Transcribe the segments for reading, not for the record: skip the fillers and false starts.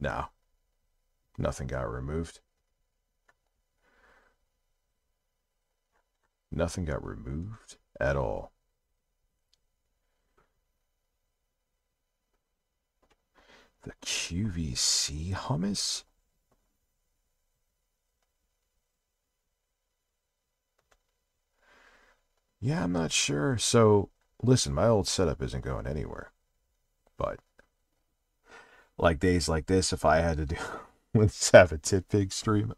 No, nothing got removed. Nothing got removed at all. The QVC hummus? Yeah, I'm not sure. So, listen, my old setup isn't going anywhere. But, like days like this, if I had to do, let's have a Tit Pig stream.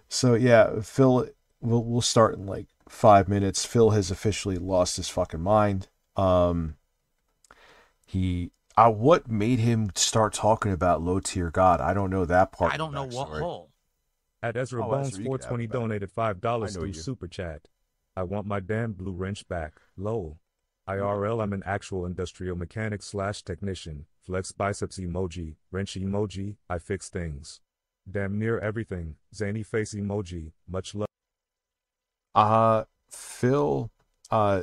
So yeah, Phil, we'll start in like 5 minutes. Phil has officially lost his fucking mind. He, what made him start talking about low tier God? I don't know that part I of don't the know what backstory. hole. At Ezra Oh, Bones Ezra, you can have 420 it back. donated I $5 know through you. Super Chat. I want my damn blue wrench back. Lol. IRL, I'm an actual industrial mechanic slash technician. Flex biceps emoji. Wrench emoji. I fix things. Damn near everything. Zany face emoji. Much love. Phil,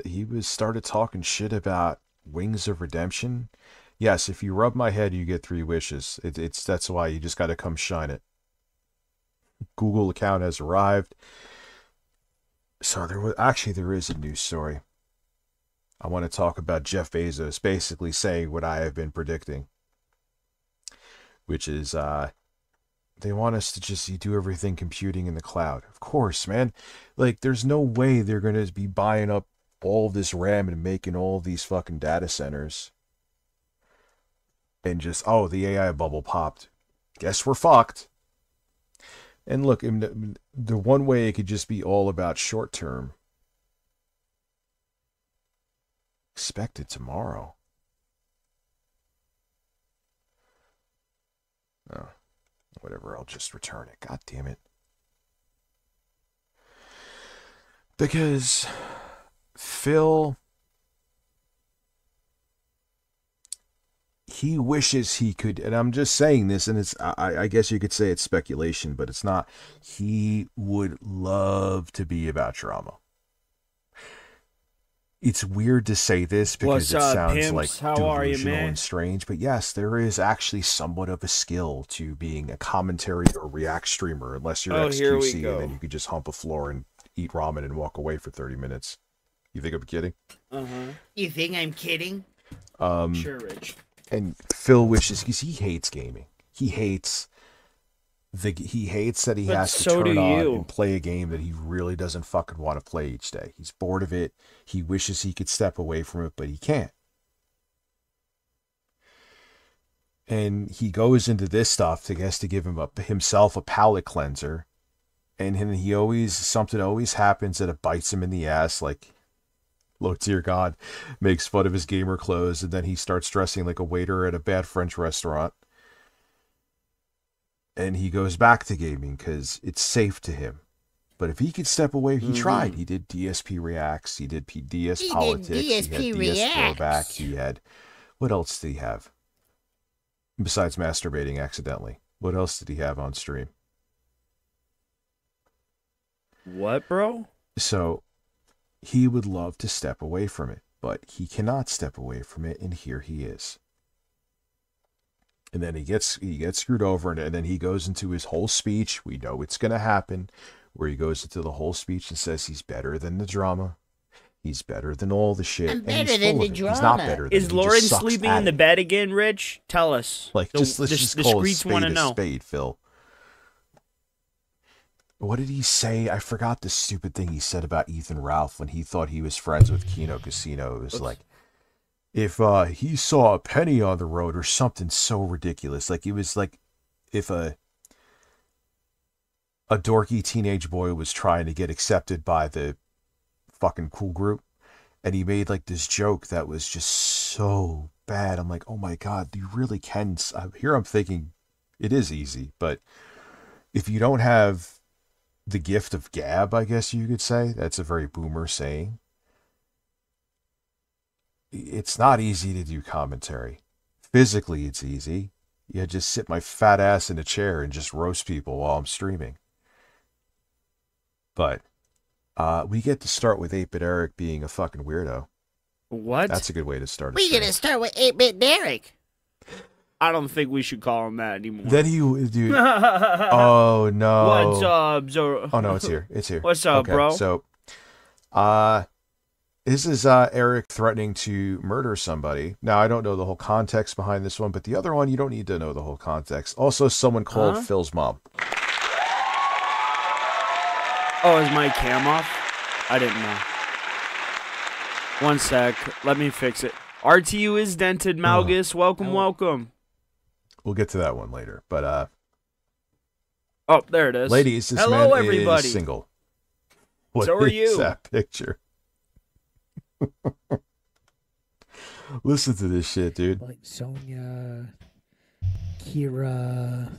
he was started talking shit about Wings of Redemption. Yes, if you rub my head, you get 3 wishes. That's why you just got to come shine it. Google account has arrived. So there is a news story. I want to talk about Jeff Bezos basically saying what I have been predicting, which is they want us to just do everything computing in the cloud. Of course, man. Like, there's no way they're going to be buying up all this RAM and making all these fucking data centers. And just, oh, the AI bubble popped. Guess we're fucked. And look, the one way it could just be all about short term. Expected tomorrow. Oh, whatever, I'll just return it. God damn it. Because Phil, he wishes he could, and I'm just saying this, and I guess you could say it's speculation, but it's not. He would love to be about drama. It's weird to say this because What's it up, sounds like pimps? How are you, delusional man? and strange, but yes, there is actually somewhat of a skill to being a commentary or react streamer, unless you're Here we XQC, go. and then you could just hump a floor and eat ramen and walk away for 30 minutes. You think I'm kidding? You think I'm kidding? Sure, Rich. And Phil wishes, because he hates gaming. He hates that he But has to so turn do on you. and play a game that he really doesn't fucking want to play each day. He's bored of it. He wishes he could step away from it, but he can't. And he goes into this stuff to guess to give himself a palate cleanser. And then something always happens that it bites him in the ass, like low tier God makes fun of his gamer clothes, and then he starts dressing like a waiter at a bad French restaurant. And he goes back to gaming because it's safe to him. But if he could step away, he tried. He did DSP Reacts. He did DS Politics. He had DS Throwback. He had... What else did he have? Besides masturbating accidentally. What else did he have on stream? What, bro? So, he would love to step away from it. But he cannot step away from it, and here he is. And then he gets screwed over, and then he goes into his whole speech. We know it's going to happen, where he goes into the whole speech and says he's better than the drama. He's better than all the shit. I'm and better he's than full the of it. drama. He's not better than Is it. He Lauren just sucks sleeping at in the it. bed again, Rich? Tell us. Like, let's just the call a streets want to spade a know. spade, Phil. What did he say? I forgot the stupid thing he said about Ethan Ralph when he thought he was friends with Kino Casino. It was like, if he saw a penny on the road or something so ridiculous. Like, it was like if a dorky teenage boy was trying to get accepted by the fucking cool group, and he made like this joke that was just so bad. I'm like, oh my God, you really can. Here I'm thinking it is easy, but if you don't have the gift of gab, I guess you could say, that's a very boomer saying, it's not easy to do commentary. Physically, it's easy. You just sit my fat ass in a chair and just roast people while I'm streaming. But we get to start with 8-Bit Eric being a fucking weirdo. What? That's a good way to start. We gonna start with 8-Bit Derek. I don't think we should call him that anymore. Then he, dude. Oh no. What's up, Zoro? Oh no, it's here. It's here. What's up, okay, bro? So, this is Eric threatening to murder somebody. Now I don't know the whole context behind this one, but the other one you don't need to know the whole context. Also, someone called Phil's mom. Oh, is my cam off? I didn't know. One sec. Let me fix it. RTU is dented, Malgus. Welcome, welcome. We'll get to that one later. But oh, there it is. ladies, this Hello, man everybody. is single. What So are is you. that picture? Listen to this shit, dude. Like Sonia, Kira,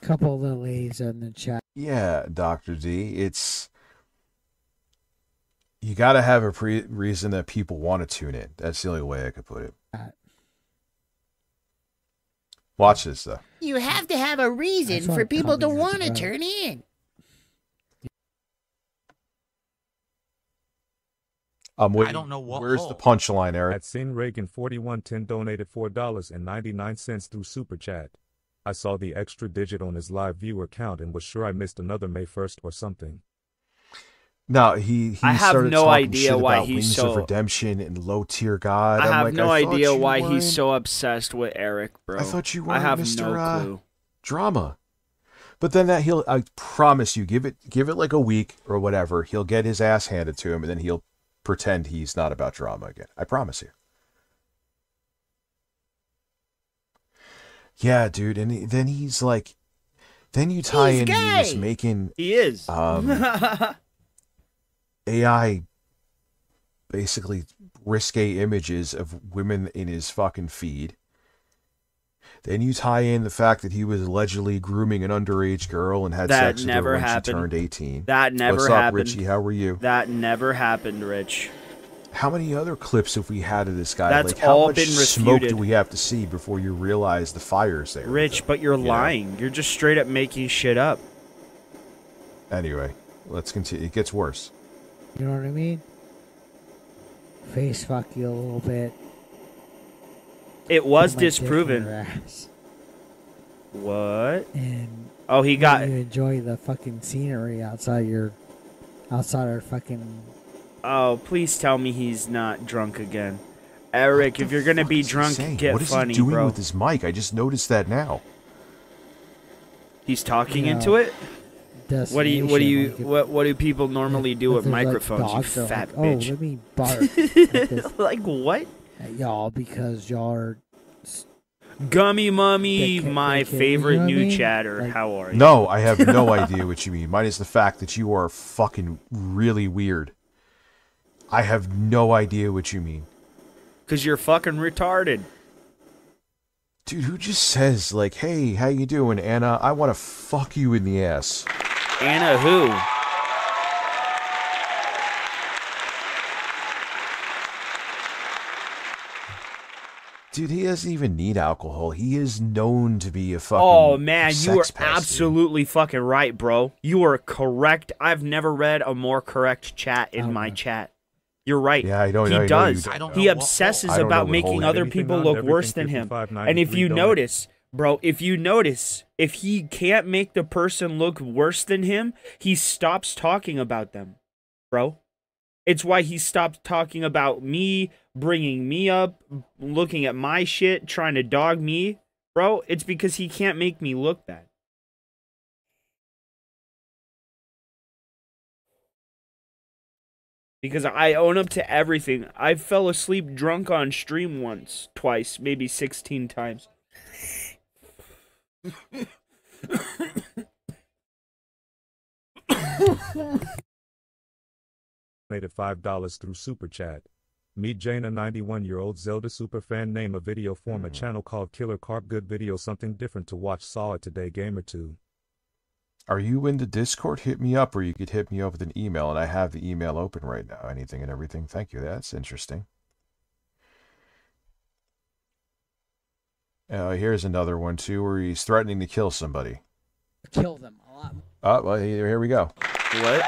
couple of the ladies in the chat. Yeah, Dr. D. It's you got to have a reason that people want to tune in. That's the only way I could put it. Watch this though. You have to have a reason That's what for people to comedy is want to about. turn in. I'm waiting. I don't know what Where's hole. the punchline, Eric? At Sin Reagan 4110 donated $4.99 through Super Chat. I saw the extra digit on his live viewer count and was sure I missed another May 1st or something. No, he I have started no talking idea shit why about he's Wings so- of Redemption and Low Tier God. I I'm have like, no I thought idea you why weren't- he's so obsessed with Eric, bro. I thought you I weren't have Mr. no clue. Drama. But then that I promise you, give it like a week or whatever, he'll get his ass handed to him, and then he'll pretend he's not about drama again. I promise you. Yeah, dude, and then he's like, then you tie He's in he was gay. making He is. AI basically risque images of women in his fucking feed. Then you tie in the fact that he was allegedly grooming an underage girl and had That sex with her never when happened. she turned 18. That never What's happened. up, Richie? How are you? That never happened, Rich. How many other clips have we had of this guy? That's like, how all much been smoke refuted. do we have to see before you realize the fire's there? Rich, but you're You know? lying. You're just straight up making shit up. Anyway, let's continue. It gets worse. You know what I mean? Face fuck you a little bit. It was Put my dick in disproven. your ass. What? And Oh, he got. you enjoy the fucking scenery outside our fucking. Oh, please tell me he's not drunk again. Eric, What if the you're gonna fuck be is he drunk, saying? get What is funny, he doing bro. with his mic? I just noticed that now. He's talking Yeah. into it. What do destination, like what do people normally do with if there's, like, microphones? You dogs that are fat like, bitch. Oh, let me bark at, this, Like what? at y'all because y'all are. Gummy Mummy, Dick- my dick- you favorite know what I new mean? chatter. Like- How are you? No, I have no idea what you mean. Minus the fact that you are fucking really weird. I have no idea what you mean. Because you're fucking retarded. Dude, who just says, like, hey, how you doing, Anna? I want to fuck you in the ass. Anna who? Dude, he doesn't even need alcohol. He is known to be a fucking Oh man, you are sex pest, dude. absolutely fucking right, bro. You are correct. I've never read a more correct chat in my chat. You're right. Yeah, I don't He know. does. I don't He know what obsesses hole. I don't know about what making hole. other Anything people on look everything worse than him. 55.93 And if you donate. notice, bro, if he can't make the person look worse than him, he stops talking about them, bro. It's why he stopped talking about me, bringing me up, looking at my shit, trying to dog me, bro. It's because he can't make me look bad. Because I own up to everything. I fell asleep drunk on stream once, twice, maybe 16 times. Donated $5 through Super Chat. Meet Jane, a 91-year-old Zelda superfan. Name a video form a channel called Killer Carp. Good video, something different to watch. Saw it today. Gamer 2. Are you in the Discord? Hit me up, or you could hit me up with an email, and I have the email open right now. Anything and everything. Thank you. That's interesting. Here's another one, too, where he's threatening to kill somebody. Kill them a lot. Oh, well, here we go. What?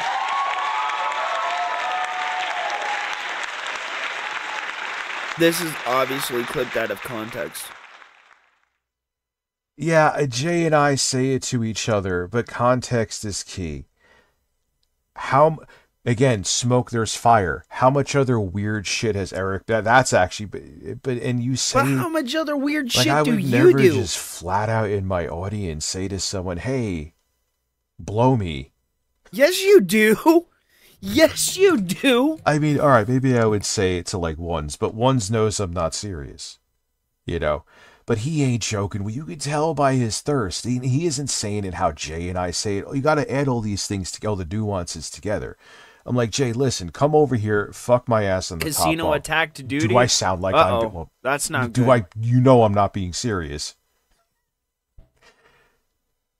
This is obviously clipped out of context. Yeah, Jay and I say it to each other, but context is key. Again, smoke, there's fire. How much other weird shit has Eric? That's actually, but and you say, But how much other weird like, shit I do would you never do? just flat out in my audience say to someone, "Hey, blow me." Yes, you do. Yes, you do. I mean, all right, maybe I would say it to like ones, but ones knows I'm not serious, you know. But he ain't joking. Well, you can tell by his thirst. He isn't saying it how Jay and I say it. You got to add all these things together, all the nuances together. I'm like, Jay, listen, come over here, fuck my ass on the top Casino bunk. attack to duty. Do I sound like Uh-oh. I'm? Well, That's not do good. You know I'm not being serious.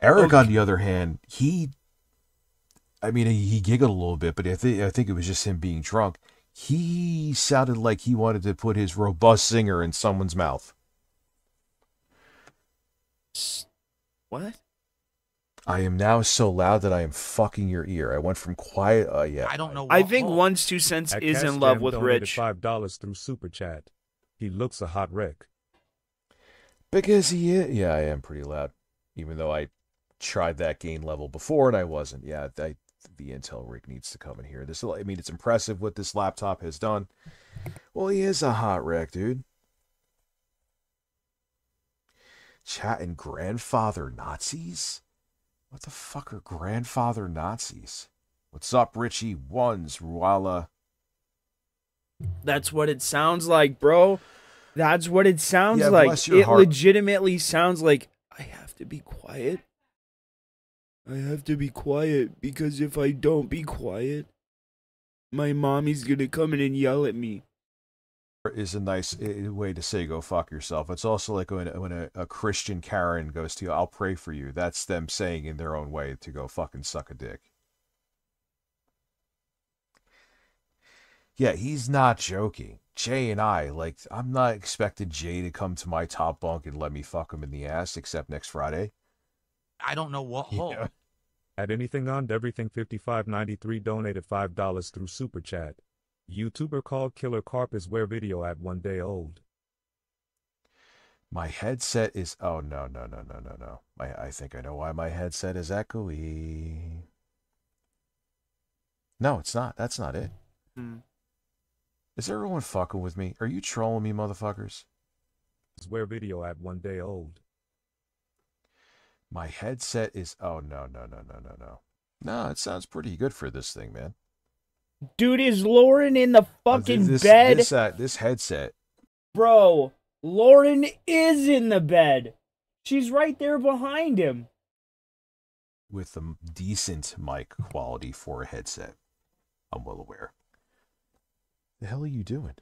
Eric, on the other hand, he giggled a little bit, but I think it was just him being drunk. He sounded like he wanted to put his robust singer in someone's mouth. What? I am now so loud that I am fucking your ear. I went from quiet. Yeah. I don't know. I think one's 2 cents At is Cash in love Jam with donated Rich. $5 through Super Chat. He looks a hot wreck. Because he is. Yeah, I am pretty loud. Even though I tried that gain level before and I wasn't. Yeah, the Intel rig needs to come in here. It's impressive what this laptop has done. Well, he is a hot wreck, dude. Chatting grandfather Nazis? What the fuck are grandfather Nazis? What's up, Richie? Ones, Ruala. That's what it sounds like, bro. That's what it sounds Yeah, like. bless your It heart. legitimately sounds like I have to be quiet. I have to be quiet because if I don't be quiet, my mommy's gonna come in and yell at me. Is a nice way to say go fuck yourself. It's also like when a Christian Karen goes to you, I'll pray for you. That's them saying in their own way to go fucking suck a dick. Yeah, he's not joking. Jay and I, like, I'm not expecting Jay to come to my top bunk and let me fuck him in the ass except next Friday. I don't know what hole. Yeah. At Anything on Everything 5593 donated $5 through Super Chat. YouTuber called Killer Carp is where video at 1 day old. My headset is... Oh, no. I think I know why my headset is echoey. No, it's not. That's not it. Is everyone fucking with me? Are you trolling me, motherfuckers? Is where video at 1 day old. My headset is... Oh, no. No, it sounds pretty good for this thing, man. Dude, is Lauren in the fucking This bed? This headset... Bro, Lauren is in the bed. She's right there behind him. with a decent mic quality for a headset. I'm well aware. The hell are you doing?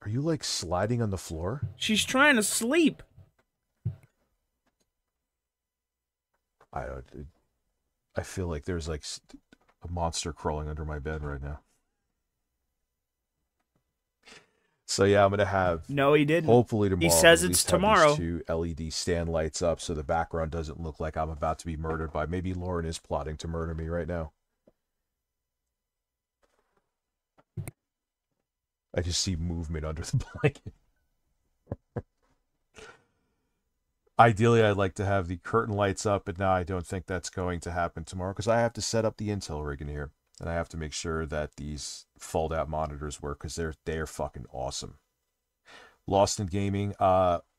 Are you like sliding on the floor? She's trying to sleep. I feel like there's like a monster crawling under my bed right now. So yeah, I'm gonna have. No, he didn't. Hopefully tomorrow. He says at it's least have tomorrow. these two LED stand lights up, so the background doesn't look like I'm about to be murdered by. Maybe Lauren is plotting to murder me right now. I just see movement under the blanket. Ideally, I'd like to have the curtain lights up, but now I don't think that's going to happen tomorrow because I have to set up the Intel rig in here, and I have to make sure that these fold-out monitors work because they're fucking awesome. Lost in Gaming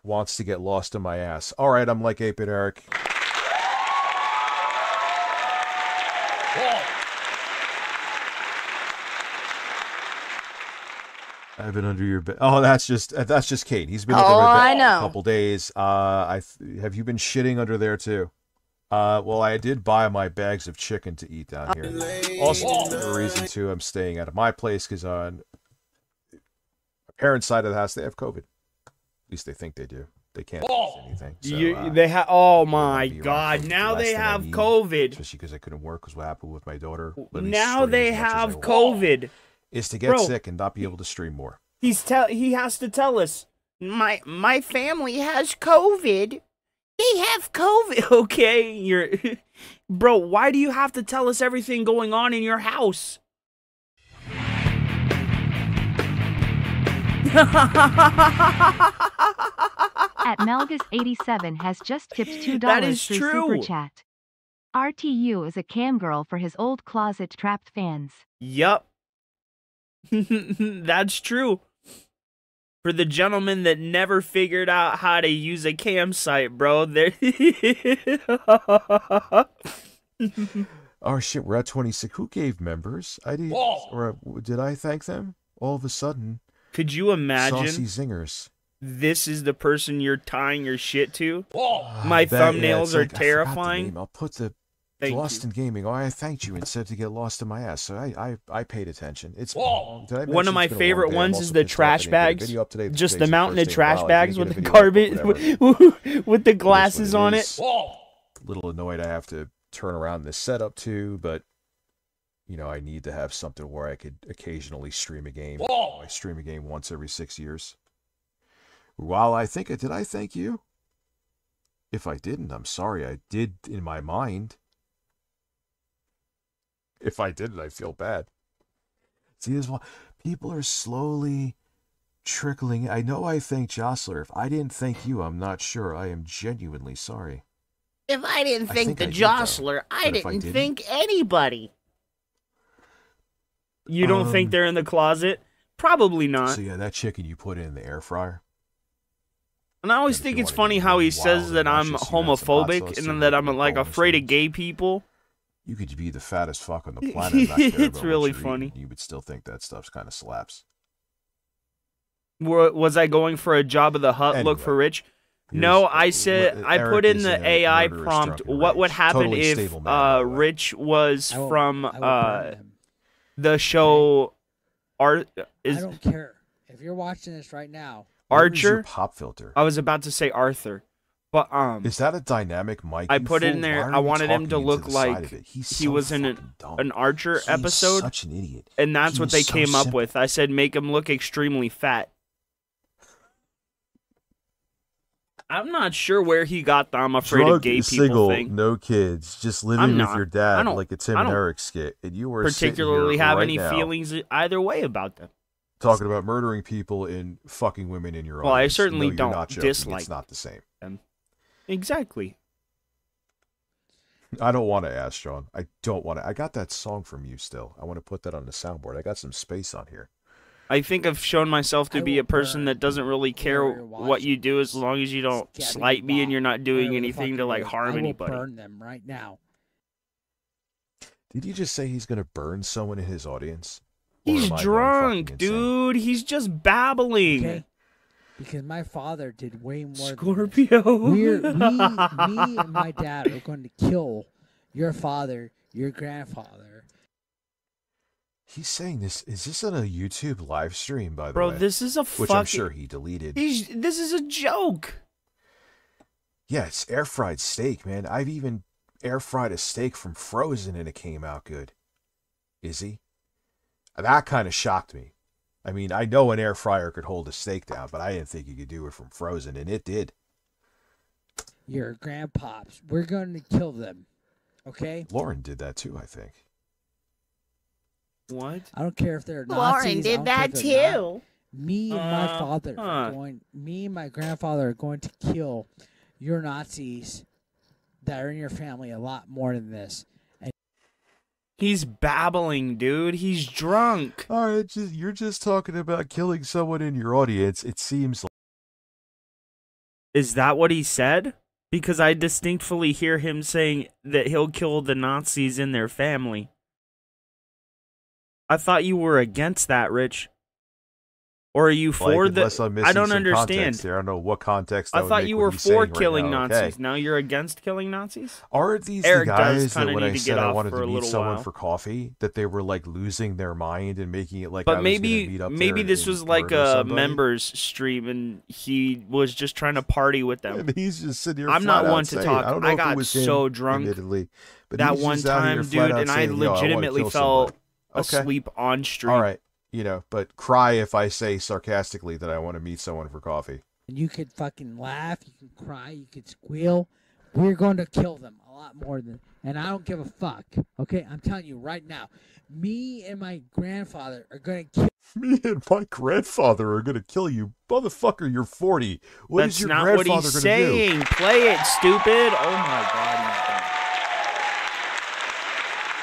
wants to get lost in my ass. All right, I'm like 8-Bit Eric. I've been under your bed. Oh, that's just Kate. He's been under my bed a couple days. Have you been shitting under there too? Well, I did buy my bags of chicken to eat down here. Also, the reason too, I'm staying out of my place because on my parents' side of the house they have COVID. At least they think they do. They can't do anything. So, They have. Oh my be around God! for Now less they than I have need, COVID. especially because I couldn't work because what happened with my daughter. Now they have COVID. Is to get sick and not be able to stream more. He has to tell us. My family has COVID. They have COVID. Okay, you're bro, why do you have to tell us everything going on in your house? At Melgus87 has just tipped $2 That is through true. Super Chat. RTU is a cam girl for his old closet trapped fans. Yup. That's true. For the gentleman that never figured out how to use a campsite, bro. There. Oh shit, we're at 26. Who gave members? I did. Or did I thank them? All of a sudden, Could you imagine? saucy zingers. This is the person you're tying your shit to. That- My yeah, thumbnails it's are like, I forgot the terrifying. name. I'll put the Thank Lost you. in Gaming. Oh, I thanked you and said to get lost in my ass. So I paid attention. It's did I One mention of it's my been a long favorite day? I'm ones also is the pissed off I trash didn't get a bags. video up today. Just Today's the the mountain first of day. trash Wow, I bags didn't with get the a video up, garbage whatever. with the It is glasses what on it it. is. A little annoyed I have to turn around this setup too, but you know, I need to have something where I could occasionally stream a game. I stream a game once every 6 years. While I think did I thank you? If I didn't, I'm sorry. I did in my mind. If I didn't, I feel bad. See, this one, people are slowly trickling. I know I thanked Jostler. If I didn't thank you, I'm not sure. I am genuinely sorry. If I didn't I think think the I did, though. jostler, I But if I didn't didn't- think anybody. You don't think they're in the closet? Probably not. So yeah, that chicken you put in the air fryer. And I always if think you it's wanna funny get how he really says wild that and I'm luscious, you add some hot homophobic sauce and to then it, that you I'm put like bonus afraid of wings. gay people. You could be the fattest fuck on the planet. And not care It's about really what you're funny. eating. You would still think that stuff's kind of slaps. Was I going for a Job of the Hut look Anyway, for Rich? Here's- No, I said I Eric put in is the a AI murderous prompt. drunken What would rage. happen Totally if stable man, by the way. Rich was I will- from I will burn them. the show Art I is don't care. If you're watching this right now, Where is your Archer? pop filter? I was about to say Arthur, but Is that a dynamic mic? I you put it in fool? there. Why are I you wanted him to talking into look the side like of it? He's he so was in fucking dumb. an Archer He's episode, Such an idiot. and that's He what was they so came up simple. with. I said make him look extremely fat. I'm not sure where he got the "I'm afraid of Drunk, gay people" single, thing. no kids, just living I'm with not. your I dad don't- like a Tim I and don't Eric skit, and you were Particularly sitting here have right any now feelings either way about them. talking about murdering people and fucking women in your Well, I audience. certainly No, you're don't not joking. dislike It's not the same. them. Exactly. I don't want to ask, John. I don't want to. I got that song from you still. I want to put that on the soundboard. I got some space on here. I think I've shown myself to I be will a person burn that doesn't really care whoever you're what you do as long as you don't Scabby slight me and you're not doing whatever the fuck anything to it like is, harm I will anybody. burn them right now. Did you just say he's going to burn someone in his audience? Or He's am I going drunk, fucking insane? dude. He's just babbling. Okay? Because my father did way more than this. Scorpio. Me and my dad are going to kill your father, your grandfather. He's saying this. Is this on a YouTube live stream, by the Bro, way? this is a Which fucking. I'm sure he deleted. This is a joke. Yeah, it's air fried steak, man. I've even air fried a steak from Frozen and it came out good. Is he? That kind of shocked me. I mean, I know an air fryer could hold a steak down, but I didn't think you could do it from Frozen, and it did. Your grandpops. We're going to kill them. Okay? Lauren did that too, I think. What? I don't care if they're Nazis. Lauren I don't did care that if they're not. too. Me and my father huh. are going. Me and my grandfather are going to kill your Nazis that are in your family a lot more than this. And He's babbling, dude. He's drunk. All right, you're just talking about killing someone in your audience. It seems like. Is that what he said? Because I distinctly hear him saying that he'll kill the Nazis in their family. I thought you were against that, Rich. Or are you for unless I'm the? missing I don't some understand. context there. I don't know what context. That I would thought make you what were he's for saying right killing now, Nazis. okay. Now you're against killing Nazis? Aren't these Eric the does guys that kinda when need I to said get I off wanted for to a meet little someone while. for coffee, that they were like losing their mind and making it like I But was maybe gonna meet up maybe there this and was like murder a somebody? members stream and he was just trying to party with I them. mean, he's just sitting here. I'm flat not out one to saying, talk. I, don't know I if it got was him, so drunk admittedly, but that he's one just out here time, flat dude, out and I saying, "Yo, wanna legitimately kill felt somebody." Okay. asleep on stream. All right, but cry if I say sarcastically that I want to meet someone for coffee. And you could fucking laugh, you can cry, you could squeal. We're going to kill them a lot more than, and I don't give a fuck. Okay, I'm telling you right now, me and my grandfather are going to kill. Me and my grandfather are gonna kill you, motherfucker. You're 40. What That's is your not what grandfather he's gonna saying. Play it, stupid. Oh my god, he's done.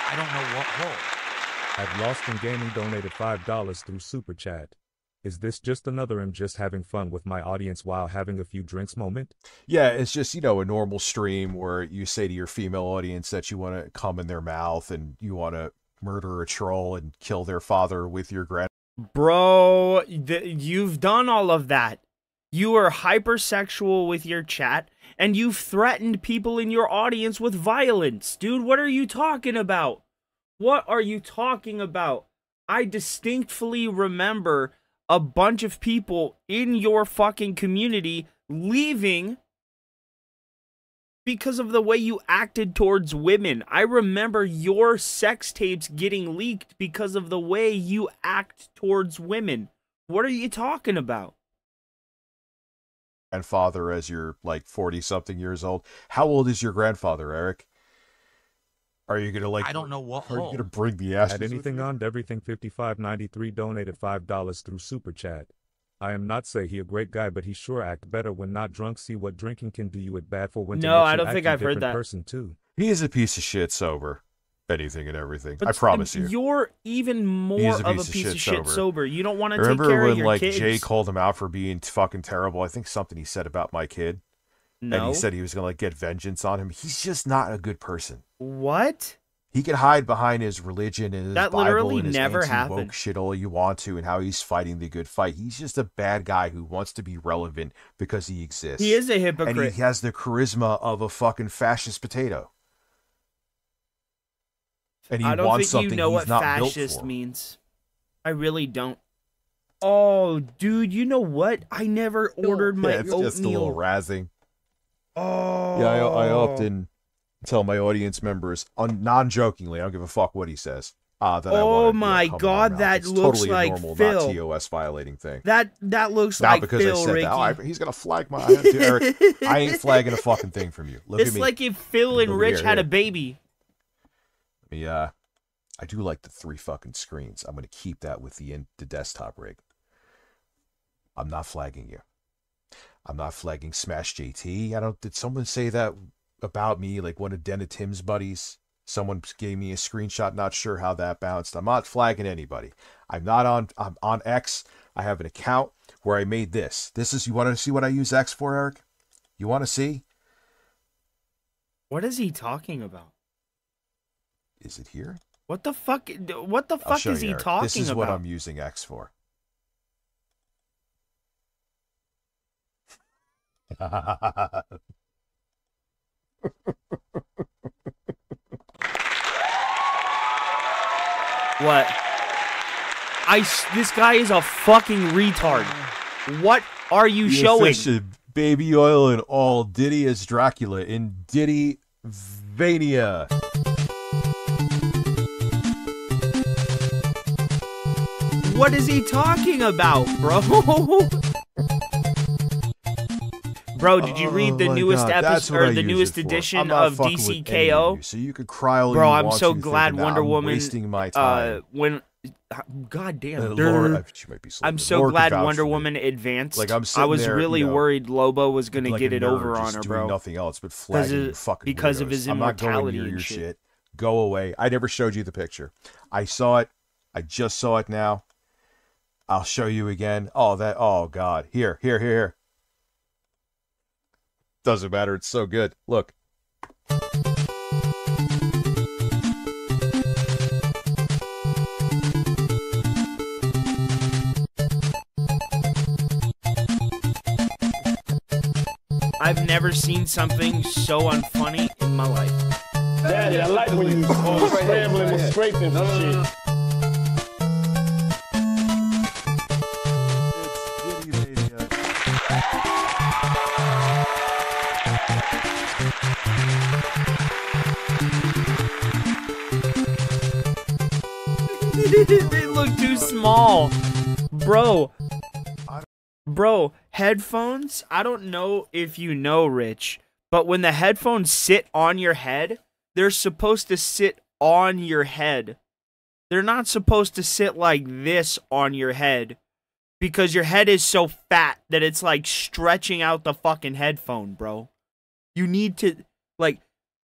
I don't know what hole. At Lost in Gaming donated $5 through Super Chat. Is this just another I'm just having fun with my audience while having a few drinks moment? do? Yeah, it's just, a normal stream where you say to your female audience that you want to come in their mouth and you want to murder a troll and kill their father with your grand. Bro, you've done all of that. You are hypersexual with your chat, and you've threatened people in your audience with violence. Dude, what are you talking about? What are you talking about? I distinctly remember a bunch of people in your fucking community leaving because of the way you acted towards women. I remember your sex tapes getting leaked because of the way you act towards women. What are you talking about? Grandfather as you're like 40-something years old. How old is your grandfather, Eric? Are you gonna I don't know what Are you hole. gonna bring the ass? At anything on everything 5593 donated $5 through Super Chat. I am not say he a great guy, but he sure act better when not drunk. See what drinking can do you. It bad for when. No, I don't think I've heard that. Person too. He is a piece of shit sober. Anything and everything. But I promise you. You're even more of a piece of shit sober. You don't want to take Remember care when of your like kids. Jay called him out for being fucking terrible? I think something he said about my kid. No. And he said he was gonna like get vengeance on him. He's just not a good person. What? He can hide behind his religion and his That Bible literally and his never anti-woke happened. shit all you want to, and how he's fighting the good fight. He's just a bad guy who wants to be relevant because he exists. He is a hypocrite. And he has the charisma of a fucking fascist potato. And he I don't wants think you something know he's what not built fascist for. means. I really don't. Oh, dude, you know what? I never ordered my Yeah, it's just a little oatmeal. razzing. Oh. Yeah, I often tell my audience members, non-jokingly, I don't give a fuck what he says. That I Oh want my come in God, our mouth. that It's looks totally like a normal, Phil. not TOS violating thing. That looks Not like because Phil, I said Ricky. that. Oh, he's gonna flag my. Eric, I ain't flagging a fucking thing from you. Look It's at me. like if Phil and Over Rich here, had a here. baby. Yeah, I do like the 3 fucking screens. I'm gonna keep that with the desktop rig. I'm not flagging you. I'm not flagging Smash JT. Did someone say that about me? Like one of Denna Tim's buddies. Someone gave me a screenshot. Not sure how that bounced. I'm not flagging anybody. I'm on X. I have an account where I made this. You want to see what I use X for, Eric? You want to see? What is he talking about? Is it here? What the fuck? What the I'll fuck show is you, he Eric. talking This is about? what I'm using X for. What? This guy is a fucking retard. What are you showing? Such a baby oil and all. Diddy as Dracula in Diddy Vania. What is he talking about, bro? Bro, did you read the Oh my newest God, that's episode what I or the use newest it for. edition I'm not of fucking with any of DCKO? you, so you could cry all Bro, you I'm want so to, glad thinking that Wonder I'm Woman. wasting my time. God damn. Laura, she might be I'm sleeping. so Laura could glad vouch Wonder for me. Woman advanced. Like, I'm I sitting was there, really worried Lobo was gonna like get a it nerd over just on her, doing bro. nothing else but flagging you fucking because of weirdos. his I'm not going immortality near and your shit. shit. Go away. I never showed you the picture. I saw it. I just saw it now. I'll show you again. Oh God. Here. Doesn't matter. It's so good. Look. I've never seen something so unfunny in my life. Daddy, I like when you all scrambling and scraping for shit. It's Diddy Mania. They look too small. Bro, headphones, I don't know if you know, Rich, but when the headphones sit on your head, they're supposed to sit on your head. They're not supposed to sit like this on your head because your head is so fat that it's like stretching out the fucking headphone, bro. You need to, like,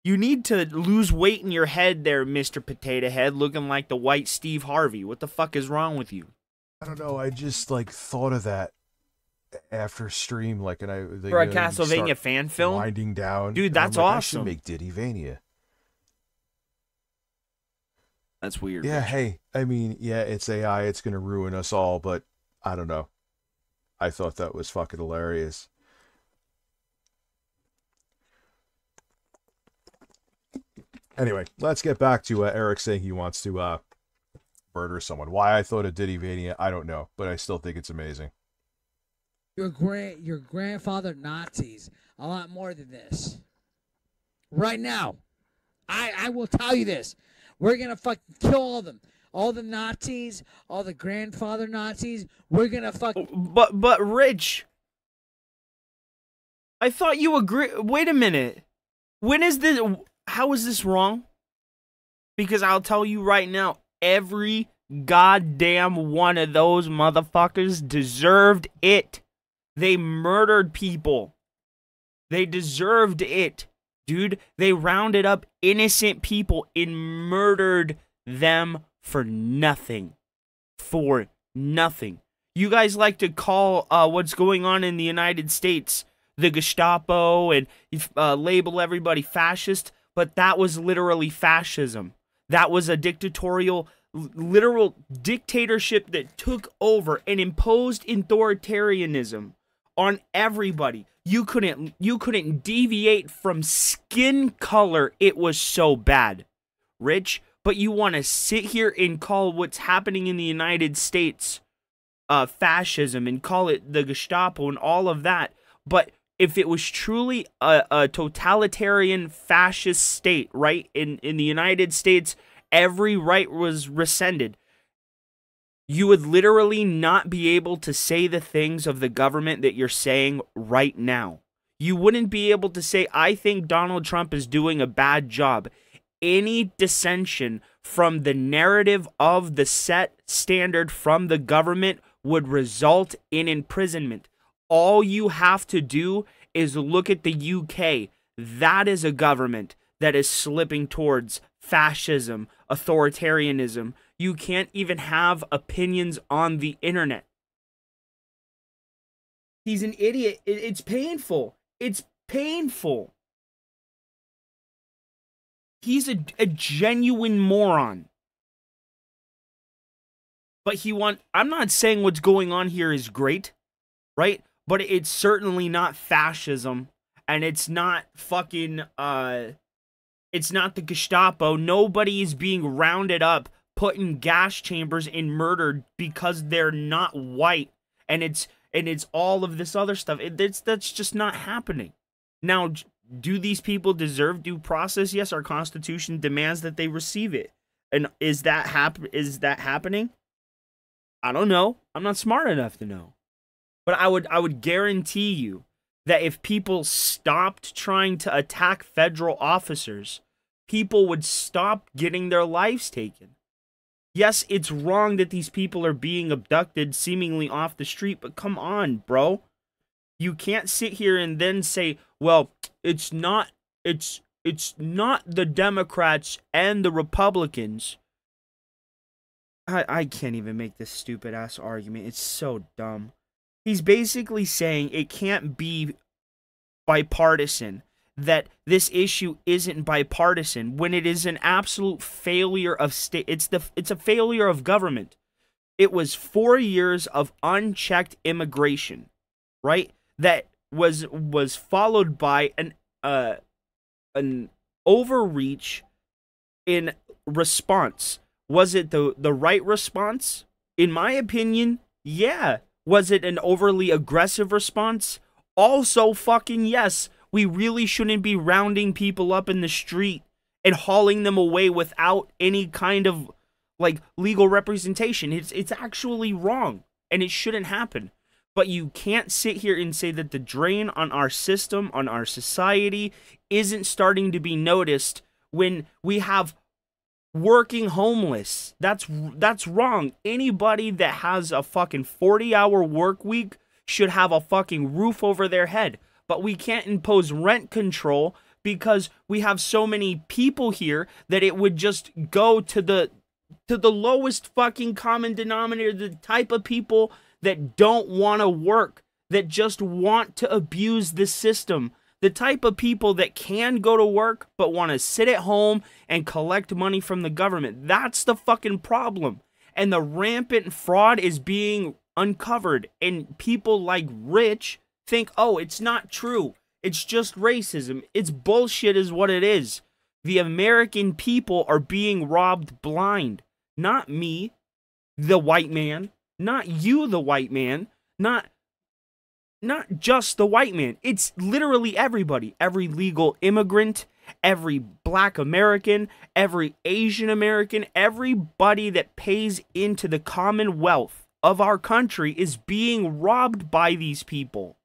you need to lose weight in your head there, Mr. Potato Head, looking like the white Steve Harvey. What the fuck is wrong with you? I don't know. I just like thought of that after stream, like, and For a Castlevania fan film? winding down. Dude, and I'm that's like, awesome. I should make Diddyvania. That's weird. Yeah, Rich. hey, I mean, yeah, it's AI. It's gonna ruin us all, but I don't know. I thought that was fucking hilarious. Anyway, let's get back to Eric saying he wants to murder someone. Why I thought of Diddyvania, I don't know, but I still think it's amazing. Your grandfather Nazis a lot more than this. Right now, I will tell you this: we're gonna fucking kill all of them, all the Nazis, all the grandfather Nazis. We're gonna fucking. But Rich, I thought you agree. Wait a minute. When is this? How is this wrong? Because I'll tell you right now, every goddamn one of those motherfuckers deserved it. They murdered people. They deserved it, dude. They rounded up innocent people and murdered them for nothing. For nothing. You guys like to call what's going on in the United States the Gestapo and label everybody fascist, but that was literally fascism. That was a dictatorial, literal dictatorship that took over and imposed authoritarianism on everybody. You couldn't deviate from skin color. It was so bad, Rich. But you want to sit here and call what's happening in the United States fascism and call it the Gestapo and all of that. But if it was truly a totalitarian fascist state, right, in the United States, every right was rescinded. You would literally not be able to say the things of the government that you're saying right now. You wouldn't be able to say, I think Donald Trump is doing a bad job. Any dissension from the narrative of the set standard from the government would result in imprisonment. All you have to do is look at the UK. That is a government that is slipping towards fascism, authoritarianism. You can't even have opinions on the internet. He's an idiot. It's painful. It's painful. He's a genuine moron. But I'm not saying what's going on here is great, right? But it's certainly not fascism, and it's not fucking it's not the Gestapo. Nobody is being rounded up, put in gas chambers and murdered because they're not white, and it's all of this other stuff. That's just not happening. Now, do these people deserve due process? Yes, our Constitution demands that they receive it. And is that happening? I don't know. I'm not smart enough to know. But I would guarantee you that if people stopped trying to attack federal officers, people would stop getting their lives taken. Yes, it's wrong that these people are being abducted seemingly off the street, but come on, bro. You can't sit here and then say, well, it's not the Democrats and the Republicans. I can't even make this stupid ass argument. It's so dumb. He's basically saying it can't be bipartisan, that this issue isn't bipartisan, when it is an absolute failure of state. It's a failure of government. It was 4 years of unchecked immigration, right? That was followed by an overreach in response. Was it the right response? In my opinion, yeah. Was it an overly aggressive response? Also fucking yes. We really shouldn't be rounding people up in the street and hauling them away without any kind of like legal representation. It's actually wrong, and it shouldn't happen. But you can't sit here and say that the drain on our system, on our society, isn't starting to be noticed when we have working homeless. That's wrong. Anybody that has a fucking 40-hour work week should have a fucking roof over their head. But we can't impose rent control because we have so many people here that it would just go to the lowest fucking common denominator, the type of people that don't want to work, that just want to abuse the system. The type of people that can go to work but want to sit at home and collect money from the government. That's the fucking problem. And the rampant fraud is being uncovered. And people like Rich think, oh, it's not true. It's just racism. It's bullshit is what it is. The American people are being robbed blind. Not me, the white man. Not you, the white man. Not just the white man. It's literally everybody. Every legal immigrant, every black American, every Asian American, everybody that pays into the commonwealth of our country is being robbed by these people.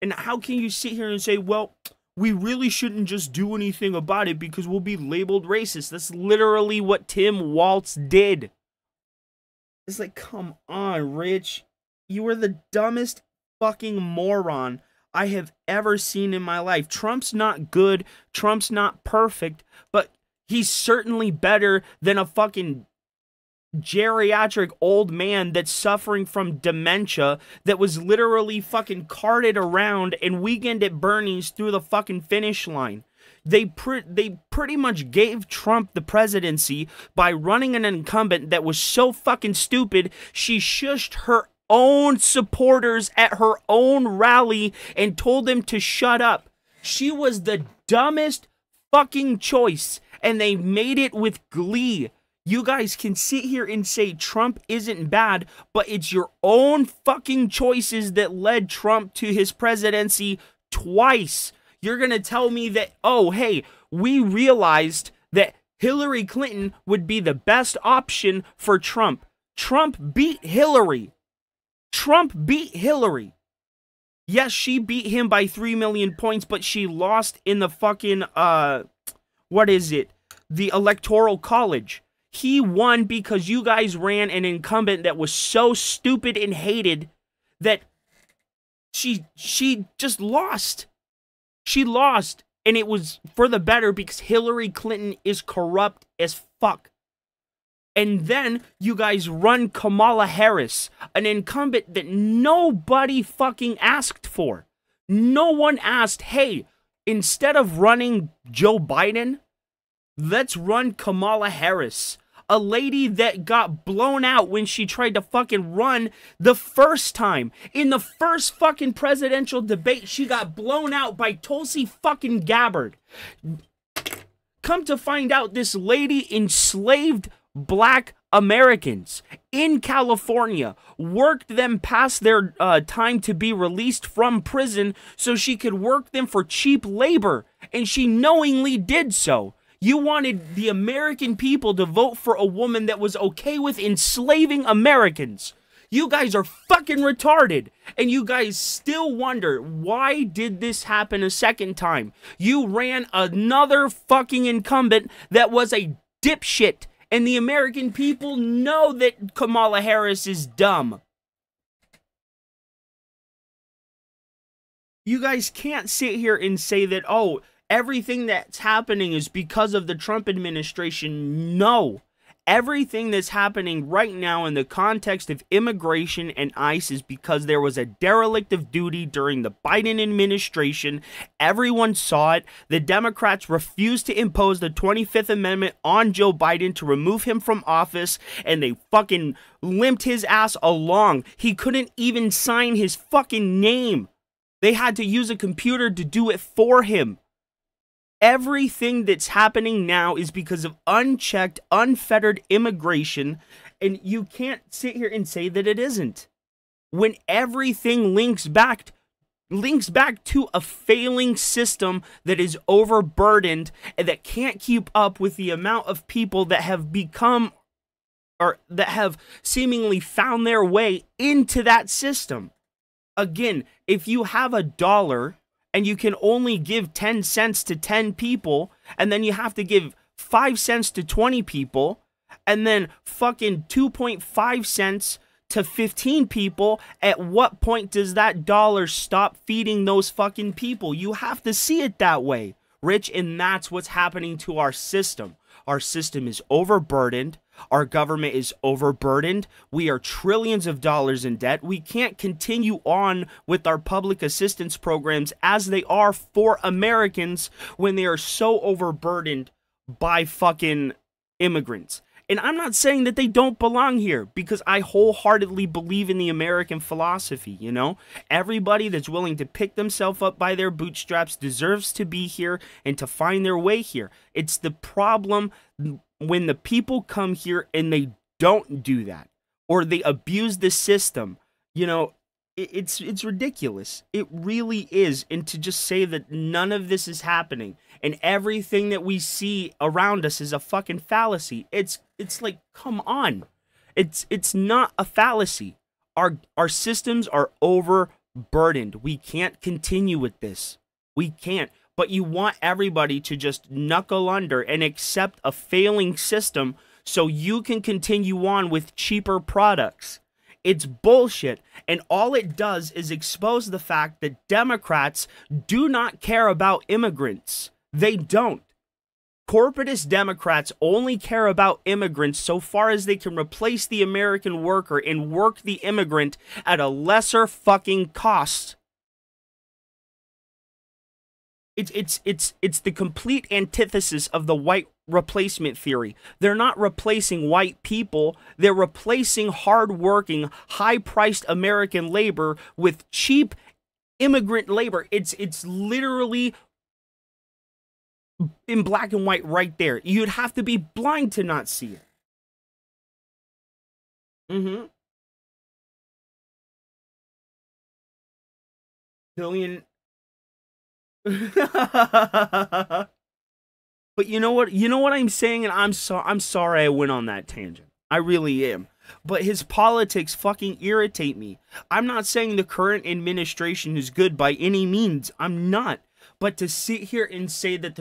And how can you sit here and say, well, we really shouldn't just do anything about it because we'll be labeled racist? That's literally what Tim Walz did. It's like, come on, Rich. You are the dumbest fucking moron I have ever seen in my life. Trump's not good. Trump's not perfect. But he's certainly better than a fucking geriatric old man that's suffering from dementia that was literally fucking carted around and Weekend at Bernie's through the fucking finish line. They pretty much gave Trump the presidency by running an incumbent that was so fucking stupid, she shushed her own supporters at her own rally and told them to shut up. She was the dumbest fucking choice, and they made it with glee. You guys can sit here and say Trump isn't bad, but it's your own fucking choices that led Trump to his presidency twice. You're gonna tell me that, oh, hey, we realized that Hillary Clinton would be the best option for Trump. Trump beat Hillary. Trump beat Hillary. Yes, she beat him by 3 million points, but she lost in the fucking, what is it? The Electoral College. He won because you guys ran an incumbent that was so stupid and hated that she just lost. She lost, and it was for the better because Hillary Clinton is corrupt as fuck. And then you guys run Kamala Harris, an incumbent that nobody fucking asked for. No one asked, hey, instead of running Joe Biden, let's run Kamala Harris. A lady that got blown out when she tried to fucking run the first time. In the first fucking presidential debate, she got blown out by Tulsi fucking Gabbard. Come to find out, this lady enslaved black Americans in California, worked them past their time to be released from prison so she could work them for cheap labor, and she knowingly did so. You wanted the American people to vote for a woman that was okay with enslaving Americans. You guys are fucking retarded. And you guys still wonder, why did this happen a second time? You ran another fucking incumbent that was a dipshit. And the American people know that Kamala Harris is dumb. You guys can't sit here and say that, oh, everything that's happening is because of the Trump administration. No. Everything that's happening right now in the context of immigration and ICE is because there was a derelict of duty during the Biden administration. Everyone saw it. The Democrats refused to impose the 25th Amendment on Joe Biden to remove him from office, and they fucking limped his ass along. He couldn't even sign his fucking name. They had to use a computer to do it for him. Everything that's happening now is because of unchecked, unfettered immigration, and you can't sit here and say that it isn't. When everything links back to a failing system that is overburdened and that can't keep up with the amount of people that have become, or that have seemingly found their way into that system. Again, if you have $1 and you can only give 10 cents to 10 people, and then you have to give 5 cents to 20 people, and then fucking 2.5 cents to 15 people, at what point does that dollar stop feeding those fucking people? You have to see it that way, Rich, and that's what's happening to our system. Our system is overburdened. Our government is overburdened. We are trillions of dollars in debt. We can't continue on with our public assistance programs as they are for Americans when they are so overburdened by fucking immigrants. And I'm not saying that they don't belong here, because I wholeheartedly believe in the American philosophy, you know? Everybody that's willing to pick themselves up by their bootstraps deserves to be here and to find their way here. It's the problem when the people come here and they don't do that, or they abuse the system. You know, it's ridiculous. It really is. And to just say that none of this is happening and everything that we see around us is a fucking fallacy. It's like, come on. It's not a fallacy. Our systems are overburdened. We can't continue with this. We can't. But you want everybody to just knuckle under and accept a failing system so you can continue on with cheaper products. It's bullshit, and all it does is expose the fact that Democrats do not care about immigrants. They don't. Corporatist Democrats only care about immigrants so far as they can replace the American worker and work the immigrant at a lesser fucking cost. It's the complete antithesis of the white replacement theory. They're not replacing white people. They're replacing hardworking, high-priced American labor with cheap immigrant labor. It's literally in black and white right there. You'd have to be blind to not see it. Billion. But you know what I'm saying, and I'm sorry I went on that tangent. I really am. But his politics fucking irritate me. I'm not saying the current administration is good by any means. I'm not. But to sit here and say that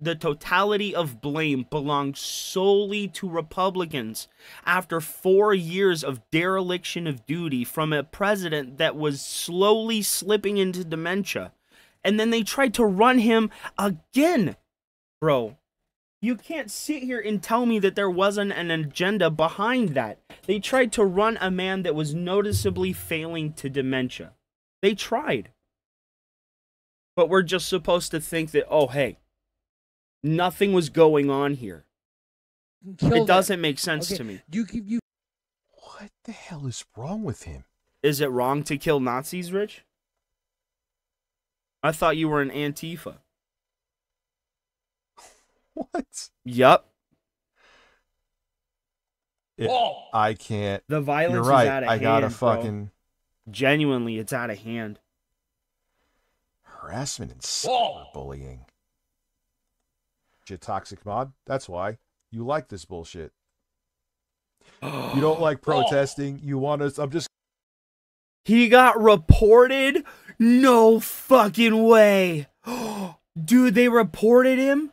the totality of blame belongs solely to Republicans after 4 years of dereliction of duty from a president that was slowly slipping into dementia. And then they tried to run him again. Bro, you can't sit here and tell me that there wasn't an agenda behind that. They tried to run a man that was noticeably failing to dementia. They tried. But we're just supposed to think that, oh, hey, nothing was going on here. It doesn't make sense to me. What the hell is wrong with him? Is it wrong to kill Nazis, Rich? I thought you were an Antifa. What? Yup. I can't. The violence You're right. is out of hand, I gotta fucking. bro. Genuinely, it's out of hand. Harassment and cyberbullying. Shit, toxic mod. That's why you like this bullshit. You don't like protesting. You want us. I'm just. He got reported? No fucking way. Dude, they reported him?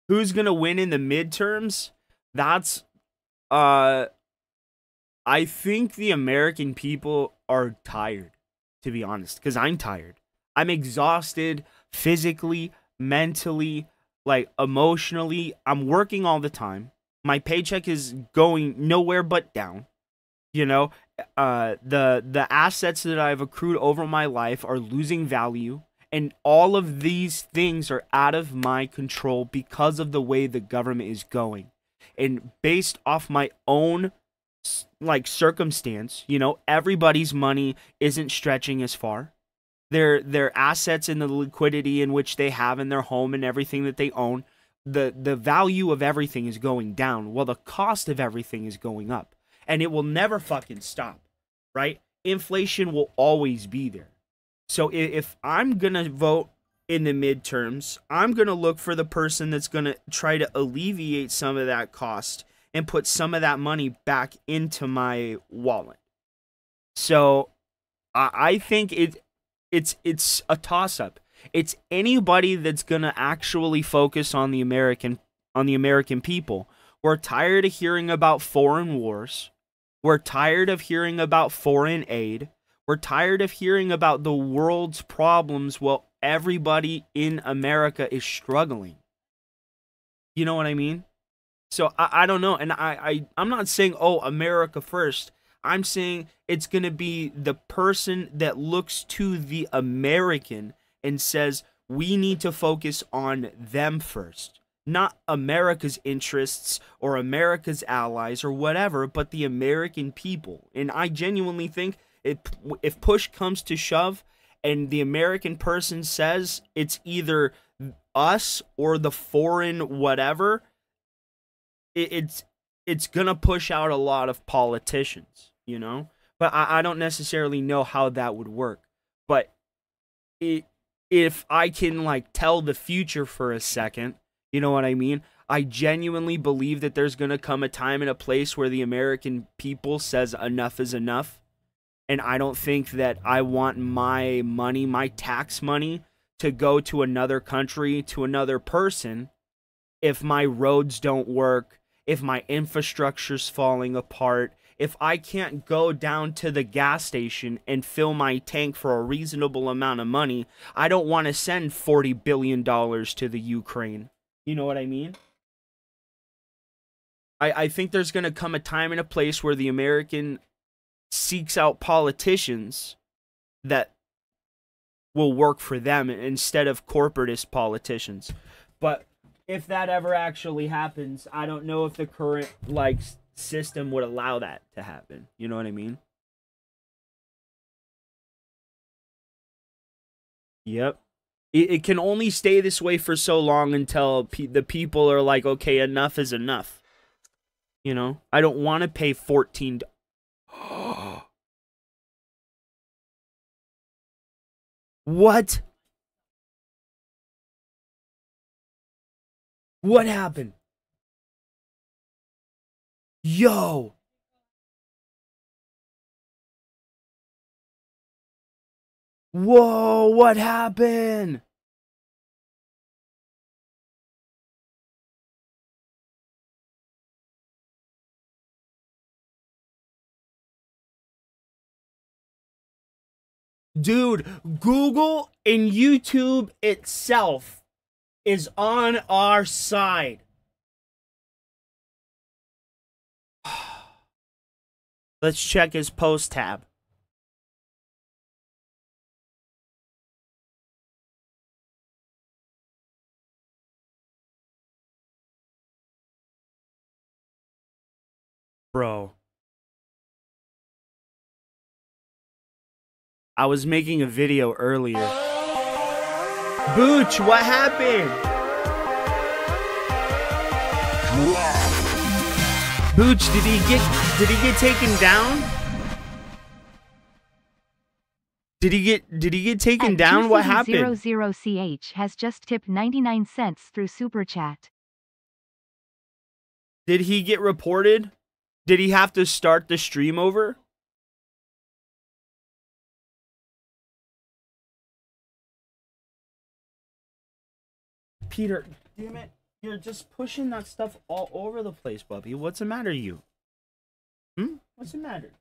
Who's gonna win in the midterms? That's, I think the American people are tired, to be honest, because I'm tired. I'm exhausted physically, mentally, like emotionally. I'm working all the time. My paycheck is going nowhere but down. You know, the assets that I've accrued over my life are losing value. And all of these things are out of my control because of the way the government is going. And based off my own, like, circumstance, you know, everybody's money isn't stretching as far. Their assets and the liquidity in which they have in their home and everything that they own, the value of everything is going down, while the cost of everything is going up. And it will never fucking stop, right? Inflation will always be there. So if I'm going to vote in the midterms, I'm going to look for the person that's going to try to alleviate some of that cost and put some of that money back into my wallet. So I think it's a toss up. It's anybody that's gonna actually focus on the American people. We're tired of hearing about foreign wars. We're tired of hearing about foreign aid. We're tired of hearing about the world's problems while everybody in America is struggling. You know what I mean? So I don't know. And I'm not saying, oh, America first. I'm saying it's going to be the person that looks to the American and says, we need to focus on them first. Not America's interests or America's allies or whatever, but the American people. And I genuinely think if push comes to shove and the American person says it's either us or the foreign whatever, it's gonna push out a lot of politicians, you know. But I don't necessarily know how that would work. But if I can like tell the future for a second, you know what I mean? I genuinely believe that there's gonna come a time and a place where the American people says enough is enough. And I don't think that I want my money, my tax money, to go to another country, to another person, if my roads don't work, if my infrastructure's falling apart, if I can't go down to the gas station and fill my tank for a reasonable amount of money. I don't want to send $40 billion to the Ukraine. You know what I mean? I think there's going to come a time and a place where the American seeks out politicians that will work for them instead of corporatist politicians. But if that ever actually happens, I don't know if the current like system would allow that to happen. You know what I mean? Yep. It can only stay this way for so long until the people are like, okay, enough is enough. You know, I don't want to pay 14. What? What happened? Yo. Whoa, what happened? Dude, Google and YouTube itself is on our side. Let's check his post tab. Bro. I was making a video earlier. Booch, what happened? Booch, did he get taken down? Did he get taken down? What happened? 00ch has just tipped 99 cents through Super Chat. Did he get reported? Did he have to start the stream over? Peter, damn it. You're just pushing that stuff all over the place, Bubby. What's the matter, you? What's the matter?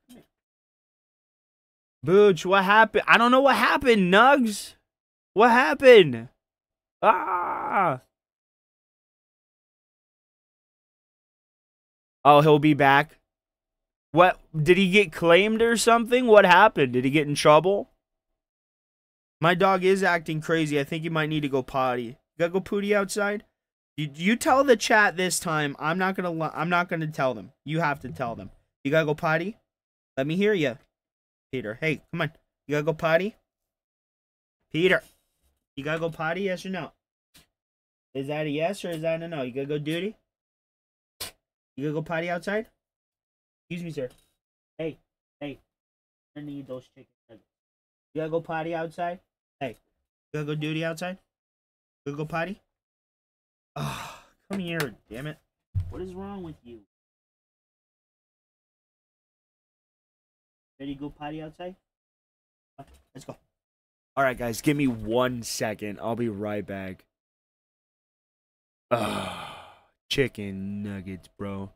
Booch, what happened? I don't know what happened, Nugs. What happened? Ah! Oh, he'll be back. What? Did he get claimed or something? What happened? Did he get in trouble? My dog is acting crazy. I think he might need to go potty. You gotta go potty outside? You tell the chat this time. I'm not gonna tell them. You have to tell them. You gotta go potty? Let me hear you. Peter, hey, come on. You gotta go potty? Peter, you gotta go potty, yes or no? Is that a yes or is that a no? You gotta go duty? You gotta go potty outside? Excuse me, sir. Hey, I need those chicken nuggets. You gotta go potty outside? Hey, you gotta go duty outside? You gotta go potty? Ah, come here, damn it. What is wrong with you? Ready to go potty outside? Let's go. All right, guys, give me 1 second. I'll be right back. Chicken nuggets, bro.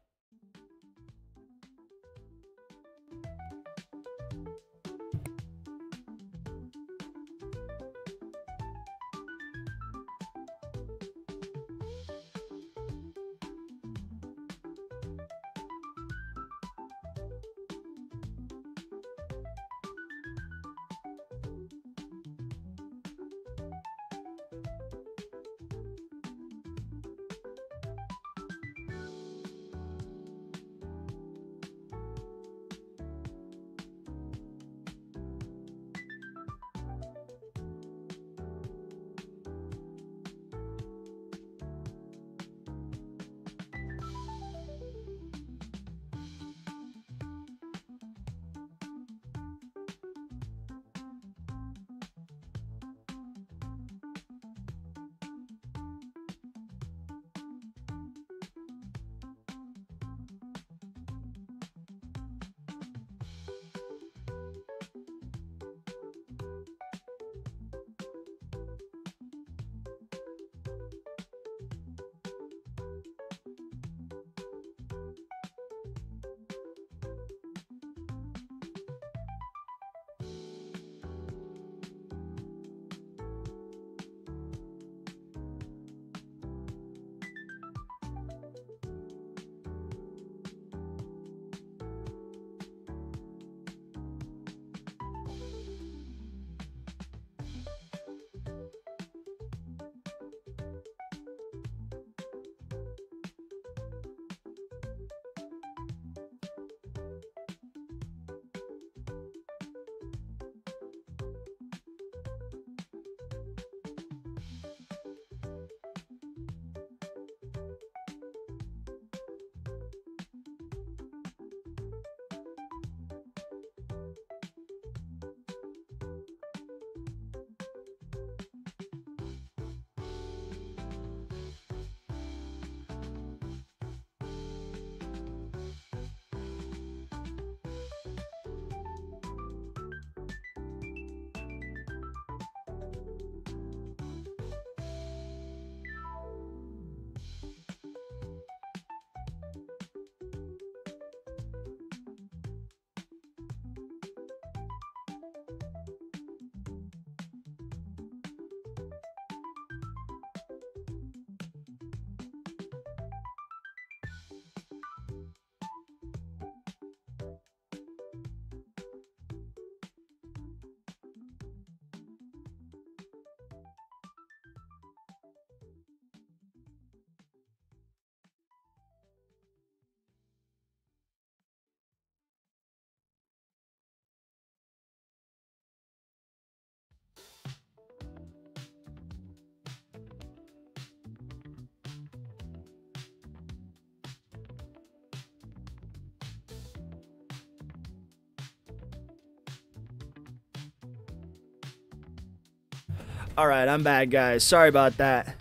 All right, I'm back, guys. Sorry about that.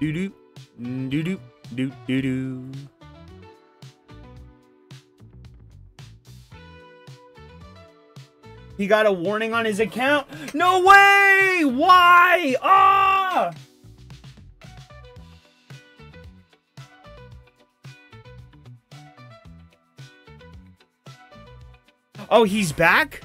Doo doo, doo doo, doo doo doo. He got a warning on his account? No way! Why? Ah! Oh, he's back?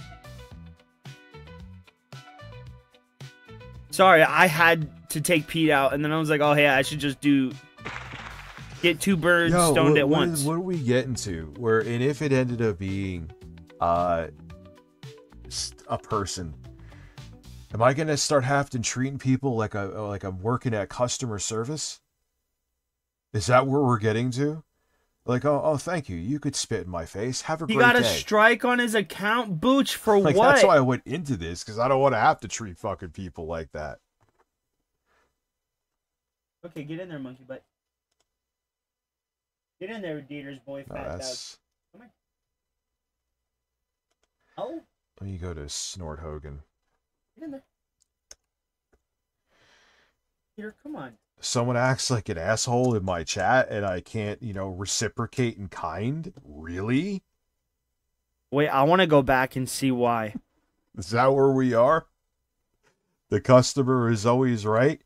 Sorry, I had to take Pete out, and then I was like, oh, hey, I should just get two birds stoned at once. What are we getting to? And if it ended up being a person, am I gonna start having treating people like I'm working at customer service? Is that where we're getting to? Like, oh, thank you. You could spit in my face. Have a great day. He got a strike on his account, Booch, for what? That's why I went into this, because I don't want to have to treat fucking people like that. Okay, get in there, monkey butt. Get in there, Dieter's boy, fat dog. Come on. Oh. Let me go to Snort Hogan. Get in there. Dieter, come on. Someone acts like an asshole in my chat and I can't, reciprocate in kind? Really? Wait, I want to go back and see why. Is that where we are? The customer is always right?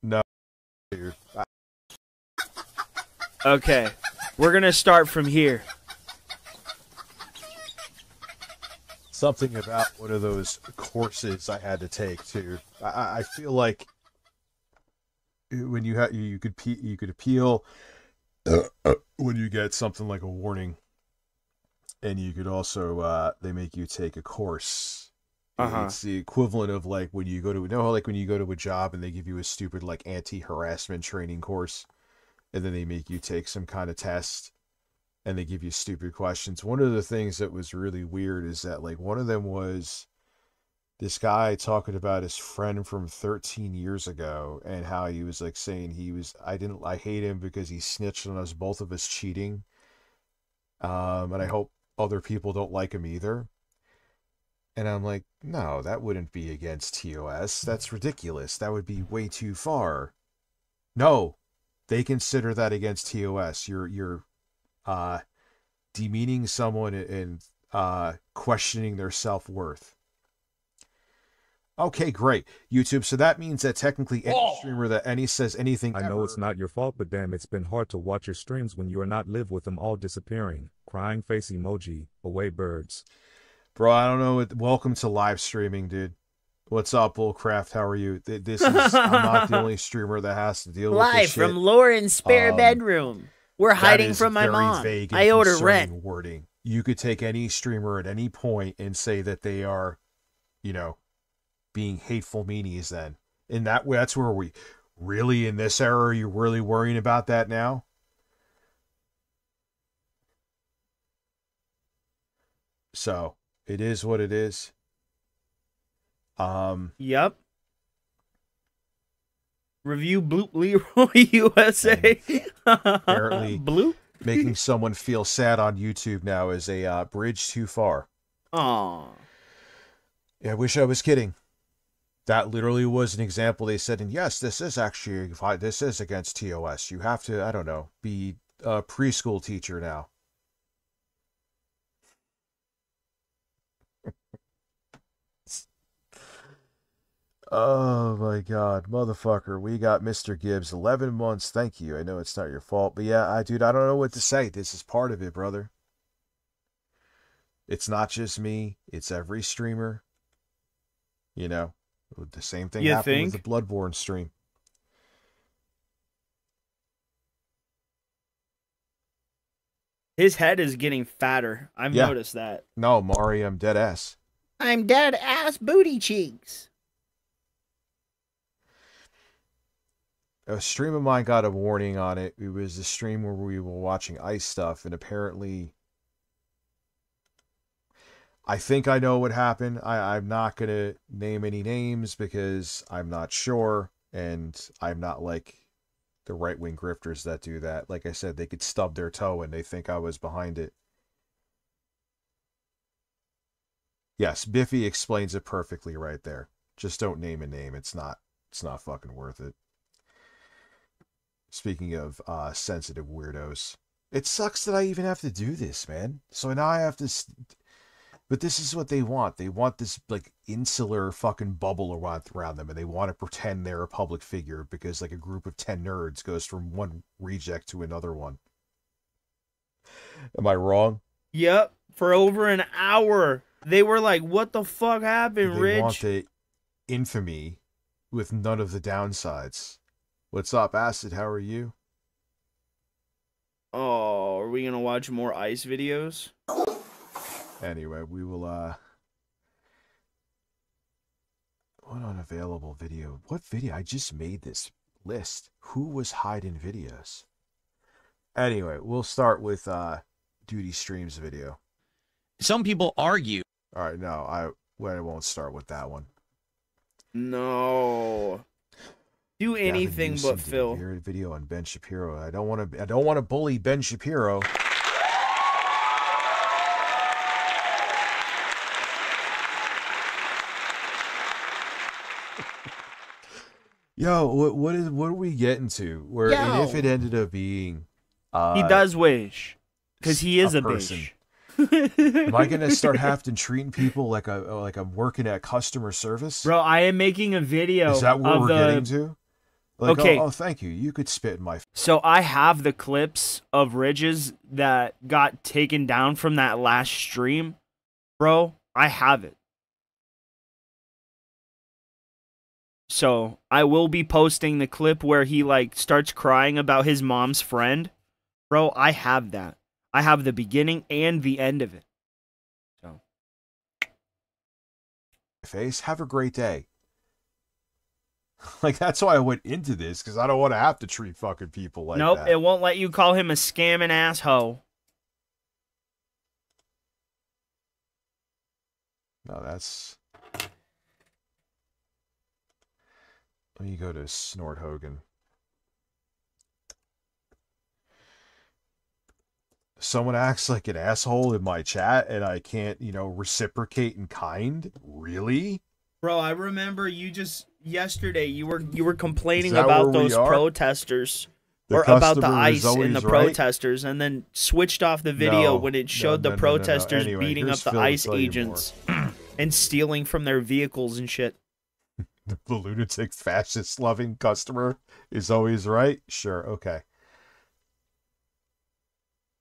No, dude. Okay, we're gonna start from here. Something about one of those courses I had to take too. I feel like when you could appeal when you get something like a warning, and you could also they make you take a course. It's the equivalent of like when you go to like when you go to a job and they give you a stupid like anti-harassment training course, and then they make you take some kind of test, and they give you stupid questions. One of the things that was really weird is that like one of them was this guy talking about his friend from 13 years ago and how he was like saying I hate him because he snitched on us, both of us cheating. And I hope other people don't like him either. And I'm like, no, that wouldn't be against TOS. That's ridiculous. That would be way too far. No, they consider that against TOS. You're demeaning someone and questioning their self-worth. Okay, great. YouTube, so that means that technically any streamer that says anything I know it's not your fault, but damn, it's been hard to watch your streams when you are not live with them all disappearing. Crying face emoji, away birds. Bro, I don't know. Welcome to live streaming, dude. What's up, Bullcraft? How are you? This is I'm not the only streamer that has to deal with this Live shit. from Lauren's spare bedroom. We're hiding from my mom. Vague and I order concerning rent. wording. You could take any streamer at any point and say that they are, being hateful meanies then. And that's where we really in this era, you're really worrying about that now? So, it is what it is. Yep. Review Bloop Leroy USA. Apparently, Bloop? making someone feel sad on YouTube now is a bridge too far. Aw. Yeah, I wish I was kidding. That literally was an example they said, and yes, this is against TOS. You have to, I don't know, be a preschool teacher now. Oh my God, motherfucker. We got Mr. Gibbs, 11 months. Thank you. I know it's not your fault, but yeah, dude, I don't know what to say. This is part of it, brother. It's not just me. It's every streamer. The same thing happened with the Bloodborne stream. His head is getting fatter. I've noticed that. No, Mari, I'm dead ass. I'm dead ass booty cheeks. A stream of mine got a warning on it. It was a stream where we were watching ice stuff, and apparently I think I know what happened. I'm not going to name any names because I'm not sure, and I'm not like the right-wing grifters that do that. Like I said, they could stub their toe and they think I was behind it. Yes, Biffy explains it perfectly right there. Just don't name a name. It's not fucking worth it. Speaking of sensitive weirdos, it sucks that I even have to do this, man. So now I have to... But this is what they want. They want this, like, insular fucking bubble around them, and they want to pretend they're a public figure because, like, a group of 10 nerds goes from one reject to another one. Am I wrong? Yep. For over an hour. They were like, what the fuck happened, Rich? They want the infamy with none of the downsides. What's up, Acid? How are you? Oh, are we going to watch more ice videos? Anyway, we will, what unavailable video? What video? I just made this list. Who was hiding videos? Anyway, we'll start with, Duty Streams video. Some people argue. Alright, no, I won't start with that one. No. Do anything but Phil. Video on Ben Shapiro. I don't want to bully Ben Shapiro. Yo, what are we getting to? Where and if it ended up being he does wish, because he is a person bitch. Am I gonna start having to treating people like I'm working at customer service? Bro, I am making a video. Is that what we're getting to? Like, okay. oh, thank you. You could spit in my. So I have the clips of Ridges that got taken down from that last stream, bro. I have it. So I will be posting the clip where he like starts crying about his mom's friend. Bro, I have that. I have the beginning and the end of it. So face. Have a great day. Like, that's why I went into this, because I don't want to have to treat fucking people like nope, that. it won't let you call him a scamming asshole. No, that's... Let me go to Snort Hogan. Someone acts like an asshole in my chat, and I can't, you know, reciprocate in kind? Really? Bro, I remember you just yesterday you were complaining about those protesters or about the ICE and the protesters, and then switched off the video when it showed the protesters beating up the ICE agents and stealing from their vehicles and shit. The lunatic fascist loving customer is always right? Sure, okay.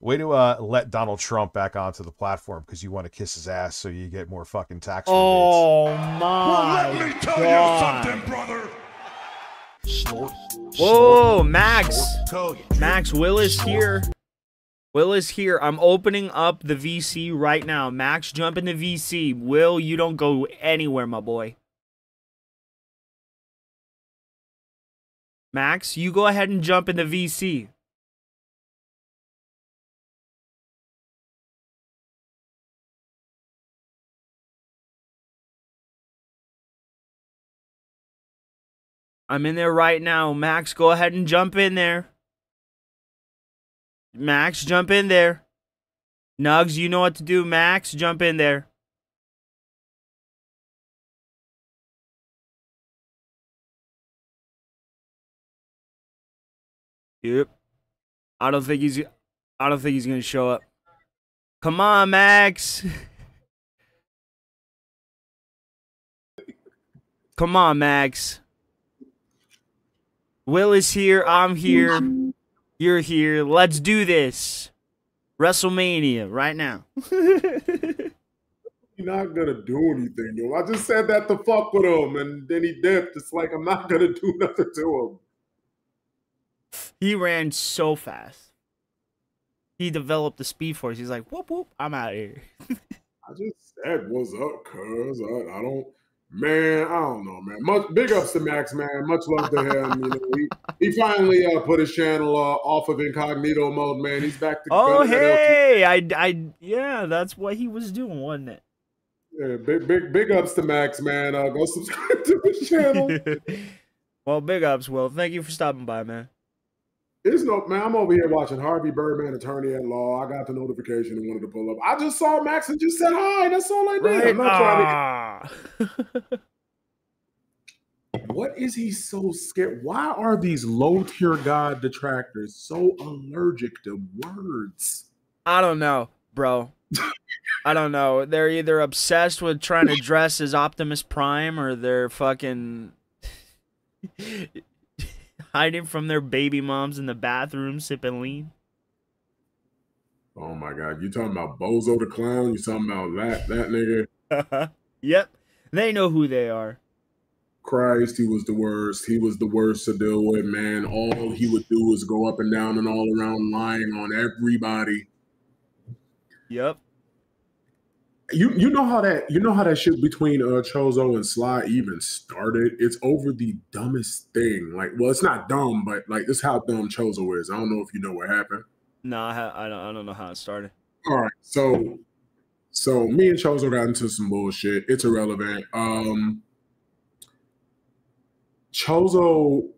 Way to let Donald Trump back onto the platform because you want to kiss his ass so you get more fucking tax rebates. Oh my well, let me tell God. You something, brother. Whoa, Max. Max, Will is here. Will is here. I'm opening up the VC right now. Max, jump in the VC. Will, you don't go anywhere, my boy. Max, you go ahead and jump in the VC. I'm in there right now. Max, go ahead and jump in there. Max, jump in there. Nugs, you know what to do. Max, jump in there. Yep. I don't think he's gonna show up. Come on, Max. Come on, Max. Will is here. I'm here. You're here. Let's do this. WrestleMania right now. You're not gonna do anything, yo. I just said that to fuck with him, and then he dipped. It's like I'm not gonna do nothing to him. He ran so fast. He developed the speed force. He's like, whoop whoop, I'm out of here. I just said, "What's up, cuz?" I don't. Man, I don't know, man. Big ups to Max, man. Much love to him. You know, he finally put his channel off of incognito mode, man. He's back to. Oh hey, yeah, that's what he was doing, wasn't it? Yeah, big ups to Max, man. Go subscribe to his channel. Well, big ups, Will. Thank you for stopping by, man. There's no man. I'm over here watching Harvey Birdman, Attorney at Law. I got the notification and wanted to pull up. I just saw Max and just said hi. That's all I did. Right? I'm not trying to. What is he so scared? Why are these low-tier god detractors so allergic to words? I don't know, bro. I don't know. They're either obsessed with trying to dress as Optimus Prime, or they're fucking hiding from their baby moms in the bathroom sipping lean. Oh my God. You talking about Bozo the Clown? You talking about that nigga? Yep. They know who they are. Christ, he was the worst. He was the worst to deal with, man. All he would do is go up and down and all around lying on everybody. Yep. You know how that shit between Chozo and Sly even started? It's over the dumbest thing. Like, well, it's not dumb, but like this is how dumb Chozo is. I don't know if you know what happened. No, I don't know how it started. All right, so me and Chozo got into some bullshit. It's irrelevant. Chozo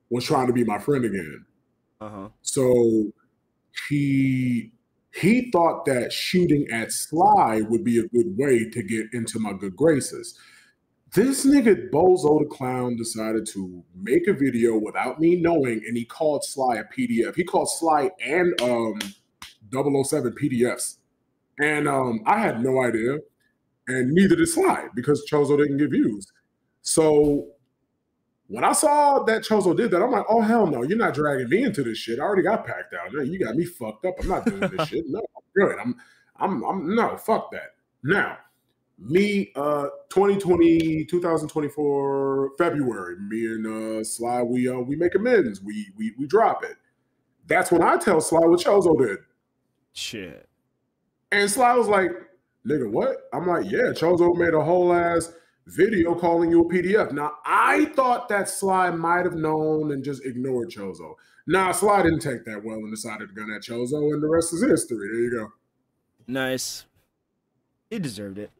was trying to be my friend again. So he thought that shooting at Sly would be a good way to get into my good graces. This nigga Bozo the Clown decided to make a video without me knowing, and he called Sly a PDF. He called Sly and 007 PDFs. And I had no idea, and neither did Sly because Chozo didn't get views. So when I saw that Chozo did that, I'm like, oh hell no, you're not dragging me into this shit. I already got packed out. No, you got me fucked up. I'm not doing this shit. No, I'm good. I'm no, fuck that. Now, me 2024 February, me and Sly, we make amends. We drop it. That's when I tell Sly what Chozo did. Shit. And Sly was like, nigga, what? I'm like, yeah, Chozo made a whole ass video calling you a PDF. Now, I thought that Sly might have known and just ignored Chozo. Nah, Sly didn't take that well and decided to gun at Chozo, and the rest is history. There you go. Nice. He deserved it.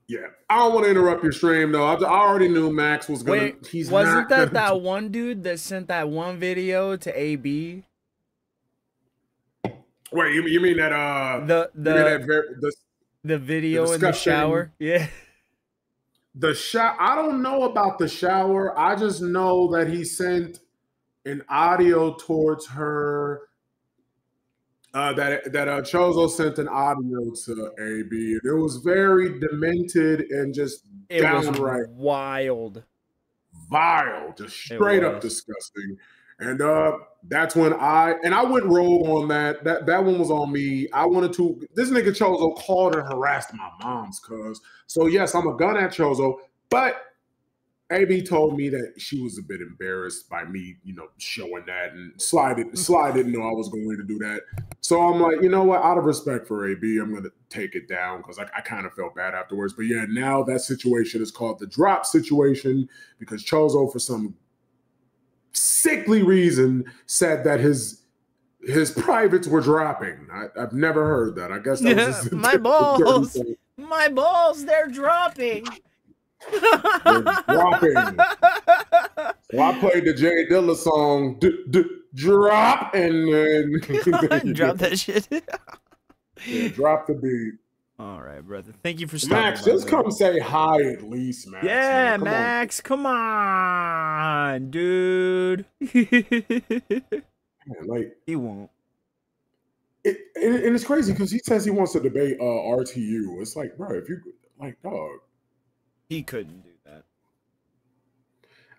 Yeah. I don't want to interrupt your stream, though. I already knew Max was going to... Wait, wasn't that one dude that sent that one video to AB? Wait, you mean that the video in the shower? Yeah. The shower. I don't know about the shower. I just know that he sent an audio towards her. That Chozo sent an audio to AB. It was very demented and just downright wild, vile, just straight up disgusting. And that's when I went rogue on that. That one was on me. I wanted to. This nigga Chozo called and harassed my mom's cuz. So yes, I'm a gun at Chozo, but AB told me that she was a bit embarrassed by me, showing that, and Sly didn't know I was going to do that. So I'm like, you know what? Out of respect for AB, I'm going to take it down because I kind of felt bad afterwards. But yeah, now that situation is called the drop situation because Chozo, for some sickly reason, said that his privates were dropping. I've never heard that. I guess that was just my balls. My balls, they're dropping. They're dropping. So I played the Jay Dilla song, drop, and then drop that shit. Yeah, drop the beat. All right, brother. Thank you for stopping. Max, just come say hi at least, Max. Yeah, Max, come on, dude. Man, like he won't. And it's crazy because he says he wants to debate RTU. It's like, bro, if you like, dog, he couldn't do that.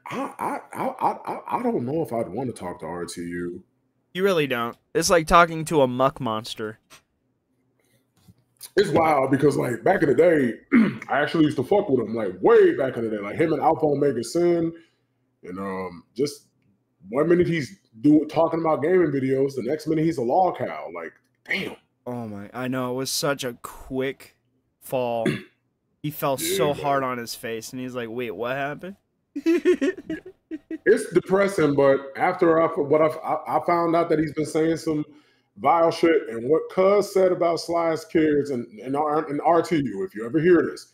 I don't know if I'd want to talk to RTU. You really don't. It's like talking to a muck monster. It's wild because, like, back in the day, I actually used to fuck with him, like, way back in the day. Like, him and Alpha Omega Sin. And just one minute he's talking about gaming videos, the next minute he's a log cow. Like, damn. Oh, my. I know. It was such a quick fall. He fell so hard on his face, and he's like, wait, what happened? It's depressing, but after I found out that he's been saying some vile shit, and what Cuz said about Sly's kids and RTU, if you ever hear this,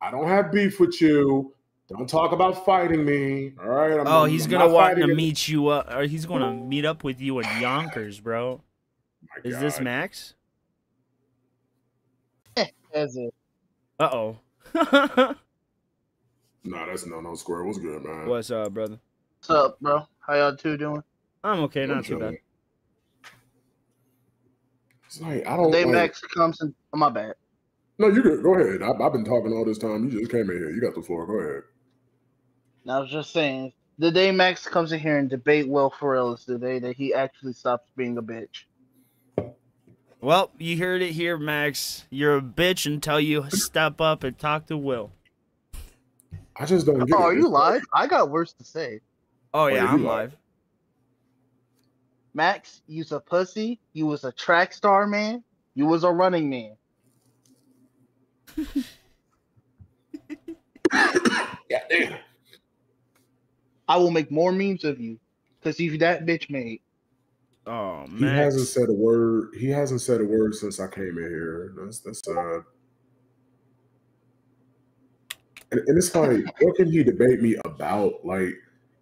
I don't have beef with you. Don't talk about fighting me. All right. He's gonna want to meet you up, or he's gonna meet up with you in Yonkers, bro. Is this Max? Uh-oh. Nah, that's no Square. What's good, man? What's up, brother? What's up, bro? How y'all two doing? I'm okay, not too bad. It's like, I don't. Day Max comes in. Oh, my bad. No, you good. Go ahead. I've been talking all this time. You just came in here. You got the floor. Go ahead. I was just saying, the day Max comes in here and debate Will Ferrell is the day that he actually stops being a bitch. Well, you heard it here, Max. You're a bitch until you step up and talk to Will. I just don't get it. Are you live? I got worse to say. Oh, yeah, I'm live. Max, you's a pussy. You was a track star, man. You was a running man. Yeah, damn. I will make more memes of you because you that bitch made. Oh, man. He hasn't said a word. He hasn't said a word since I came in here. That's sad. And it's like, what can he debate me about? Like,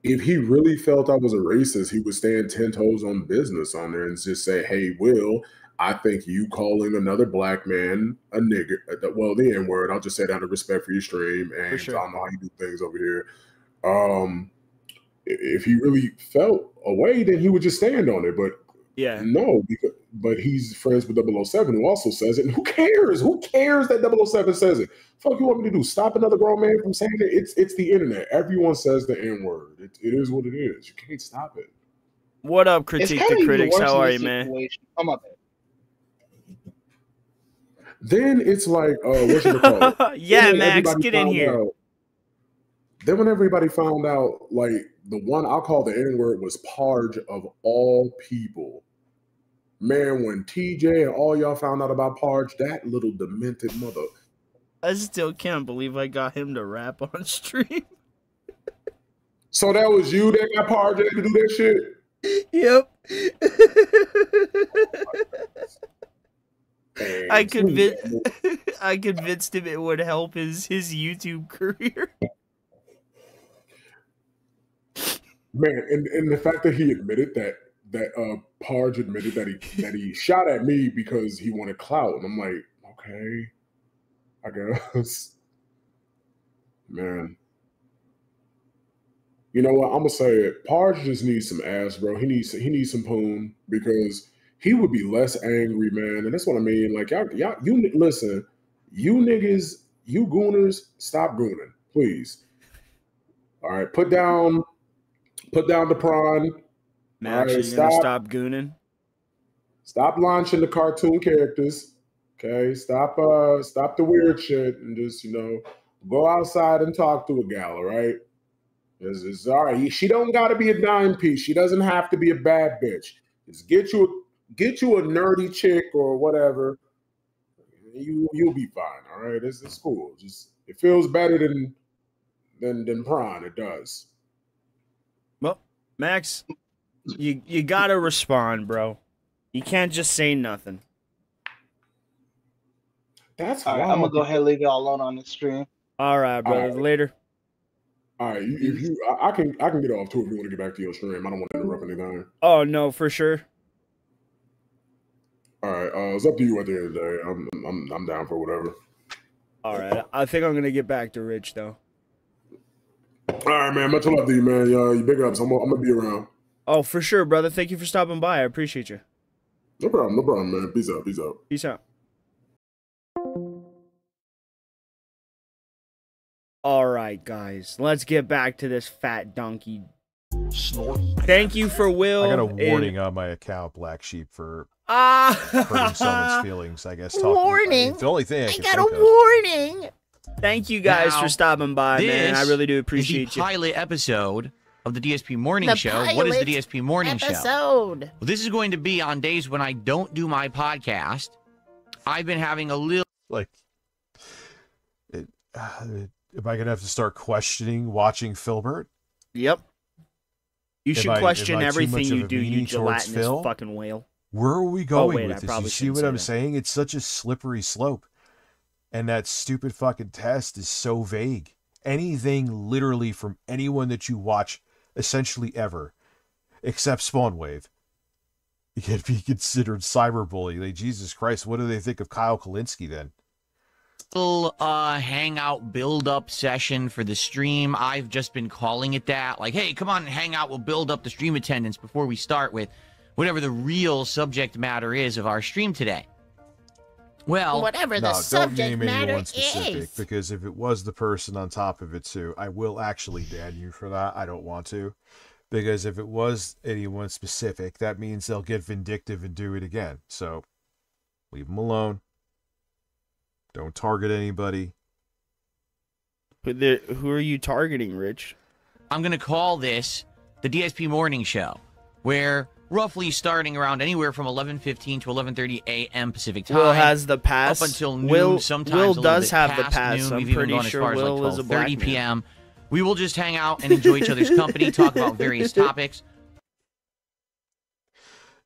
if he really felt I was a racist, he would stand 10 toes on business on there and just say, hey, Will, I think you calling another black man a nigger, well, the N-word, I'll just say that out of respect for your stream, and I don't know how you do things over here. If he really felt a way, then he would just stand on it. But yeah, no, but he's friends with 007 who also says it. And who cares? Who cares that 007 says it? Fuck you want me to do? Stop another grown man from saying it? It's the internet. Everyone says the N-word. It is what it is. You can't stop it. What up, Critique the Critics? How are you, man? I'm up. Then it's like, what should I call it? Yeah, Max, get in here. Then when everybody found out, like, the one I'll call the N-word was Parge of all people. Man, when TJ and all y'all found out about Parge, that little demented mother. I still can't believe I got him to rap on stream. So that was you that got Parge to do that shit? Yep. Man, I convinced him it would help his YouTube career. Man, and the fact that he admitted that Parge admitted that he shot at me because he wanted clout, and I'm like, okay, I guess. Man. You know what? I'm gonna say it. Parge just needs some ass, bro. He needs some poon, because he would be less angry, man. And that's what I mean. Like y'all, you listen, you niggas, you gooners, stop gooning, please. All right, put down the prawn. Max, right, you gonna stop gooning? Stop launching the cartoon characters. Okay, stop the weird shit and just go outside and talk to a gal. All right. It's all right. She don't got to be a dime piece. She doesn't have to be a bad bitch. Just get you a nerdy chick or whatever. You'll be fine. All right. It's cool. Just it feels better than prawn. It does. Well, Max, you gotta respond, bro. You can't just say nothing. That's all right. I'm gonna go ahead and leave y'all alone on the stream. All right, brother. All right. Later. All right, I can get off too if you want to get back to your stream. I don't want to interrupt anything. Oh no, for sure. All right, it's up to you at the end of the day. I'm down for whatever. All right, I think I'm gonna get back to Rich though. All right, man. Much love to you, man. You big ups. I'm gonna be around. Oh, for sure, brother. Thank you for stopping by. I appreciate you. No problem, man. Peace out. Peace out. All right, guys, let's get back to this fat donkey. Snort. Thank you for Will. I got a warning on my account, Black Sheep, for hurting someone's feelings. I guess. Warning. It's the only thing I got a warning. Thank you guys for stopping by, man. I really do appreciate you. Pilot episode of the DSP Morning Show. What is the DSP Morning Show? Well, this is going to be on days when I don't do my podcast. I've been having a little am I gonna have to start questioning watching Filbert? Yep. You should question everything you do, you gelatinous fucking whale. Where are we going with this? You see what I'm saying? It's such a slippery slope. And that stupid fucking test is so vague. Anything literally from anyone that you watch, essentially ever, except Spawnwave, it can be considered cyberbullying. Like, Jesus Christ, what do they think of Kyle Kalinske then? Little hangout build-up session for the stream. I've just been calling it that. Like, hey, come on and hang out. We'll build up the stream attendance before we start with whatever the real subject matter is of our stream today. Well, whatever the subject matter is. Because if it was the person on top of it too, I will actually ban you for that. I don't want to. Because if it was anyone specific, that means they'll get vindictive and do it again. So, leave them alone. Don't target anybody. But who are you targeting, Rich? I'm going to call this the DSP Morning Show, where roughly starting around anywhere from 11:15 to 11:30 a.m. Pacific time. Will has the pass. Up until noon, sometimes Will a little does bit have the past pass. noon. I'm We've even pretty gone as sure far as Will like is a black 12:30 man. p.m. We will just hang out and enjoy each other's company, talk about various topics.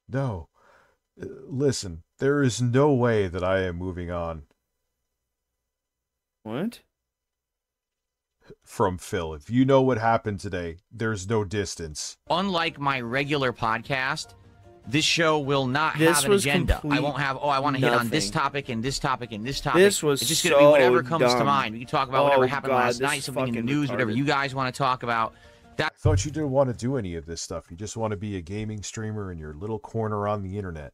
No. Listen, there is no way that I am moving on. What? From Phil. If you know what happened today, there's no distance. Unlike my regular podcast, this show will not have an agenda. I won't have, I want to hit on this topic and this topic and this topic. This was it's just going to be whatever comes to dumb. mind. We can talk about whatever happened last night, something in the news, whatever you guys want to talk about. I thought you didn't want to do any of this stuff. You just want to be a gaming streamer in your little corner on the internet.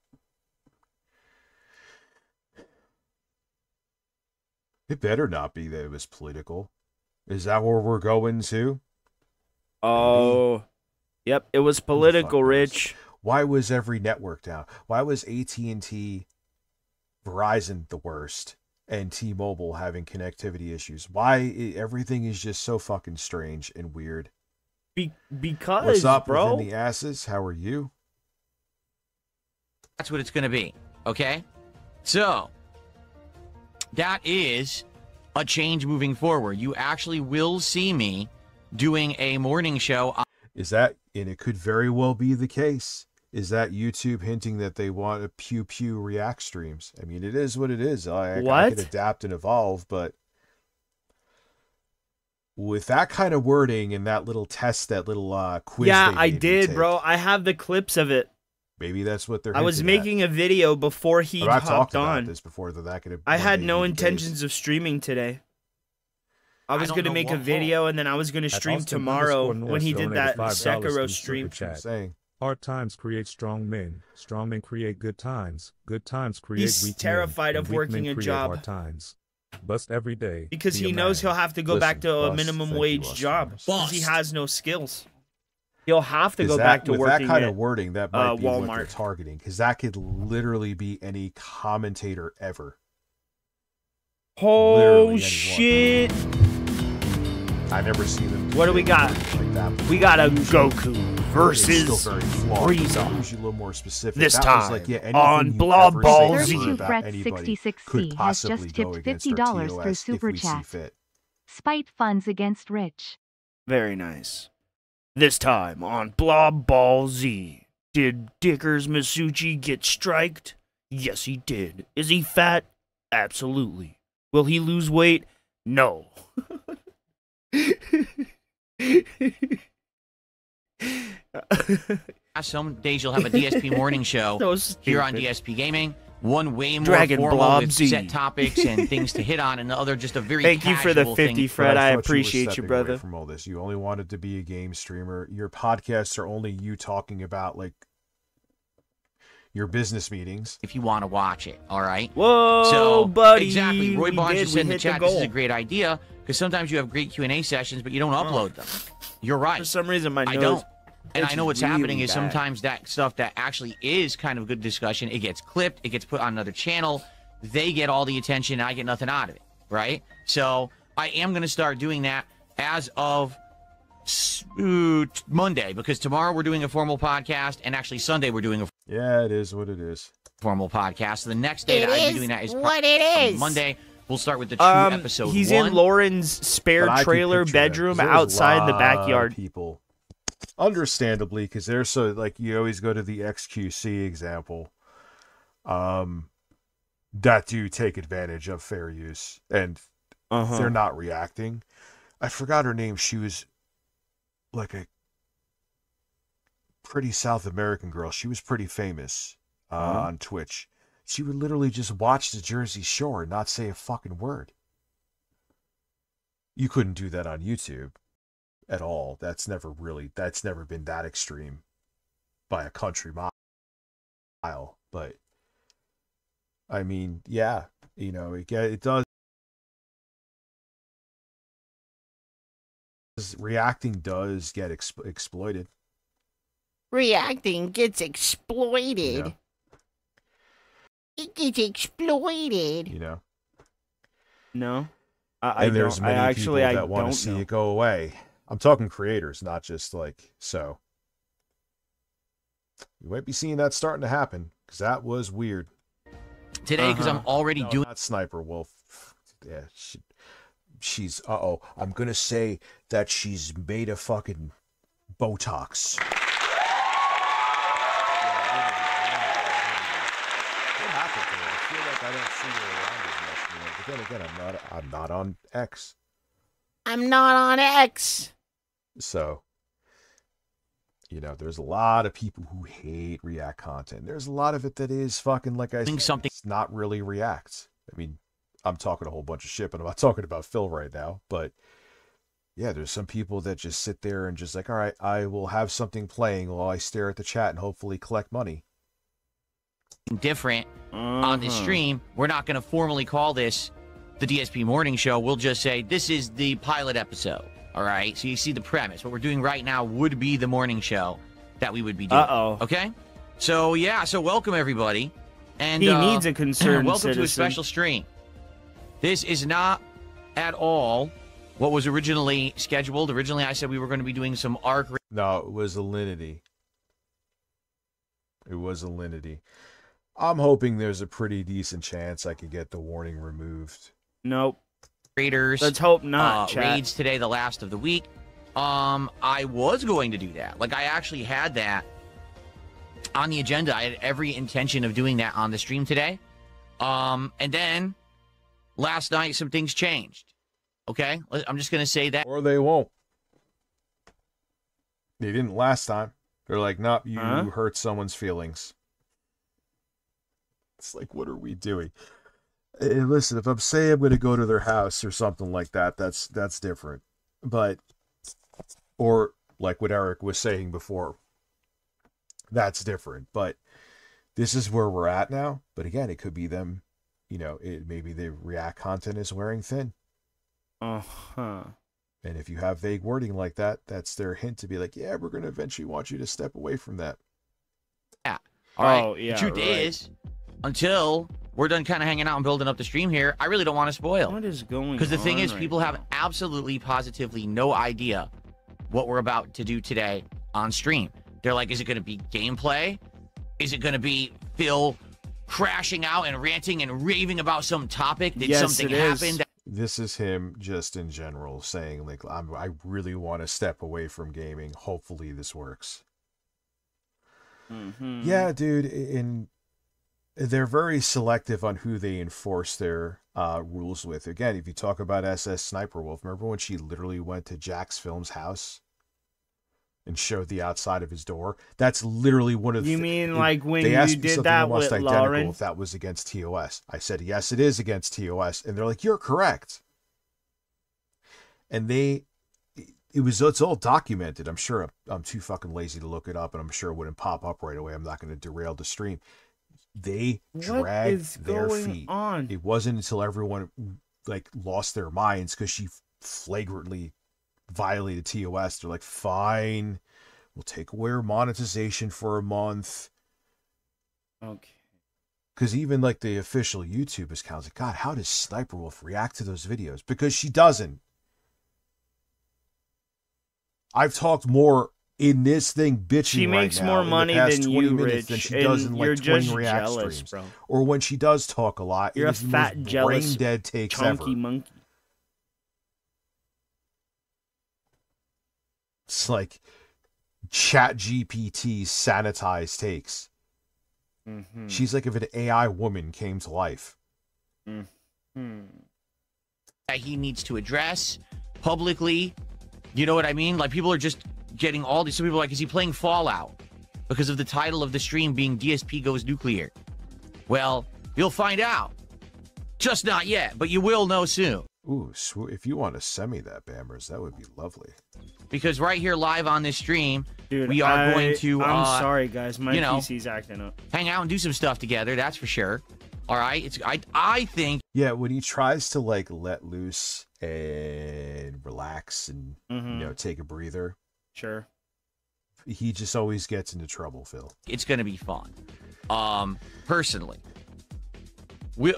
It better not be that it was political. Is that where we're going to? Oh, yep. It was political, Rich. Why was every network down? Why was AT&T, Verizon the worst, and T-Mobile having connectivity issues? Why everything is just so fucking strange and weird? Because, what's up, bro? within the asses? How are you? That's what it's going to be. Okay? So, that is a change moving forward. You actually will see me doing a morning show. Is that, and it could very well be the case, is that YouTube hinting that they want a pew pew react streams? I mean, it is what it is. I could adapt and evolve, but with that kind of wording and that little test, that little quiz. Yeah, I did, bro. I have the clips of it. Maybe that's what they're. I was making a video before he hopped on. About this before that could. I had no intentions of streaming today. I was going to make a video and then I was going to stream tomorrow when he did that Sekiro stream. Saying, hard times create strong men. Strong men create good times. Good times create weak men. He's terrified of working a job. Hard times. Bust every day. Because he knows he'll have to go back to a minimum wage job. Because he has no skills. He'll have to go back to working with that kind of wording. That might be Walmart. What they're targeting, because that could literally be any commentator ever. Oh shit! I've never seen them. What do we got? Like that. We got a Goku versus Frieza. Usually a little more specific. This that time was like, on Blob Ball Z. 32Fret66C has just tipped $50 through Super Chat. Spite funds against Rich. Very nice. This time on Blob Ball Z. Did Dickers Masucci get striked? Yes, he did. Is he fat? Absolutely. Will he lose weight? No. Some days you'll have a DSP morning show here on DSP Gaming. One way more formal Blob with Z. set topics and things to hit on, and the other just a very Thank you for the 50, thing. Fred. I appreciate you, brother. From all this, you only wanted to be a game streamer. Your podcasts are only you talking about like your business meetings. If you want to watch it, all right. Whoa, so, buddy. Exactly. Roy Barnes just said in the chat, this is a great idea because sometimes you have great Q&A sessions, but you don't upload them. You're right. For some reason, my nose. I don't. And I know what's really happening is bad. sometimes that stuff that actually is kind of good discussion, it gets clipped, it gets put on another channel, they get all the attention, and I get nothing out of it, right? So I am going to start doing that as of Monday, because tomorrow we're doing a formal podcast, and actually Sunday we're doing a it is what it is. Formal podcast. So the next day that I'll be doing that is what it is. Monday. We'll start with the true episode He's 1. in Lauren's spare trailer bedroom outside the backyard. People. Understandably, because they're so, like, you always go to the XQC example, that do take advantage of fair use, and they're not reacting. I forgot her name. She was like a pretty South American girl. She was pretty famous on Twitch. She would literally just watch the Jersey Shore and not say a fucking word. You couldn't do that on YouTube at all. That's never been that extreme by a country mile. But I mean, yeah, you know, it does. Reacting does get exploited. Reacting gets exploited. Yeah. It gets exploited. You know. No. And there's many people that want to see it go away. I'm talking creators, not just like so. You might be seeing that starting to happen because that was weird today. Because I'm already doing that. Sniper Wolf. Yeah, she's. I'm gonna say that she's made of fucking Botox. What happened to her? I feel like I don't see her around as much anymore. But then again, I'm not on X. I'm not on X. So, you know, there's a lot of people who hate React content. There's a lot of it that is fucking, like I said, it's not really React. I mean, I'm talking a whole bunch of shit, but I'm not talking about Phil right now. But yeah, there's some people that just sit there and just like, all right, I will have something playing while I stare at the chat and hopefully collect money. Different on this stream. We're not going to formally call this the DSP morning show, we'll just say this is the pilot episode. All right. So you see the premise. What we're doing right now would be the morning show that we would be doing. Okay. So yeah. So welcome everybody. And he needs a concerned welcome citizen. to a special stream. This is not at all what was originally scheduled. Originally, I said we were going to be doing some arc. No, it was Alinity. It was Alinity. I'm hoping there's a pretty decent chance I could get the warning removed. Nope. Raiders. Let's hope not. Raids today, the last of the week. I was going to do that. Like, I actually had that on the agenda. I had every intention of doing that on the stream today. And then last night, some things changed. Okay? I'm just going to say that. Or they won't. They didn't last time. They're like, nope, you hurt someone's feelings. It's like, what are we doing? Hey, listen, if I'm saying I'm going to go to their house or something like that, that's different. But, or like what Eric was saying before, that's different. But this is where we're at now. But again, it could be them, you know, maybe the React content is wearing thin. Uh-huh. And if you have vague wording like that, that's their hint to be like, yeah, we're going to eventually want you to step away from that. Yeah. All right. Yeah, the truth is, until we're done kind of hanging out and building up the stream here, I really don't want to spoil. What is going on? Because the thing is, people have absolutely, positively no idea what we're about to do today on stream. They're like, is it going to be gameplay? Is it going to be Phil crashing out and ranting and raving about some topic? Did something happen? This is him just in general saying, like, I really want to step away from gaming. Hopefully this works. Mm-hmm. Yeah, dude. And they're very selective on who they enforce their rules with. Again, if you talk about SS Sniper Wolf, remember when she literally went to Jack's Film's house and showed the outside of his door? That's literally one of the... You mean like when they asked you me did something that almost with identical Lauren? if that was against TOS. I said, yes, it is against TOS. And they're like, you're correct. And it's all documented. I'm sure I'm too fucking lazy to look it up, and I'm sure it wouldn't pop up right away. I'm not going to derail the stream. They dragged their feet. It wasn't until everyone like lost their minds because she flagrantly violated TOS. They're like, fine, we'll take away her monetization for a month. Okay. Because even like the official YouTube account's like, God, how does Sniper Wolf react to those videos? Because she doesn't. I've talked more in this thing bitching She makes right now more money than you, Rich, than she does in like 20 React jealous, streams. bro. Or when she does talk a lot, You're it a is the fat, most jealous, brain dead takes chunky ever. monkey. It's like Chat GPT sanitized takes. Mm-hmm. She's like if an AI woman came to life. Mm-hmm. That he needs to address publicly. You know what I mean? Like, people are just getting all these. Some people are like, is he playing Fallout? Because of the title of the stream being DSP Goes Nuclear. Well, you'll find out. Just not yet, but you will know soon. Ooh, if you want to send me that, Bammers, that would be lovely. Because right here live on this stream, dude, we are going to... I'm sorry, guys. My PC's acting up. Hang out and do some stuff together, that's for sure. All right? I think... Yeah, when he tries to, like, let loose and relax and, you know, take a breather. Sure. He just always gets into trouble, Phil. It's going to be fun. Personally.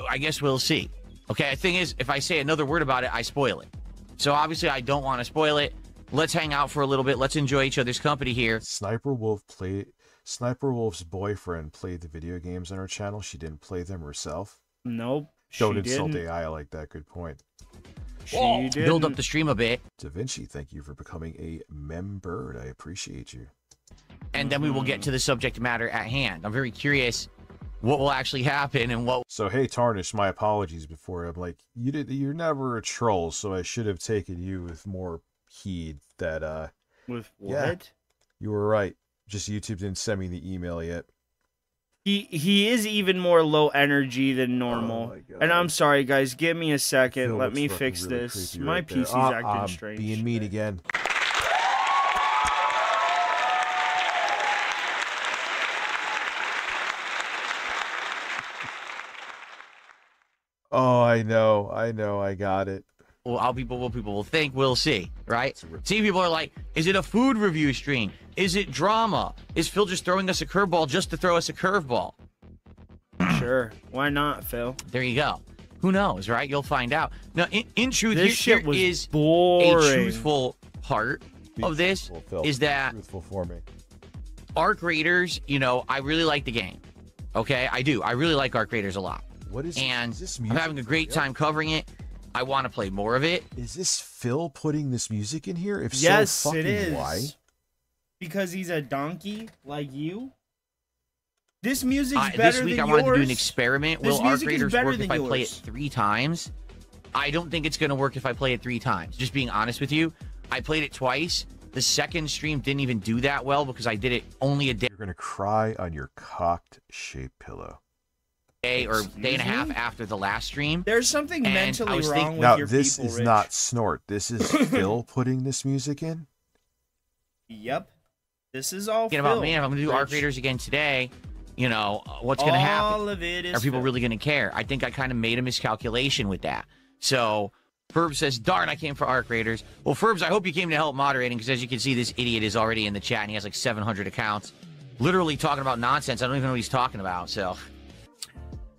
I guess we'll see. Okay, the thing is, if I say another word about it, I spoil it. So obviously, I don't want to spoil it. Let's hang out for a little bit. Let's enjoy each other's company here. Sniper Wolf's boyfriend played the video games on her channel. She didn't play them herself. Nope. Don't insult AI like that. Good point. She didn't. Build up the stream a bit. Da Vinci, thank you for becoming a member. I appreciate you. And then we will get to the subject matter at hand. I'm very curious what will actually happen and what... So, hey, Tarnish, my apologies before. I'm like, you're never a troll, so I should have taken you with more heed that, With what? Yeah, you were right. Just YouTube didn't send me the email yet. He is even more low energy than normal. Oh and I'm sorry, guys. Give me a second. Phil Let looks me fucking fix really this. creepy My right there. PC's acting strange. Being mean again. Oh, I know, I got it. Well, what people will think, we'll see, right? See, people are like, is it a food review stream? Is it drama? Is Phil just throwing us a curveball just to throw us a curveball? Sure, why not, Phil? There you go. Who knows, right? You'll find out. Now, in truth, this shit was is boring. A truthful part of this is that truthful for me. Arc Raiders, you know, I really like the game. Okay, I do. I really like Arc Raiders a lot. What is this I'm having a great time covering it. I want to play more of it. Is this Phil putting this music in here? If yes, so, fucking it is. why? Because he's a donkey like you. This music's better this week than I wanted yours. to do an experiment. This Will Arc music is Raiders better work than if I play it yours. 3 times? I don't think it's going to work if I play it 3 times. Just being honest with you. I played it twice. The second stream didn't even do that well because I did it only a day. You're going to cry on your cocked shaped pillow. Or day and a half after the last stream. There's something And mentally wrong with now, your this people, is Rich. not Snort. This is Phil putting this music in. Yep. This is all Thinking Phil. about, man, if I'm going to do Arc Rich. Raiders again today, you know, what's going to happen? All of it is Are people Phil. really going to care? I think I kind of made a miscalculation with that. So, Ferb says, darn, I came for Arc Raiders. Well, Ferbs, I hope you came to help moderating, because as you can see, this idiot is already in the chat, and he has like 700 accounts. Literally talking about nonsense. I don't even know what he's talking about, so...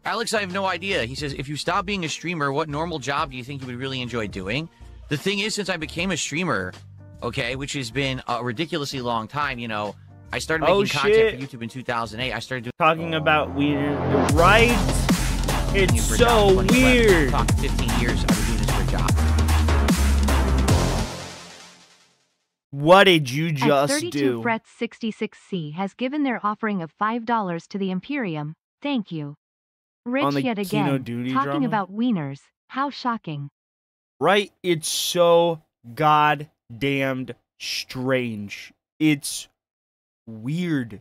Alex, I have no idea. He says, if you stop being a streamer, what normal job do you think you would really enjoy doing? The thing is, since I became a streamer, okay, which has been a ridiculously long time, you know, I started making content for YouTube in 2008. I started doing... Talking about weird... Right? It's for a so job in 2011. weird. Talking 15 years, I've been doing this for a job. What did you At just 32 do? Frets 66C has given their offering of $5 to the Imperium. Thank you. Rich On the yet Kino again, Duty talking drama? about wieners. How shocking. Right? It's so goddamned strange. It's weird.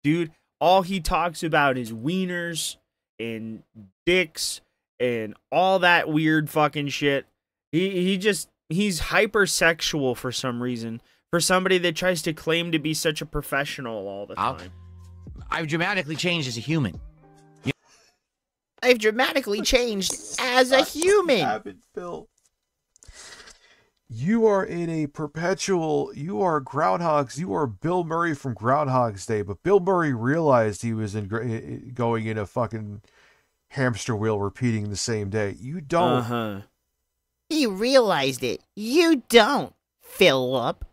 Dude, all he talks about is wieners and dicks and all that weird fucking shit. He's hypersexual for some reason. For somebody that tries to claim to be such a professional all the time. I've dramatically changed as a human. I've dramatically changed as a human. Phil. You are in a perpetual... You are Groundhogs. You are Bill Murray from Groundhog's Day. But Bill Murray realized he was going in a fucking hamster wheel repeating the same day. You don't. Uh-huh. He realized it. You don't, Philip.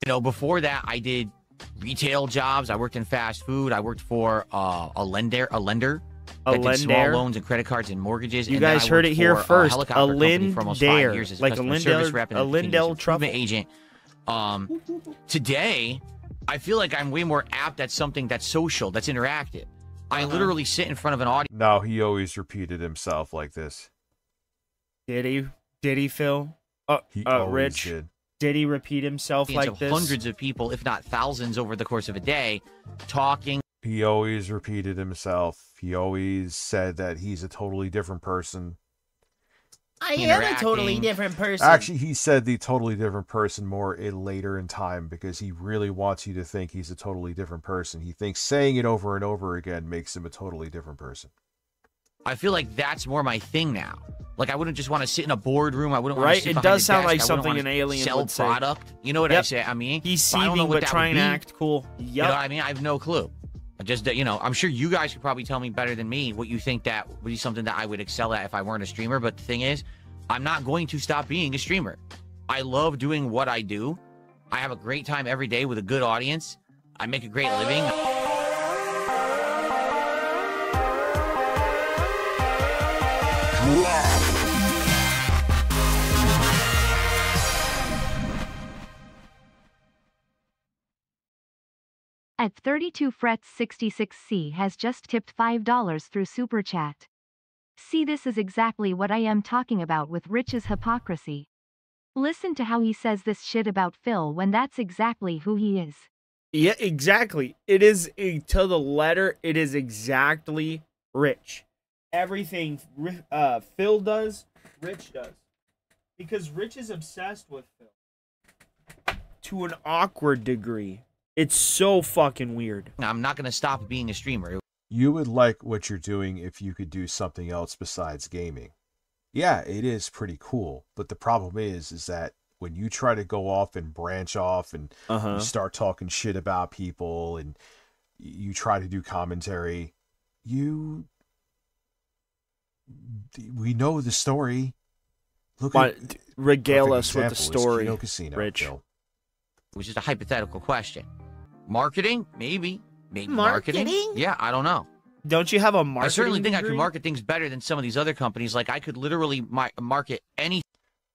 You know, before that, I did retail jobs. I worked in fast food. I worked for a lender that did small loans and credit cards and mortgages. You and then guys I heard worked it here for first. A helicopter company for almost 5 years as like customer service rep and a a continuous Lindell improvement truffle. agent. Today, I feel like I'm way more apt at something that's social, that's interactive. I literally sit in front of an audience. No, he always repeated himself like this. Did he? Did he, Phil? He always Rich. did. Did he repeat himself like this? Hundreds of people, if not thousands, over the course of a day, talking. He always repeated himself. He always said that he's a totally different person. I am a totally different person. Actually, he said the totally different person more later in time because he really wants you to think he's a totally different person. He thinks saying it over and over again makes him a totally different person. I feel like that's more my thing now. Like, I wouldn't just want to sit in a boardroom. I wouldn't want to Right? sit It behind does a sound desk. like I wouldn't something want an to alien sell would say. product. You know what I say? I mean, He's but I don't know seething what but that trying would to be. act cool. Yep. You know what I mean? I have no clue. I just, you know, I'm sure you guys could probably tell me better than me what you think that would be something that I would excel at if I weren't a streamer. But the thing is, I'm not going to stop being a streamer. I love doing what I do. I have a great time every day with a good audience. I make a great living. At 32 Frets 66C has just tipped $5 through Super Chat. See, this is exactly what I am talking about with Rich's hypocrisy. Listen to how he says this shit about Phil when that's exactly who he is. Yeah, exactly. It is to the letter. It is exactly Rich. Everything Phil does, Rich does. Because Rich is obsessed with Phil. To an awkward degree. It's so fucking weird. I'm not going to stop being a streamer. You would like what you're doing if you could do something else besides gaming. Yeah, it is pretty cool, but the problem is that when you try to go off and branch off and you start talking shit about people and you try to do commentary, we know the story. Regale us with the story, Casino, Rich. Phil. It was just a hypothetical question. Marketing? Maybe. Maybe Marketing? Yeah, I don't know. Don't you have a marketing I certainly think I degree? could market things better than some of these other companies. Like, I could literally market anything.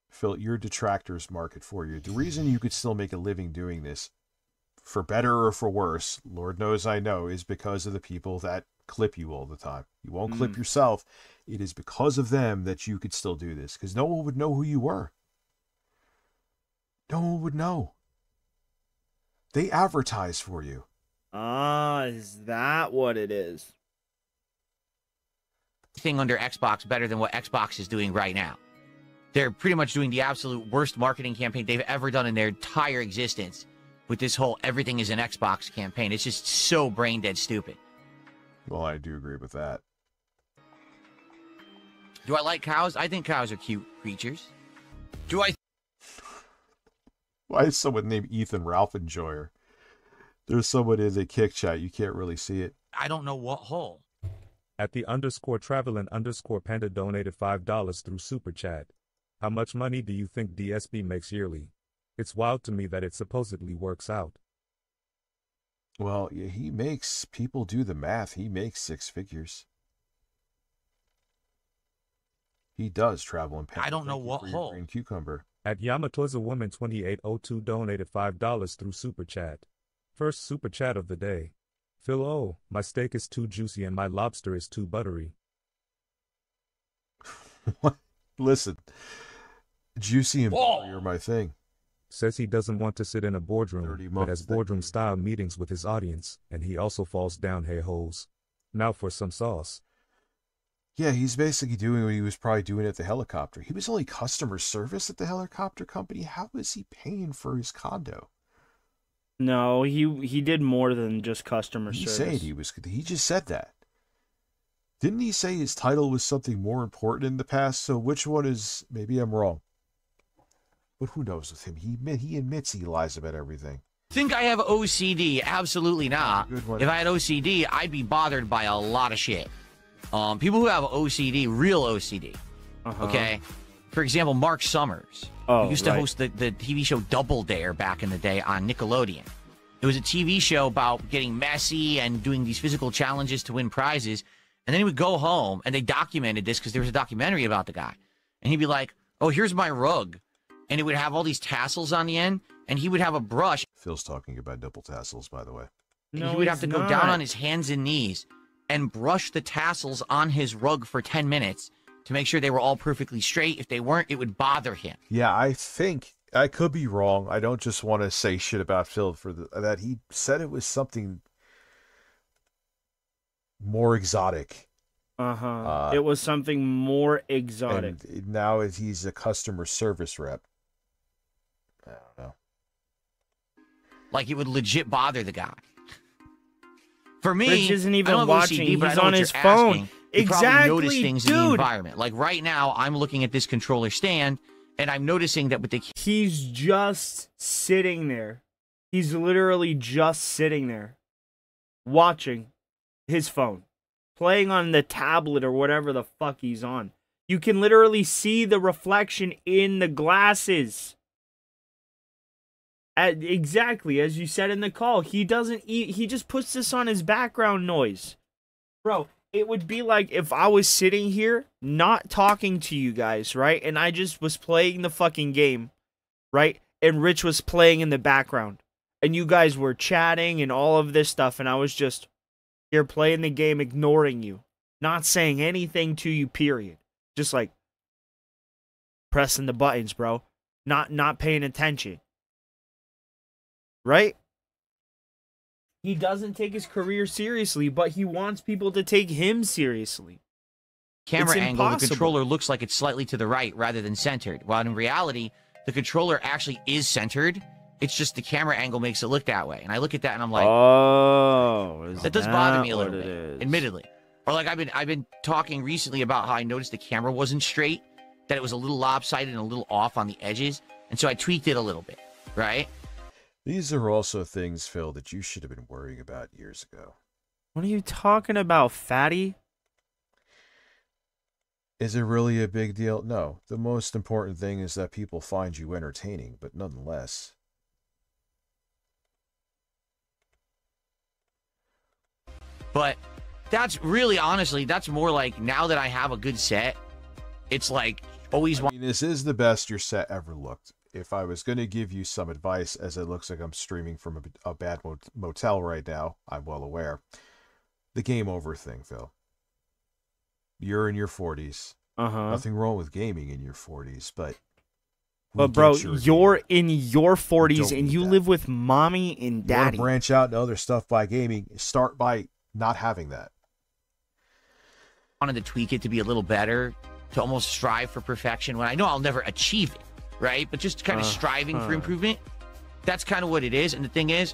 Phil, your detractors market for you. The reason you could still make a living doing this, for better or for worse, Lord knows I know, is because of the people that clip you all the time. You won't clip yourself. It is because of them that you could still do this, because no one would know who you were. No one would know. They advertise for you. Ah, is that what it is? Thing under Xbox better than what Xbox is doing right now. They're pretty much doing the absolute worst marketing campaign they've ever done in their entire existence with this whole everything is an Xbox campaign. It's just so brain dead stupid. Well, I do agree with that. Do I like cows? I think cows are cute creatures. Do I? Why is someone named Ethan Ralph Enjoyer? There's someone in the kick chat. You can't really see it. I don't know what hole. At the _travelin_panda donated $5 through Super Chat. How much money do you think DSP makes yearly? It's wild to me that it supposedly works out. Well, yeah, people do the math. He makes 6 figures. He does travel in panda. I don't know what hole. Green cucumber. At Yamatoza Woman 2802 donated $5 through Super Chat. First Super Chat of the day. Phil O, my steak is too juicy and my lobster is too buttery. Listen, juicy and buttery are my thing. Says he doesn't want to sit in a boardroom, but has 30 boardroom-style meetings with his audience, and he also falls down hey-holes. Now for some sauce. Yeah, he's basically doing what he was probably doing at the helicopter. He was only customer service at the helicopter company. How was he paying for his condo? No, he did more than just customer service. He just said that. Didn't he say his title was something more important in the past? So which one is, maybe I'm wrong. But who knows with him? He admits he lies about everything. Think I have OCD? Absolutely not. If I had OCD, I'd be bothered by a lot of shit. People who have OCD, real OCD, okay? For example, Mark Summers. He used to host the TV show Double Dare back in the day on Nickelodeon. It was a TV show about getting messy and doing these physical challenges to win prizes. And then he would go home, and they documented this because there was a documentary about the guy. And he'd be like, oh, here's my rug. And it would have all these tassels on the end, and he would have a brush. Phil's talking about double tassels, by the way. And he would have to go down on his hands and knees and brush the tassels on his rug for 10 minutes to make sure they were all perfectly straight. If they weren't, it would bother him. Yeah, I think, I could be wrong. I don't just want to say shit about Phil that he said it was something more exotic. It was something more exotic. And now he's a customer service rep. I don't know. Like, it would legit bother the guy. For me, Rich isn't even I don't have watching. OCD, but He's I know on what his you're phone. asking. You Exactly, probably notice things in the dude. environment. Like right now, I'm looking at this controller stand, and I'm noticing that with the He's just sitting there. He's literally just sitting there, watching his phone, playing on the tablet or whatever the fuck he's on. You can literally see the reflection in the glasses. Exactly as you said in the call, he doesn't eat. He just puts this on his background noise, bro. It would be like if I was sitting here not talking to you guys, right? And I just was playing the fucking game, right? And Rich was playing in the background. And you guys were chatting and all of this stuff. And I was just here playing the game, ignoring you. Not saying anything to you, period. Just like pressing the buttons, bro. Not paying attention. Right? He doesn't take his career seriously, but he wants people to take him seriously. camera It's angle, the impossible. controller looks like it's slightly to the right rather than centered. While in reality, the controller actually is centered. It's just the camera angle makes it look that way. And I look at that and I'm like, oh, that does bother me a little bit, admittedly. Or like I've been talking recently about how I noticed the camera wasn't straight, that it was a little lopsided and a little off on the edges. And so I tweaked it a little bit, right? These are also things, Phil, that you should have been worrying about years ago. What are you talking about, fatty? Is it really a big deal? No. The most important thing is that people find you entertaining, but nonetheless. But that's really, honestly, that's more like now that I have a good set, it's like always. I mean, this is the best your set ever looked. If I was going to give you some advice, as it looks like I'm streaming from a bad motel right now, I'm well aware. The game over thing, Phil. You're in your 40s. Nothing wrong with gaming in your 40s, but bro, you're in your 40s and you live with mommy and daddy. You want to branch out into other stuff by gaming, start by not having that. I wanted to tweak it to be a little better, to almost strive for perfection when I know I'll never achieve it, right? But just kind of striving for improvement. That's kind of what it is. And the thing is,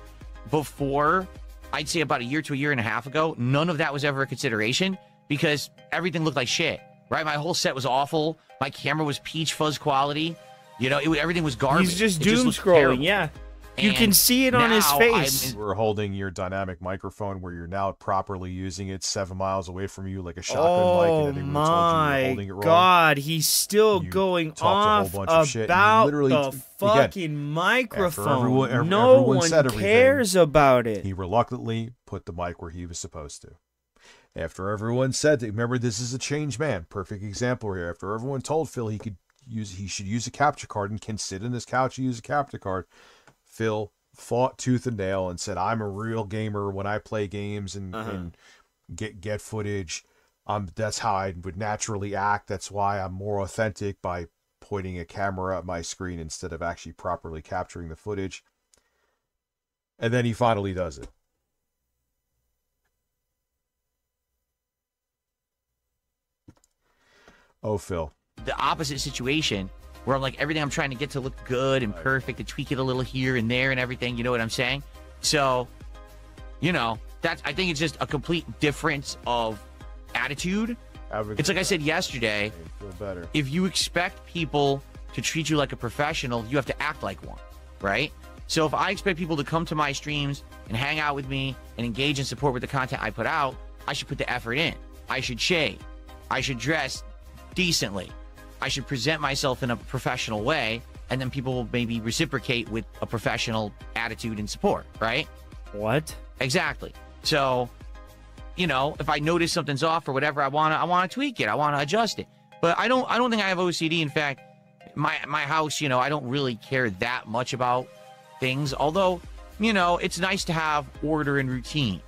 before, I'd say about a year to a year and a half ago, none of that was ever a consideration because everything looked like shit, right? My whole set was awful. My camera was peach fuzz quality. You know, everything was garbage. He's just doom scrolling, yeah. You can see it on his face. We're holding your dynamic microphone where you're now properly using it 7 miles away from you like a shotgun mic. And everyone told you you're holding it wrong. God, he's still going off about the fucking microphone. No one cares about it. He reluctantly put the mic where he was supposed to. After everyone said that, remember, this is a changed man. Perfect example here. After everyone told Phil he should use a capture card and can sit in his couch and use a capture card, Phil fought tooth and nail and said, I'm a real gamer when I play games and get footage. That's how I would naturally act. That's why I'm more authentic by pointing a camera at my screen instead of actually properly capturing the footage. And then he finally does it. Oh, Phil. The opposite situation where I'm like, everything I'm trying to get to look good and perfect, to tweak it a little here and there and everything. You know what I'm saying? So, you know, I think it's just a complete difference of attitude. It's like I said yesterday, feel better. If you expect people to treat you like a professional, you have to act like one, right? So if I expect people to come to my streams and hang out with me and engage and support with the content I put out, I should put the effort in. I should shave. I should dress decently. I should present myself in a professional way, and then people will maybe reciprocate with a professional attitude and support, right? What? Exactly. So, you know, if I notice something's off or whatever, I wanna tweak it. I wanna adjust it. But I don't think I have OCD. In fact, my house, you know, I don't really care that much about things. Although, you know, it's nice to have order and routine.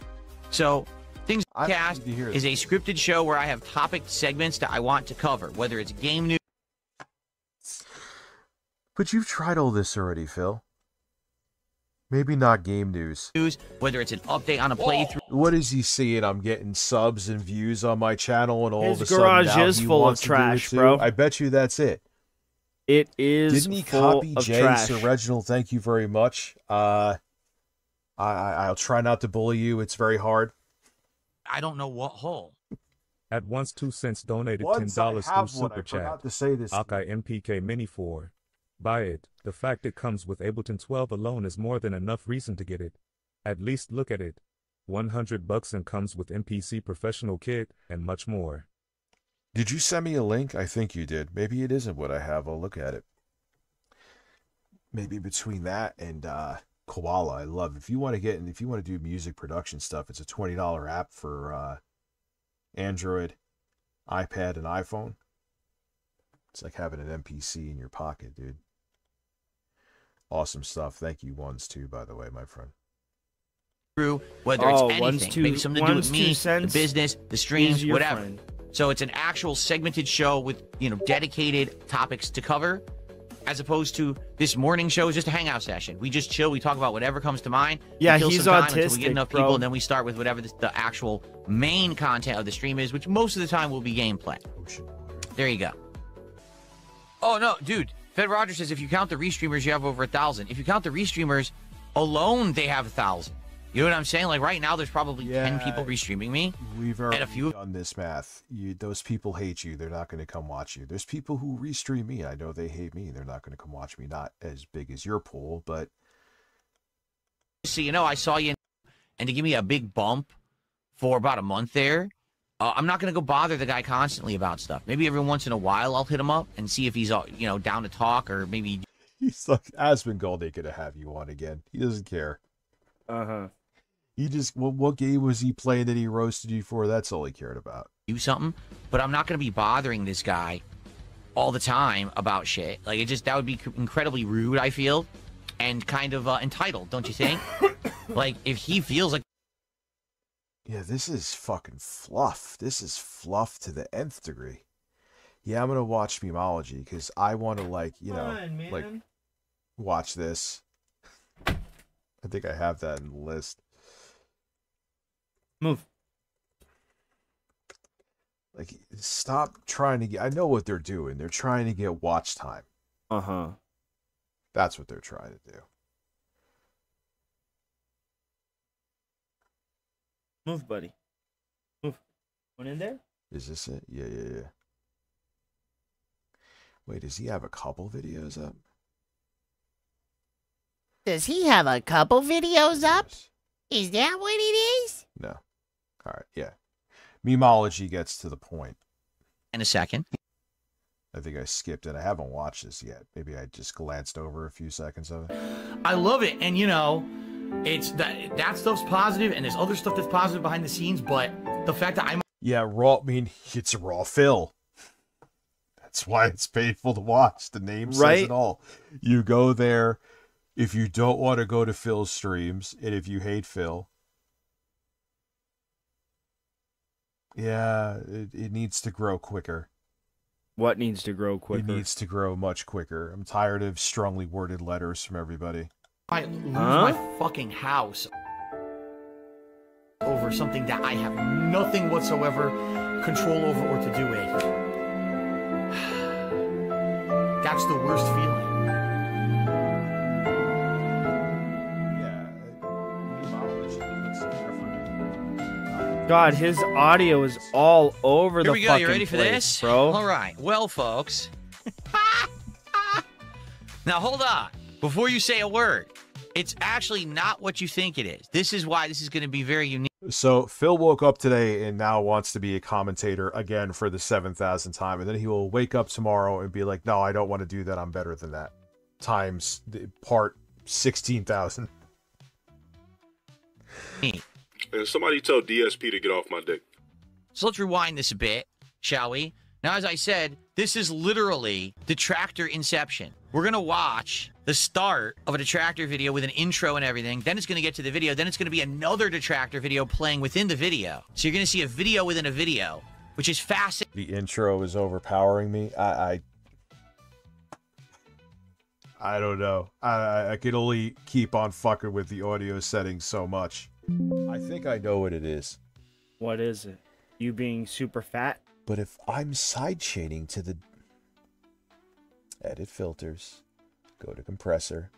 So Things Cast is a scripted show where I have topic segments that I want to cover, whether it's game news. But you've tried all this already, Phil. Maybe not game news. Whether it's an update on a playthrough. What is he seeing? I'm getting subs and views on my channel, and all of a sudden his garage is full of trash, bro. I bet you that's it. It is. Didn't he full copy of Jay? trash. Sir Reginald, thank you very much. I'll try not to bully you. It's very hard. I don't know what hole. At once 2 cents donated Once $10 I have through one, Super I Chat. forgot to say this. Akai MPK Mini 4. Buy it. The fact it comes with Ableton 12 alone is more than enough reason to get it. At least look at it. $100 and comes with MPC Professional Kit and much more. Did you send me a link? I think you did. Maybe it isn't what I have. I'll look at it. Maybe between that and Koala, I love. If you want to do music production stuff, it's a $20 app for Android, iPad, and iPhone. It's like having an MPC in your pocket, dude. Awesome stuff. Thank you, Ones, too, by the way, my friend. Whether it's anything, maybe something to do with me, the business, the streams, whatever. Friend. So it's an actual segmented show with, you know, dedicated topics to cover, as opposed to this morning show is just a hangout session. We just chill. We talk about whatever comes to mind. Yeah, we kill he's some time autistic, until we get enough bro. people, and then we start with whatever the actual main content of the stream is, which most of the time will be gameplay. There you go. Oh no, dude, Fed Rogers says if you count the restreamers, you have over 1,000. If you count the restreamers alone, they have 1,000. You know what I'm saying? Like right now, there's probably 10 people restreaming me. We've already done this math. Those people hate you. They're not going to come watch you. There's people who restream me. I know they hate me. They're not going to come watch me. Not as big as your pool, but... So, you know, I saw you, and to give me a big bump for about a month there, I'm not going to go bother the guy constantly about stuff. Maybe every once in a while I'll hit him up and see if he's, you know, down to talk, or maybe... He's like, Asmongold ain't going to have you on again. He doesn't care. Uh-huh. He just, what game was he playing that he roasted you for? That's all he cared about. Do something, but I'm not going to be bothering this guy all the time about shit. Like, that would be incredibly rude, I feel, and kind of entitled, don't you think? Like, if he feels like... Yeah, this is fucking fluff. This is fluff to the nth degree. Yeah, I'm going to watch Memology, because I want to, like, you know, like, watch this. I think I have that in the list. Move. Like, stop trying to get... I know what they're doing. They're trying to get watch time. Uh-huh. That's what they're trying to do. Move, buddy. Move. One in there? Is this it? Yeah. Wait, does he have a couple videos up? Does he have a couple videos up? Is that what it is? No. All right, yeah. Memology gets to the point. In a second. I think I skipped it. I haven't watched this yet. Maybe I just glanced over a few seconds of it. I love it, and you know, it's that stuff's positive, and there's other stuff that's positive behind the scenes, but the fact that I'm... Yeah, raw, I mean, it's raw fill. That's why it's painful to watch. The name says it all. You go there if you don't want to go to Phil's streams, and if you hate Phil. Yeah, it needs to grow quicker. What needs to grow quicker? It needs to grow much quicker. I'm tired of strongly worded letters from everybody. I lose my fucking house over something that I have nothing whatsoever control over or to do with. That's the worst feeling. God, his audio is all over the fucking place, Here we go. You ready for this, bro? All right. Well, folks. Now, hold on. Before you say a word, it's actually not what you think it is. This is why this is going to be very unique. So Phil woke up today and now wants to be a commentator again for the 7,000th time. And then he will wake up tomorrow and be like, no, I don't want to do that. I'm better than that. Times part 16,000. And somebody tell DSP to get off my dick. So let's rewind this a bit, shall we? Now, as I said, this is literally Detractor Inception. We're going to watch the start of a Detractor video with an intro and everything. Then it's going to get to the video. Then it's going to be another Detractor video playing within the video. So you're going to see a video within a video, which is fascinating. The intro is overpowering me. I don't know. I could only keep on fucking with the audio settings so much. I think I know what it is. What is it? You being super fat? But if I'm sidechaining to the edit filters, go to compressor.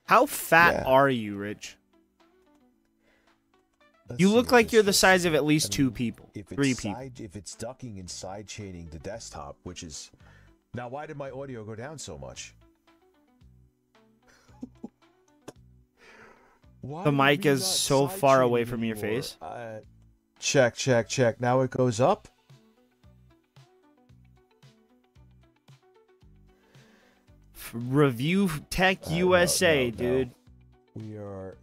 How fat are you, Rich? You look like you're the size of at least two people. Three people. If it's ducking and sidechaining the desktop, which is... Now, why did my audio go down so much? The mic is so far away from your face. Check, check, check. Now it goes up. Review Tech USA, dude. We are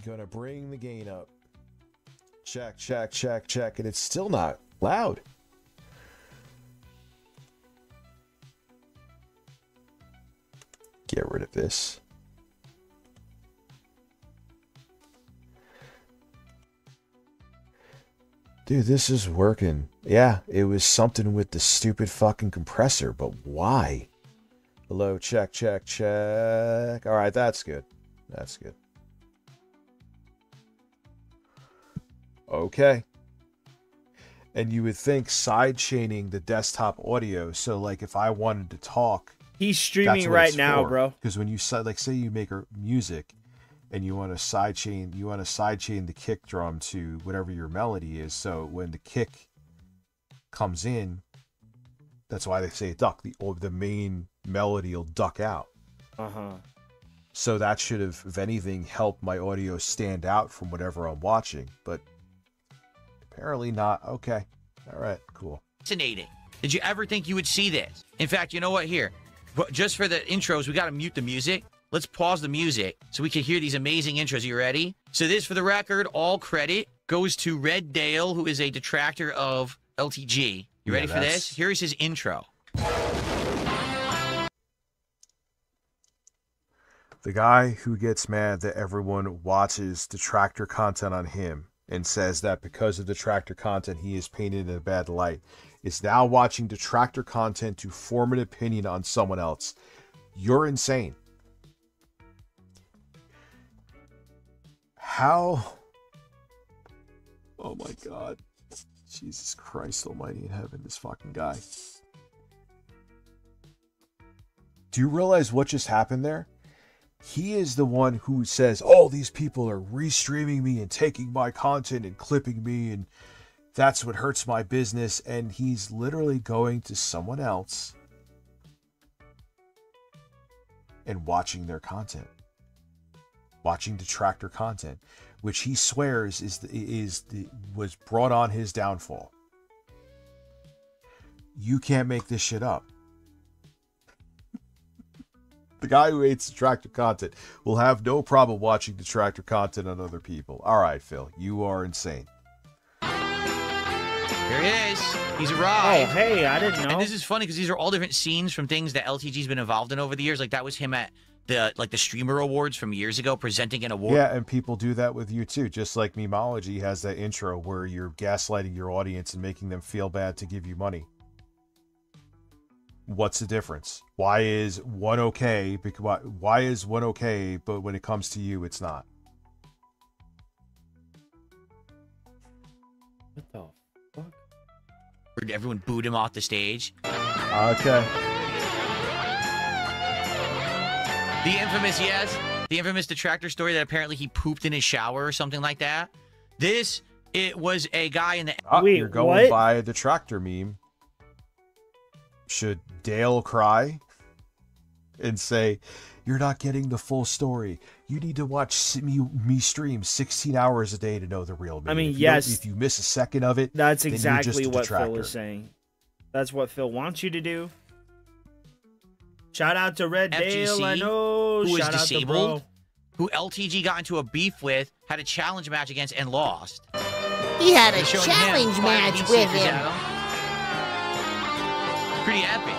gonna bring the gain up. Check, check, check, check, and it's still not loud. Get rid of this. Dude, this is working. Yeah, it was something with the stupid fucking compressor, but why? Hello, check, check, check. All right, that's good. That's good. Okay. And you would think side chaining the desktop audio, so like if I wanted to talk, he's streaming right now, bro. Because when you like say you make music and you want to side chain the kick drum to whatever your melody is, so when the kick comes in, that's why they say duck. The main melody will duck out. So that should have, if anything, helped my audio stand out from whatever I'm watching, but apparently not. Okay. All right, cool. Fascinating. Did you ever think you would see this? In fact, you know what? Here, just for the intros, we got to mute the music. Let's pause the music so we can hear these amazing intros. You ready? So this, for the record, all credit goes to Red Dale, who is a detractor of LTG. You ready for this? Here's his intro. The guy who gets mad that everyone watches detractor content on him and says that because of detractor content he is painted in a bad light is now watching detractor content to form an opinion on someone else. You're insane. How? Oh my God. Jesus Christ almighty in heaven, this fucking guy. Do you realize what just happened there? He is the one who says, oh, these people are restreaming me and taking my content and clipping me, and that's what hurts my business. And he's literally going to someone else and watching their content, watching detractor content, which he swears was brought on his downfall. You can't make this shit up. The guy who hates detractor content will have no problem watching detractor content on other people. All right, Phil, you are insane. Here he is. He's arrived. Oh, hey, I didn't know. And this is funny because these are all different scenes from things that LTG's been involved in over the years. Like that was him at the streamer awards from years ago, presenting an award. Yeah, and people do that with you too. Just like Memology has that intro where you're gaslighting your audience and making them feel bad to give you money. What's the difference? Why is one okay? Why is one okay, but when it comes to you, it's not? What the fuck? Everyone booed him off the stage. Okay. The infamous detractor story that apparently he pooped in his shower or something like that. It was a guy in the... Wait, you're going by a detractor meme. Should Dale cry and say, you're not getting the full story? You need to watch me stream 16 hours a day to know the real me. I mean, if you miss a second of it, that's exactly then you're just a what detractor. Phil is saying. That's what Phil wants you to do. Shout out to Red Dale, I know. Who was Shout disabled, out to who LTG got into a beef with, had a challenge match against, and lost. He had a They're showing challenge him match five with pieces him. at Pretty epic.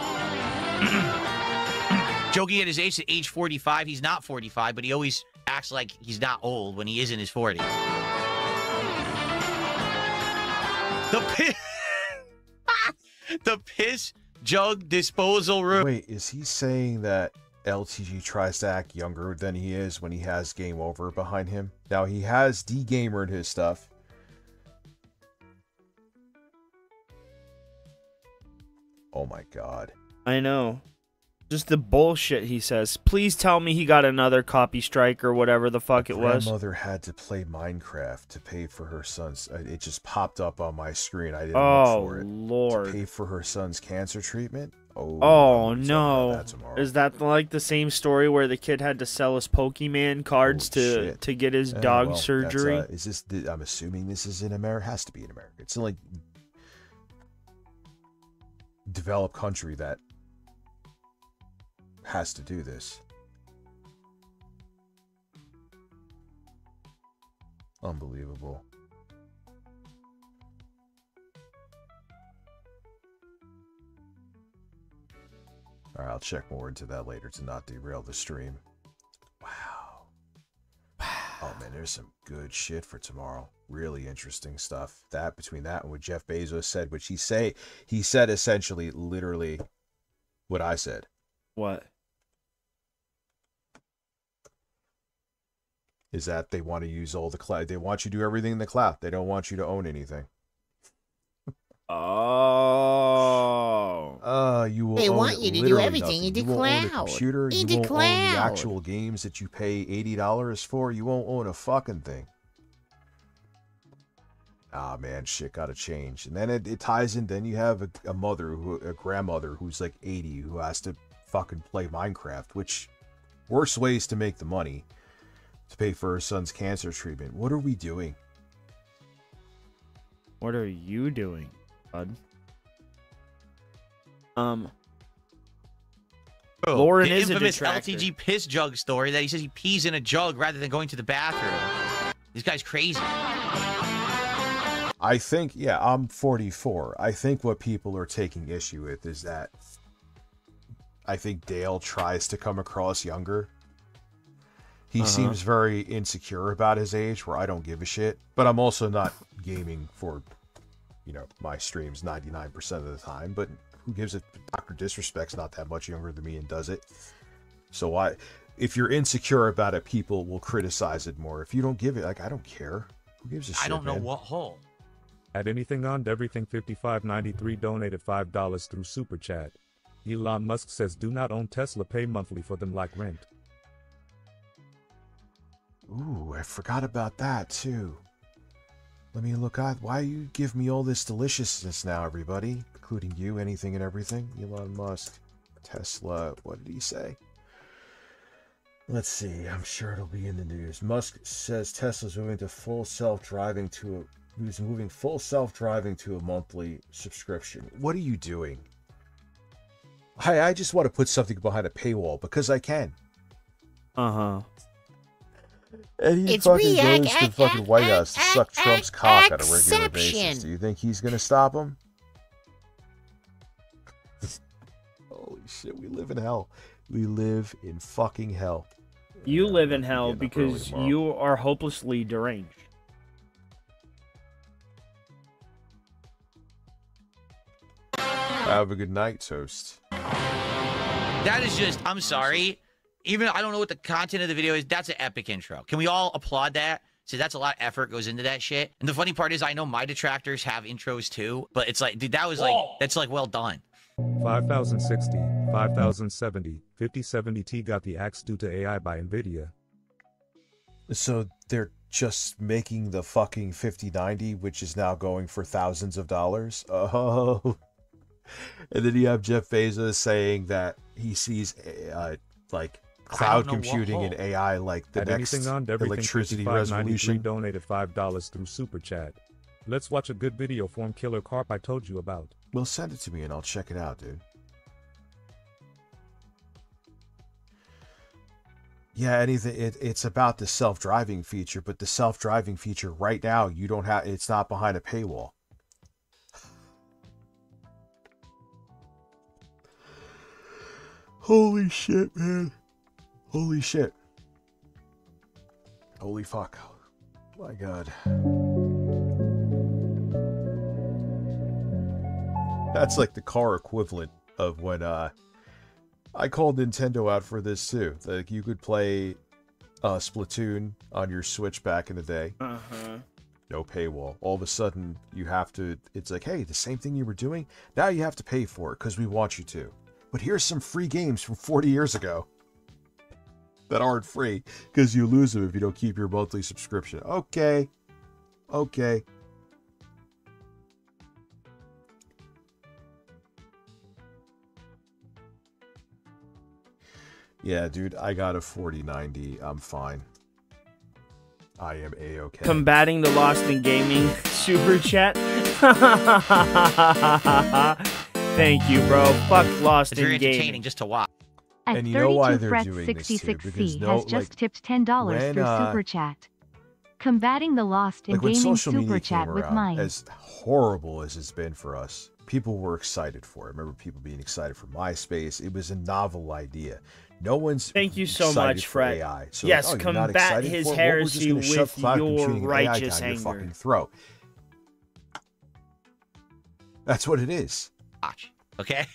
Joking at his age 45. He's not 45, but he always acts like he's not old when he is in his 40s. The piss jug disposal room. Wait, is he saying that LTG tries to act younger than he is when he has Game Over behind him? Now, he has de-gamered his stuff. Oh my God. I know. Just the bullshit he says. Please tell me he got another copy strike or whatever the fuck it was. Grandmother had to play Minecraft to pay for her son's... It just popped up on my screen. I didn't look for it. Oh, Lord. To pay for her son's cancer treatment? Oh, no. Is that like the same story where the kid had to sell his Pokemon cards to get his dog surgery? Is this? I'm assuming this is in America. It has to be in America. It's in like developed country that has to do this. Unbelievable. All right, I'll check more into that later to not derail the stream. Wow. Oh man, there's some good shit for tomorrow. Really interesting stuff. Between that and what Jeff Bezos said, which he said essentially, literally, what I said. What? Is that they want to use all the cloud. They want you to do everything in the cloud. They don't want you to own anything. Oh. You will They own want it you to do literally everything nothing. in the You won't own a cloud. computer. In You the won't own the cloud. actual games that you pay $80 for. You won't own a fucking thing. Ah, man, shit gotta change. And then it ties in. Then you have a grandmother who's like 80 who has to fucking play Minecraft, which worse ways to make the money to pay for her son's cancer treatment. What are we doing? What are you doing, bud? Bro, Lauren the is a infamous detractor. LTG piss jug story that he says he pees in a jug rather than going to the bathroom. This guy's crazy. I think, yeah, I'm 44. I think what people are taking issue with is that I think Dale tries to come across younger. He seems very insecure about his age, where I don't give a shit. But I'm also not gaming for, my streams 99% of the time. But who gives a Dr. Disrespect's not that much younger than me and does it. So if you're insecure about it, people will criticize it more. If you don't give it, I don't care. Who gives a shit, I don't know man? what hole. At anything on everything 5593 donated $5 through Super Chat. Elon Musk says do not own Tesla, pay monthly for them like rent. Ooh, I forgot about that too. Let me look at why you give me all this deliciousness now, everybody, including you, anything and everything. Elon Musk, Tesla, what did he say? Let's see, I'm sure it'll be in the news. Musk says Tesla's moving full self-driving to a monthly subscription. What are you doing? I just want to put something behind a paywall because I can. And he It's fucking me, goes to the fucking White House to suck Trump's cock on a regular basis. Do you think he's gonna stop him? Holy shit, we live in hell. We live in fucking hell. You live in hell getting up early because tomorrow. you are hopelessly deranged. Have a good night, Toast. That is just, I'm sorry. Even I don't know what the content of the video is. That's an epic intro. Can we all applaud that? So that's a lot of effort goes into that shit. And the funny part is I know my detractors have intros too, but it's like, dude, that was like, that's like well done. 5060, 5070, 5070T got the axe due to AI by NVIDIA. So they're just making the fucking 5090, which is now going for thousands of dollars. Oh. And then you have Jeff Bezos saying that he sees like cloud computing and AI like the At next anything on everything electricity 5593 revolution. donated $5 through Super Chat. Let's watch a good video form Killer Carp I told you about. Well, send it to me and I'll check it out, dude. Yeah, it's about the self-driving feature, but the self-driving feature right now, you don't have, it's not behind a paywall. Holy shit, man. Holy shit. Holy fuck. My God. That's like the car equivalent of when I called Nintendo out for this too. Like you could play Splatoon on your Switch back in the day. No paywall. All of a sudden you have to, it's like, hey, the same thing you were doing, now you have to pay for it because we want you to. But here's some free games from 40 years ago that aren't free because you lose them if you don't keep your monthly subscription. Okay. Okay. Yeah, dude, I got a 4090. I'm fine. I am A-okay. Combating the Lost in Gaming super chat. Thank you, bro. Fuck Lost It's in very Gaming. entertaining just to watch. At And you know why 32 they're Fret doing this too, 66C because has just tipped $10 when, through Super Chat. Combating the Lost in like when Gaming social media Super came Chat with around, mine. as horrible as it's been for us, people were excited for it. I remember people being excited for MySpace. It was a novel idea. No one's Thank you so excited much, for Fred. AI. So Yes, like, oh, you're not combat excited his for it? Well, we're just heresy gonna shove with cloud your computing and AI righteous down your anger. fucking throat. That's what it is. Watch. Okay?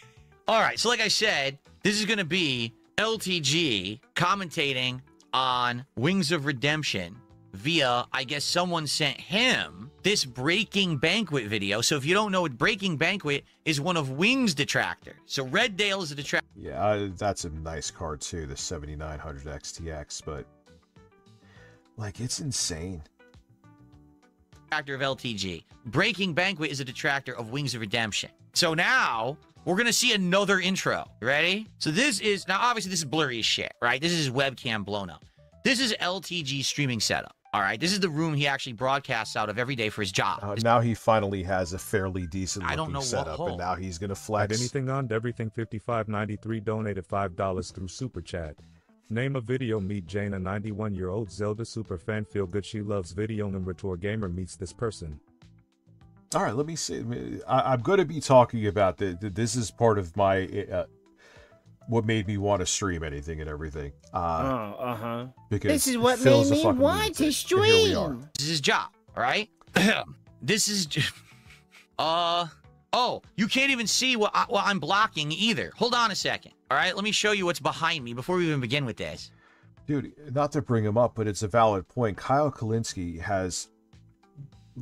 All right. So like I said, this is going to be LTG commentating on Wings of Redemption. via, I guess someone sent him this Breaking Banquet video. So if you don't know what Breaking Banquet is, one of Wing's detractors. So Red Dale is a detractor. Yeah, that's a nice card too, the 7900 XTX, but like it's insane. Detractor of LTG. Breaking Banquet is a detractor of Wings of Redemption. So now we're gonna see another intro. Ready? So this is, now obviously this is blurry as shit, right? This is his webcam blown up. This is LTG streaming setup. All right, this is the room he actually broadcasts out of every day for his job. Now he finally has a fairly decent I don't know looking what setup, hole. and now he's gonna At flex. anything on everything 5593 donated $5 through Super Chat. Name a video. Meet Jane, a 91-year-old Zelda superfan. Feel good she loves video. And Retour Gamer meets this person. All right, let me see. I'm going to be talking about this is part of my what made me want to stream anything and everything. Because This is what Phil's made a me fucking want to lunatic, and here we are. stream. This is his job, all right? This is just, oh, you can't even see what I'm blocking either. Hold on a second, all right? Let me show you what's behind me before we even begin with this. Dude, not to bring him up, but it's a valid point. Kyle Kalinske has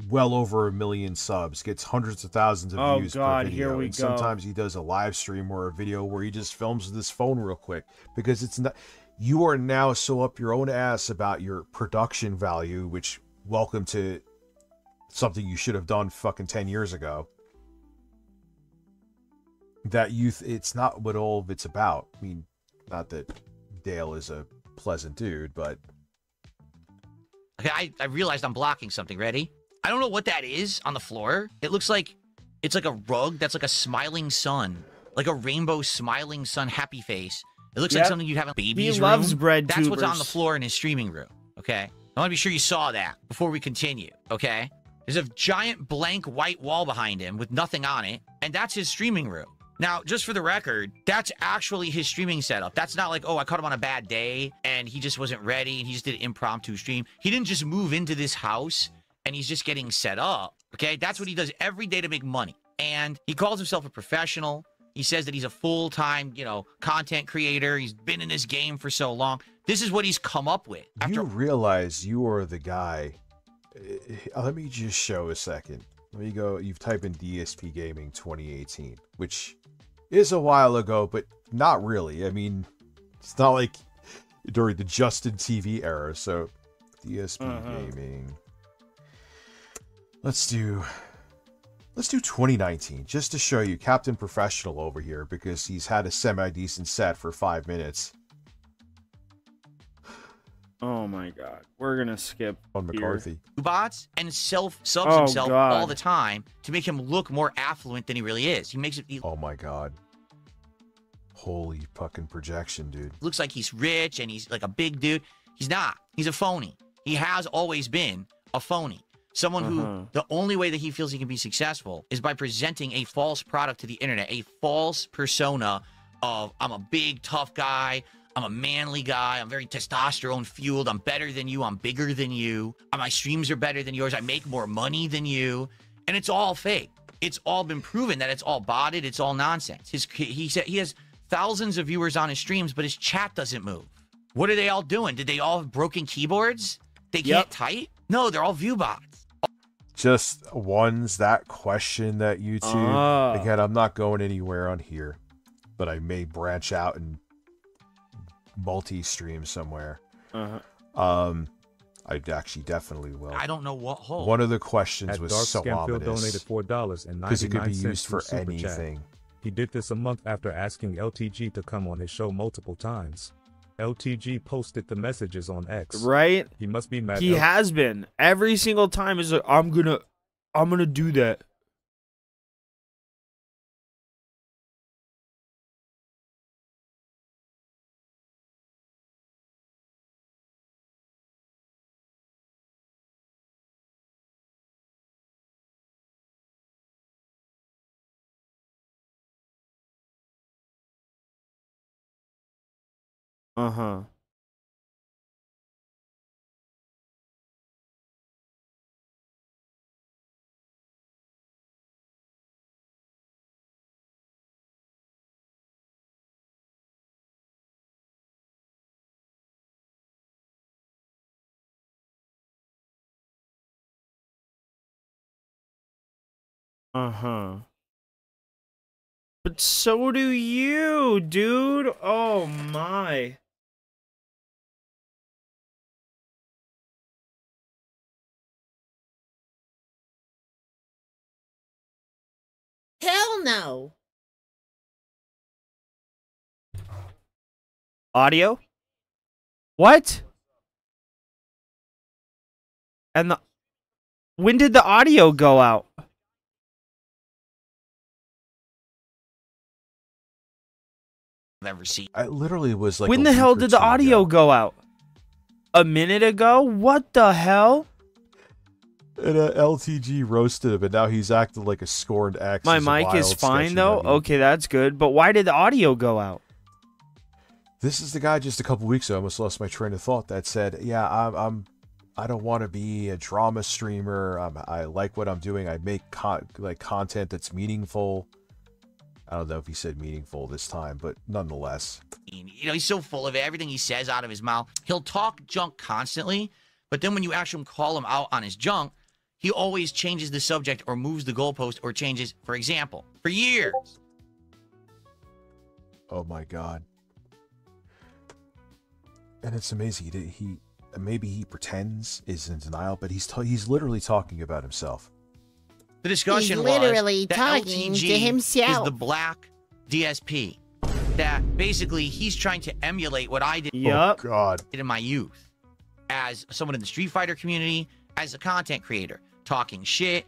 well over 1 million subs, gets hundreds of thousands of views per video. Here we and go. sometimes he does a live stream or a video where he just films with his phone real quick, because it's not, you are now so up your own ass about your production value, which, welcome to something you should have done fucking 10 years ago, that it's not what all of it's about. I mean, not that Dale is a pleasant dude, but Okay, I realized I'm blocking something. Ready? I don't know what that is on the floor. It looks like it's like a rug that's like a smiling sun, like a rainbow smiling sun happy face. It looks like something you'd have in a baby's He room. loves bread That's what's on the tubers. floor in his streaming room. Okay, I want to be sure you saw that before we continue. Okay, there's a giant blank white wall behind him with nothing on it, and that's his streaming room. Now, just for the record, that's actually his streaming setup. That's not like, oh, I caught him on a bad day and he just wasn't ready and he just did an impromptu stream. He didn't just move into this house and he's just getting set up. Okay, that's what he does every day to make money. And he calls himself a professional. He says that he's a full-time, content creator. He's been in this game for so long. This is what he's come up with. you realize you are the guy. Let me just show a second. Let me go. You've typed in DSP Gaming 2018, which is a while ago, but not really. I mean, it's not like during the Justin TV era. So DSP Gaming. Let's do 2019, just to show you Captain Professional over here, because he's had a semi-decent set for 5 minutes. Oh my god. We're gonna skip on McCarthy. Bots and subs Oh, himself God. all the time to make him look more affluent than he really is. He makes it. Oh my god. Holy fucking projection, dude. Looks like he's rich and he's like a big dude. He's not. He's a phony. He has always been a phony. Someone who the only way that he feels he can be successful is by presenting a false product to the internet, a false persona of, I'm a big, tough guy. I'm a manly guy. I'm very testosterone fueled. I'm better than you. I'm bigger than you. My streams are better than yours. I make more money than you. And it's all fake. It's all been proven that it's all botted. It's all nonsense. He said he has thousands of viewers on his streams, but his chat doesn't move. What are they all doing? Did they all have broken keyboards? They can't type? No, they're all view bots. Just ones that question that YouTube. Again, I'm not going anywhere on here, but I may branch out and multi-stream somewhere. I actually definitely will. I don't know what hole. One of the questions At was Dark so Scamfield ominous donated $4.99 because it could be used through for Super Chat. anything. He did this a month after asking LTG to come on his show multiple times. LTG posted the messages on X. Right? He must be mad. He has been. Every single time is like, I'm gonna do that. Uh-huh. But so do you, dude. Oh my. Hell no. Audio? What? And when did the audio go out? I've ever seen. I literally was like. When the hell did the audio go out? A minute ago? What the hell? And LTG roasted him, and now he's acting like a scorned ex. My He's a mic is wild, fine sketchy though. nugget. Okay, that's good. But why did the audio go out? This is the guy just a couple weeks ago. I almost lost my train of thought. That said, "Yeah, I don't want to be a drama streamer. I like what I'm doing. I make content that's meaningful." I don't know if he said meaningful this time, but nonetheless. You know, he's so full of it. Everything he says out of his mouth. He'll talk junk constantly, but then when you actually call him out on his junk, he always changes the subject or moves the goalpost or changes, for example, for years. Oh my god. And it's amazing. He maybe he pretends, is in denial, but he's literally talking about himself. The discussion He's was literally that talking LTG to himself. is the black DSP. That basically he's trying to emulate what I did Oh god. in my youth. As someone in the Street Fighter community, as a content creator, talking shit.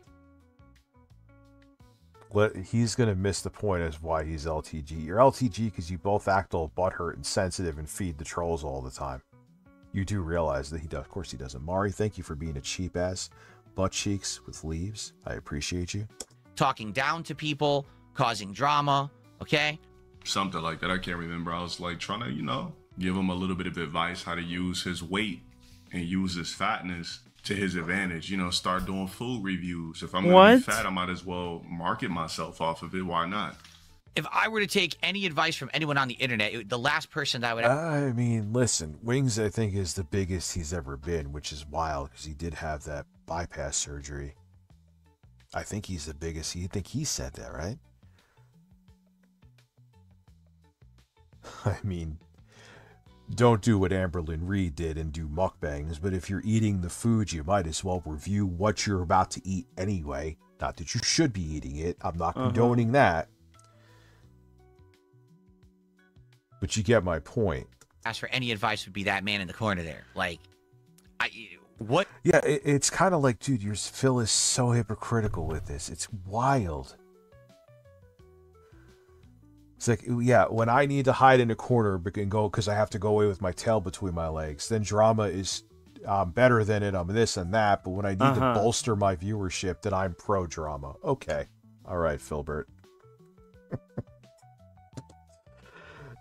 He's gonna miss the point as why he's LTG. You're LTG because you both act all butthurt and sensitive and feed the trolls all the time. You do realize that he does. Of course he doesn't. Mari, thank you for being a cheap ass. Butt cheeks with leaves. I appreciate you. Talking down to people, causing drama, okay? Something like that. I can't remember. I was like trying to, you know, give him a little bit of advice how to use his weight and use his fatness to his advantage. You know, start doing food reviews. If I'm gonna be fat, I might as well market myself off of it. Why not? If I were to take any advice from anyone on the internet, the last person that I would I mean, listen, Wings, I think, is the biggest he's ever been, which is wild because he did have that bypass surgery. I think he's the biggest. You think he said that, right? I mean, don't do what Amberlyn Reed did and do mukbangs, but if you're eating the food, you might as well review what you're about to eat anyway. Not that you should be eating it. I'm not condoning that. But you get my point. ask for any advice would be that man in the corner there. Like, what? Yeah, it's kind of like, dude, Phil is so hypocritical with this. It's wild. It's like, yeah, when I need to hide in a corner and go because I have to go away with my tail between my legs, then drama is better than it. I'm this and that. But when I need to bolster my viewership, then I'm pro drama. Okay. All right, Philbert.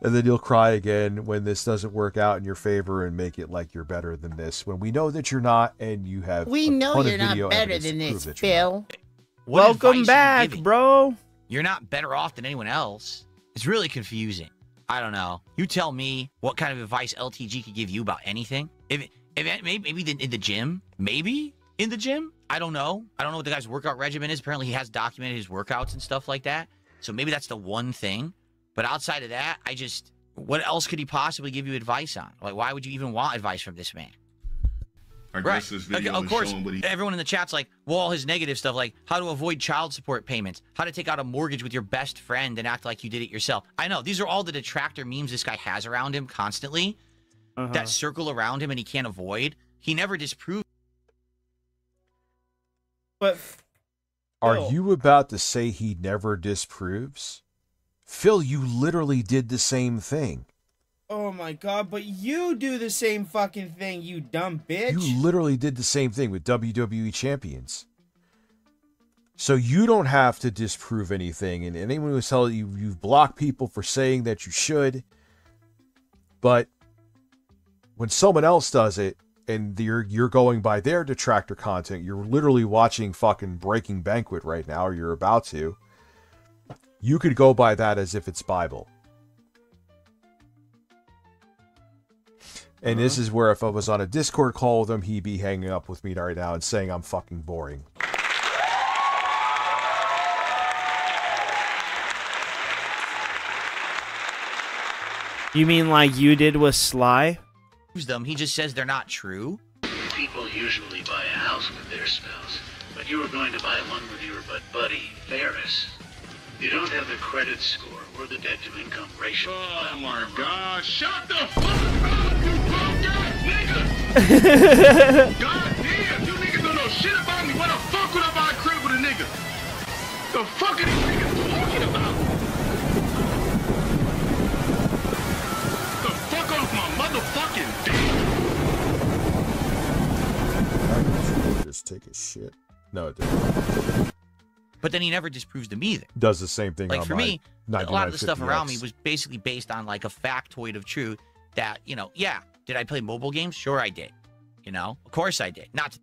And then you'll cry again when this doesn't work out in your favor and make it like you're better than this. When we know that you're not and you have We know you're not better than this, Phil. Welcome back, bro. You're not better off than anyone else. It's really confusing. I don't know. You tell me what kind of advice LTG could give you about anything. If maybe in the gym, maybe in the gym. I don't know. I don't know what the guy's workout regimen is. Apparently, he has documented his workouts and stuff like that. So maybe that's the one thing. But outside of that, what else could he possibly give you advice on? Like, why would you even want advice from this man? I guess this video of course, showing what he... everyone in the chat's like, well, all his negative stuff, like how to avoid child support payments, how to take out a mortgage with your best friend and act like you did it yourself. I know, these are all the detractor memes this guy has around him constantly that circle around him and he can't avoid. He never disproved. But are you about to say he never disproves? Phil, you literally did the same thing. Oh my god, but you do the same fucking thing, you dumb bitch. You literally did the same thing with WWE champions. So you don't have to disprove anything. And anyone who's telling you you've blocked people for saying that you should. But when someone else does it and you're going by their detractor content, you're literally watching fucking Breaking Banquet right now, or you're about to. You could go by that as if it's Bible. And this is where if I was on a Discord call with him, he'd be hanging up with me right now and saying I'm fucking boring. You mean like you did with Sly? Them. He just says they're not true. People usually buy a house with their spouse, but you were going to buy one with your buddy, Ferris. You don't have the credit score or the debt-to-income ratio. Oh my God! Shut the fuck up, you broke-ass nigga! God damn, you niggas don't know shit about me. Why the fuck would I buy a crib with a nigga? The fuck are these niggas talking about? The fuck off my motherfucking dick! Just take a shit. No, it didn't. But then he never disproves them either. Does the same thing. Like on for my me, a lot of the stuff 9950X. around me was basically based on like a factoid of truth that, you know, yeah, did I play mobile games? Sure I did. You know, of course I did. Not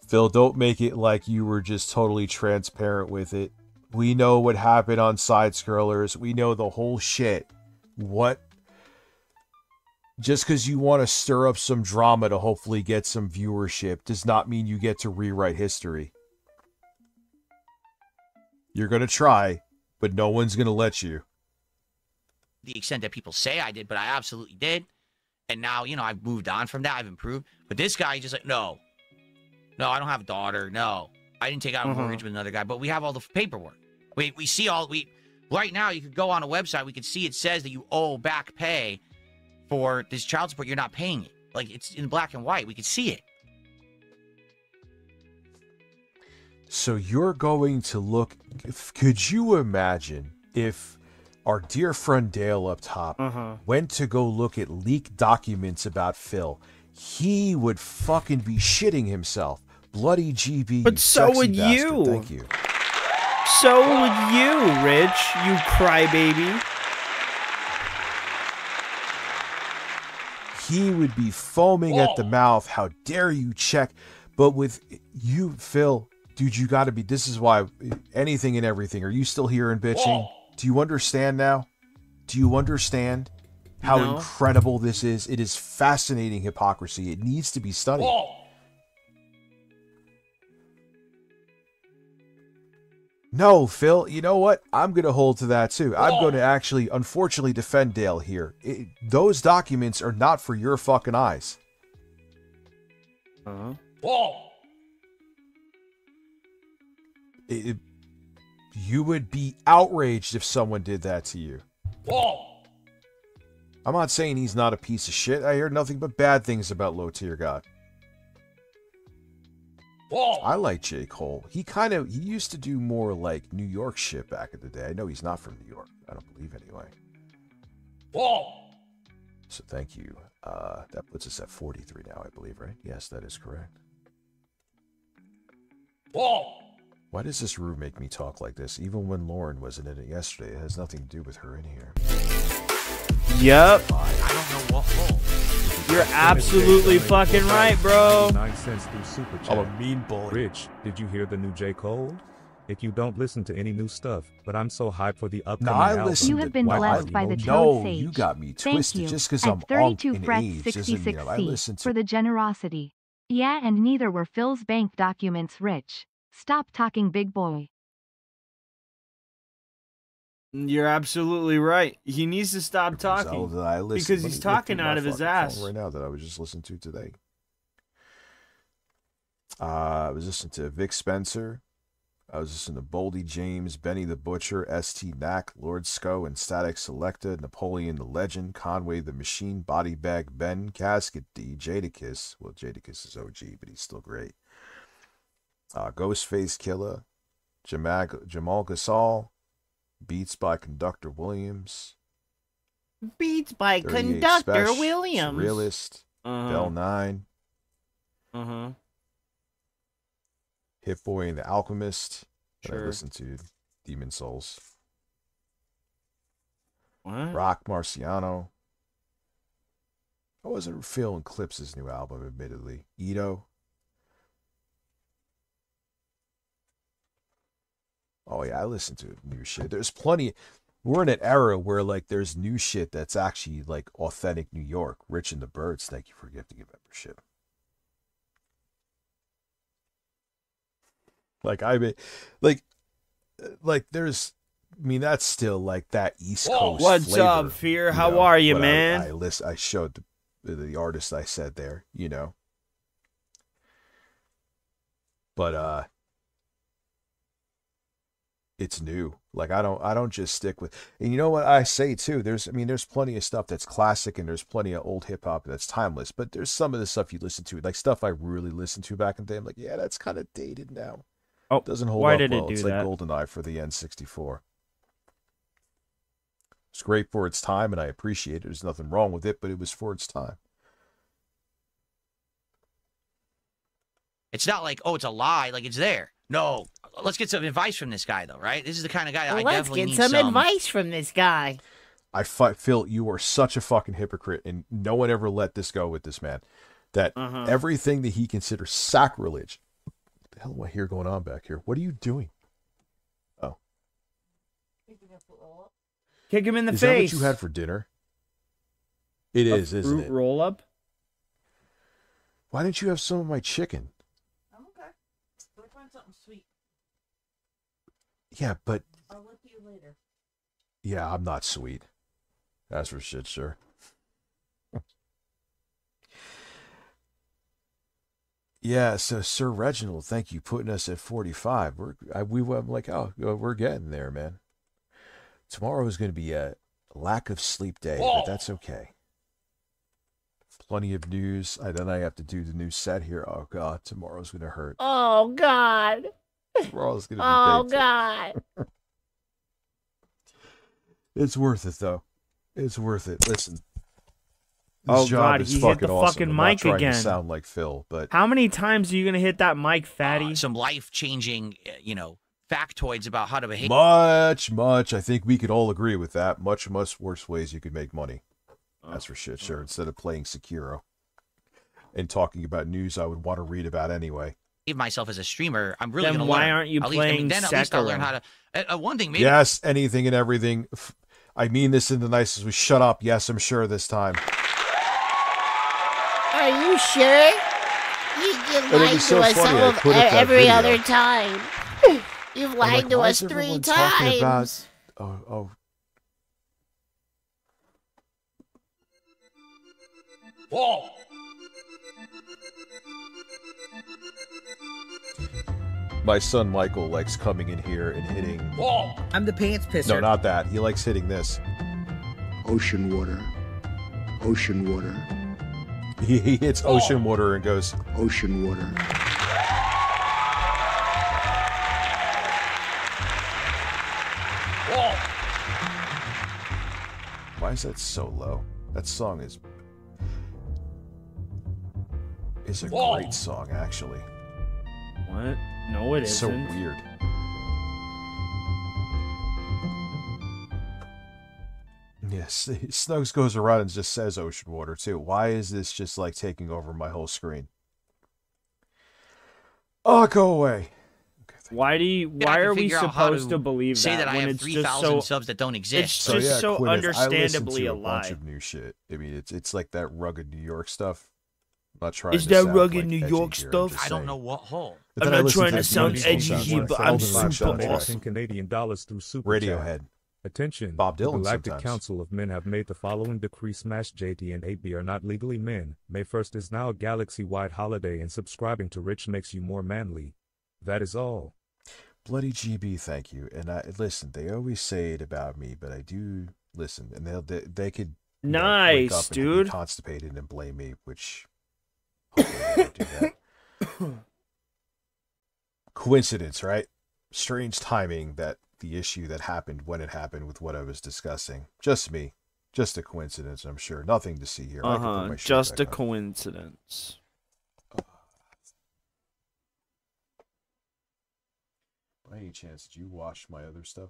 Phil, don't make it like you were just totally transparent with it. We know what happened on Side Scrollers. We know the whole shit. What? Just because you want to stir up some drama to hopefully get some viewership does not mean you get to rewrite history. You're going to try, but no one's going to let you. the extent that people say I did, but I absolutely did. And now, you know, I've moved on from that. I've improved. But this guy, just like, no, I don't have a daughter. No, I didn't take out a mortgage with another guy. But we have all the paperwork. We see all, right now, you could go on a website. We could see it says that you owe back pay for this child support. You're not paying it. Like, it's in black and white. We could see it. So you're going to look, could you imagine if our dear friend Dale up top went to go look at leaked documents about Phil? He would fucking be shitting himself. Bloody GB. But so would you. Thank you. So would you, Rich, you crybaby. He would be foaming at the mouth. How dare you check? But with you, Phil, dude, you got to be, this is why anything and everything. Are you still here and bitching? Do you understand now? Do you understand how incredible this is? It is fascinating hypocrisy. It needs to be studied. No, Phil, you know what? I'm going to hold to that too. I'm going to actually, unfortunately, defend Dale here. Those documents are not for your fucking eyes. You would be outraged if someone did that to you. I'm not saying he's not a piece of shit. I hear nothing but bad things about Low Tier God. I like J. Cole. He used to do more like New York shit back in the day. I know he's not from New York. I don't believe anyway. So thank you. That puts us at 43 now, I believe, right? Yes, that is correct. Why does this room make me talk like this? Even when Lauren wasn't in it yesterday, it has nothing to do with her in here. Yep. I don't know what hole. You're absolutely fucking right, bro. 9 cents through Super Chat. I'm a mean bully. Rich, did you hear the new J. Cole? If you don't listen to any new stuff, but I'm so hyped for the upcoming album. You have been blessed by the No, Toad Sage. you got me twisted. Thank you. Just because At I'm 32 in frets age 66 doesn't, I listen to. for the generosity. Yeah, and neither were Phil's bank documents, Rich. Stop talking, big boy. You're absolutely right. He needs to stop talking because he's talking out of his ass right now that I was just listening to today. I was listening to Vic Spencer. I was listening to Boldy James, Benny the Butcher, ST Knack, Lord Sco, and Static Selecta, Napoleon the Legend, Conway the Machine, Body Bag Ben, Casket D, Jadakiss. Well, Jadakiss is OG, but he's still great. Ghostface Killer, Jamal Gasol, Beats by Conductor Williams. Beats by Conductor Special, Williams. Surrealist, Bell 9. Hit Boy and the Alchemist. That I listened to. Demon Souls. What? Rock Marciano. I wasn't feeling Clips' new album, admittedly. Ito. Oh yeah, I listen to new shit. There's plenty. We're in an era where like there's new shit that's actually like authentic New York. Rich and the Birds, thank you for gifting a membership. Like I mean, like there's mean, that's still like that East Coast What's flavor, up, Fear? you How know, are you, but man? I showed the artist I said there, you know. But it's new. Like I don't just stick with. And you know what I say too? There's plenty of stuff that's classic and there's plenty of old hip hop that's timeless. But there's some of the stuff you listen to, like stuff I really listened to back in the day. I'm like, yeah, that's kind of dated now. Oh, doesn't hold why up did well. it do It's that? like GoldenEye for the N64. It's great for its time, and I appreciate it. There's nothing wrong with it, but it was for its time. It's not like, oh, it's a lie. Like, it's there. No. Let's get some advice from this guy, though, right? This is the kind of guy I Let's definitely get need some advice from this guy. Phil, you are such a fucking hypocrite, and no one ever let this go with this man. That everything that he considers sacrilege. What the hell am I hear going on back here? What are you doing? Oh. Kick him in the Is face. that what you had for dinner? It is, isn't it? Roll up. Why didn't you have some of my chicken? I'm okay. We'll find something sweet. Yeah, but I'll look at you later. yeah, I'm not sweet. That's for shit, sure. Yeah, so Sir Reginald, thank you putting us at 45. I'm like, oh, we're getting there, man. Tomorrow is going to be a lack of sleep day, but that's okay. Plenty of news. Then I have to do the new set here. Oh God, tomorrow's going to hurt. Oh God. Tomorrow's going to be Oh big. God. It's worth it though. It's worth it. Listen. Oh This job God, is he hit fucking the awesome. fucking I'm not mic trying again. to sound like Phil, but How many times are you gonna hit that mic, fatty? Some life-changing, factoids about how to behave. much. I think we could all agree with that. Much worse ways you could make money. That's for shit, sure. Instead of playing Sekiro and talking about news I would want to read about anyway. Myself as a streamer, I'm really Then going to why learn. aren't you At playing then at least I'll learn Sekiro? how to. One thing, maybe. Yes, anything and everything. I mean this in the nicest way. Shut up. Yes, I'm sure this time. Are you sure? You It'd lied be so to us funny, I put up that every video. other time. You've I'm lied like, to why us is 3 everyone talking times. about- Oh. Whoa! My son Michael likes coming in here and hitting. Whoa! I'm the pants pisser. No, not that. He likes hitting this. Ocean water. Ocean water. He hits ocean water and goes. Ocean water. Whoa! Why is that so low? That song is a great song, actually. What? No, it It's isn't. so weird. Yes, Snugs goes around and just says ocean water too. Why is this just like taking over my whole screen? Oh, go away. Why I are can we figure out how supposed to believe say that I when have it's just 3,000 so subs that don't exist? It's just so Quinn, I listen understandably to a a bunch lie. of new shit. I mean, it's like that rugged New York stuff. I'm not trying Is to that sound rugged like New edgy York here, I'm stuff? just I don't saying. know what hole. But I'm then I not listen trying to Heavy sound Metal edgy sounds here, like but I'm Golden Eye super soundtracks. awesome. Canadian dollars through Super Radiohead. Chat. Attention. Bob The Dylan Galactic sometimes. Council of Men have made the following decree: smash JD and AB are not legally men. May 1st is now a galaxy-wide holiday, and subscribing to Rich makes you more manly. That is all. Bloody GB, thank you. And I listen. They always say it about me, but I do listen. And they could wake Nice, up and dude. be constipated and blame me, which hopefully they won't do that. Coincidence, right? Strange timing that the issue that happened when it happened with what I was discussing. Just me. Just a coincidence, I'm sure. Nothing to see here. I can put my shirt Just a back on. coincidence. By any chance, did you wash my other stuff?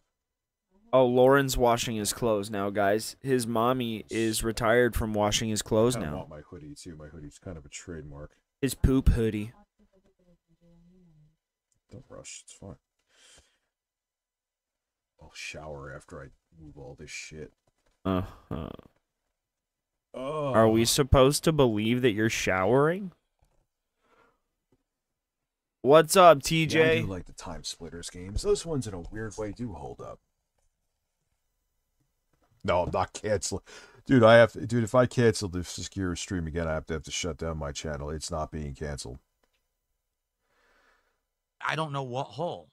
Oh, Lauren's washing his clothes now, guys. His mommy is retired from washing his clothes I now. want my hoodie too. My hoodie's kind of a trademark. His poop hoodie. Don't rush. It's fine. I'll shower after I move all this shit. Uh-huh. Oh. Are we supposed to believe that you're showering? What's up, TJ? Yeah, I do like the Time Splitters games. Those ones in a weird way do hold up. No, I'm not canceling. Dude, I have to, dude, if I cancel the secure stream again, I have to shut down my channel. It's not being canceled. I don't know what hole.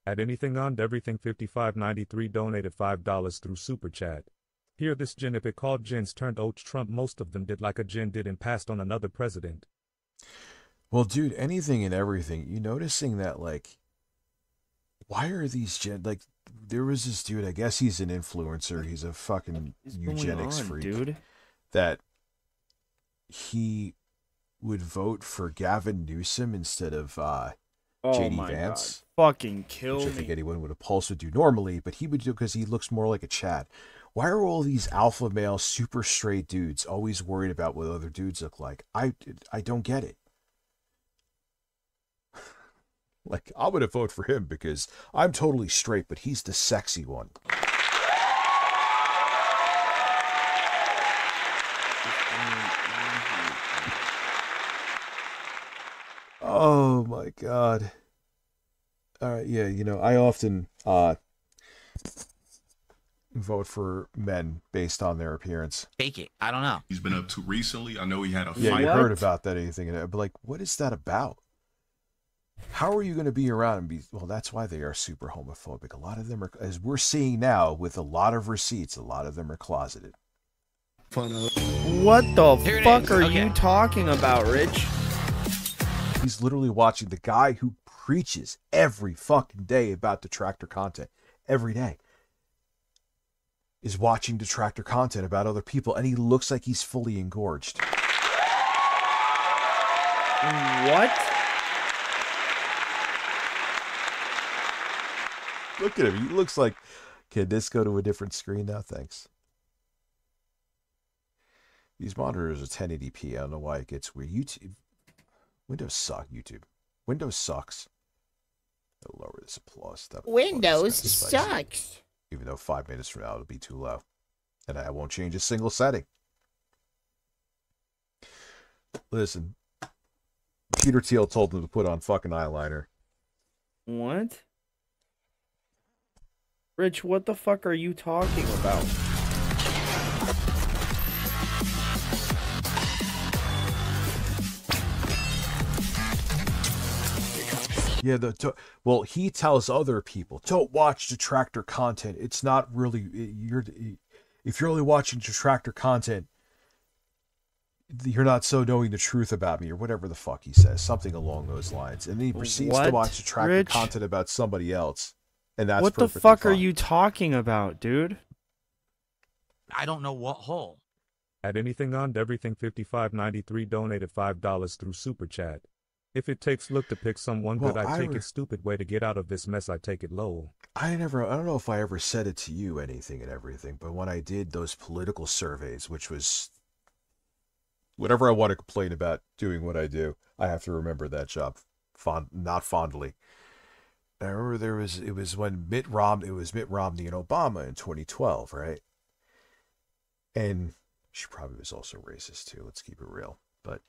At anything on everything 5593 donated $5 through Super Chat. Hear this gin if it called gins turned old Trump, most of them did like a gin did and passed on another president. Well, dude, anything and everything. You noticing that, like, why are these like, there was this dude, I guess he's an influencer, he's a fucking eugenics freak, dude? That he would vote for Gavin Newsom instead of JD Vance. God. Fucking kill which me. I think anyone with a pulse would do normally, but he would do because he looks more like a Chad. Why are all these alpha male, super straight dudes always worried about what other dudes look like? I don't get it. Like, I'm going to vote for him because I'm totally straight, but he's the sexy one. Oh, my God. All right, yeah, you know, I often vote for men based on their appearance. Fake it. I don't know. He's been up to recently. I know he had a Yeah, fight. you heard about that, anything, but like, what is that about? How are you going to be around and be, well, that's why they are super homophobic. A lot of them are, as we're seeing now with a lot of receipts, a lot of them are closeted. What the fuck are you talking about, Rich? He's literally watching the guy who preaches every fucking day about detractor content, every day, is watching detractor content about other people, and he looks like he's fully engorged. What? Look at him. He looks like, can this go to a different screen now? Thanks. These monitors are 1080p. I don't know why it gets weird. YouTube. Windows suck. YouTube. Windows sucks. I'll lower this applause. Windows sucks. Even though 5 minutes from now it'll be too low. And I won't change a single setting. Listen. Peter Thiel told them to put on fucking eyeliner. What? Rich, what the fuck are you talking about? Yeah, well, he tells other people, don't watch detractor content. It's not really, if you're only watching detractor content, you're not so knowing the truth about me, or whatever the fuck he says, something along those lines. And then he proceeds to watch detractor content about somebody else. And that's what the fuck are you talking about, dude? I don't know what hole. At anything on everything 5593 donated $5 through Super Chat. If it takes look to pick someone good, I take it stupid way to get out of this mess, I take it low. I don't know if I ever said it to you, anything and everything, but when I did those political surveys, which was whatever I want to complain about doing what I do, I have to remember that job not fondly. I remember it was Mitt Romney and Obama in 2012, right? And she probably was also racist too, let's keep it real. But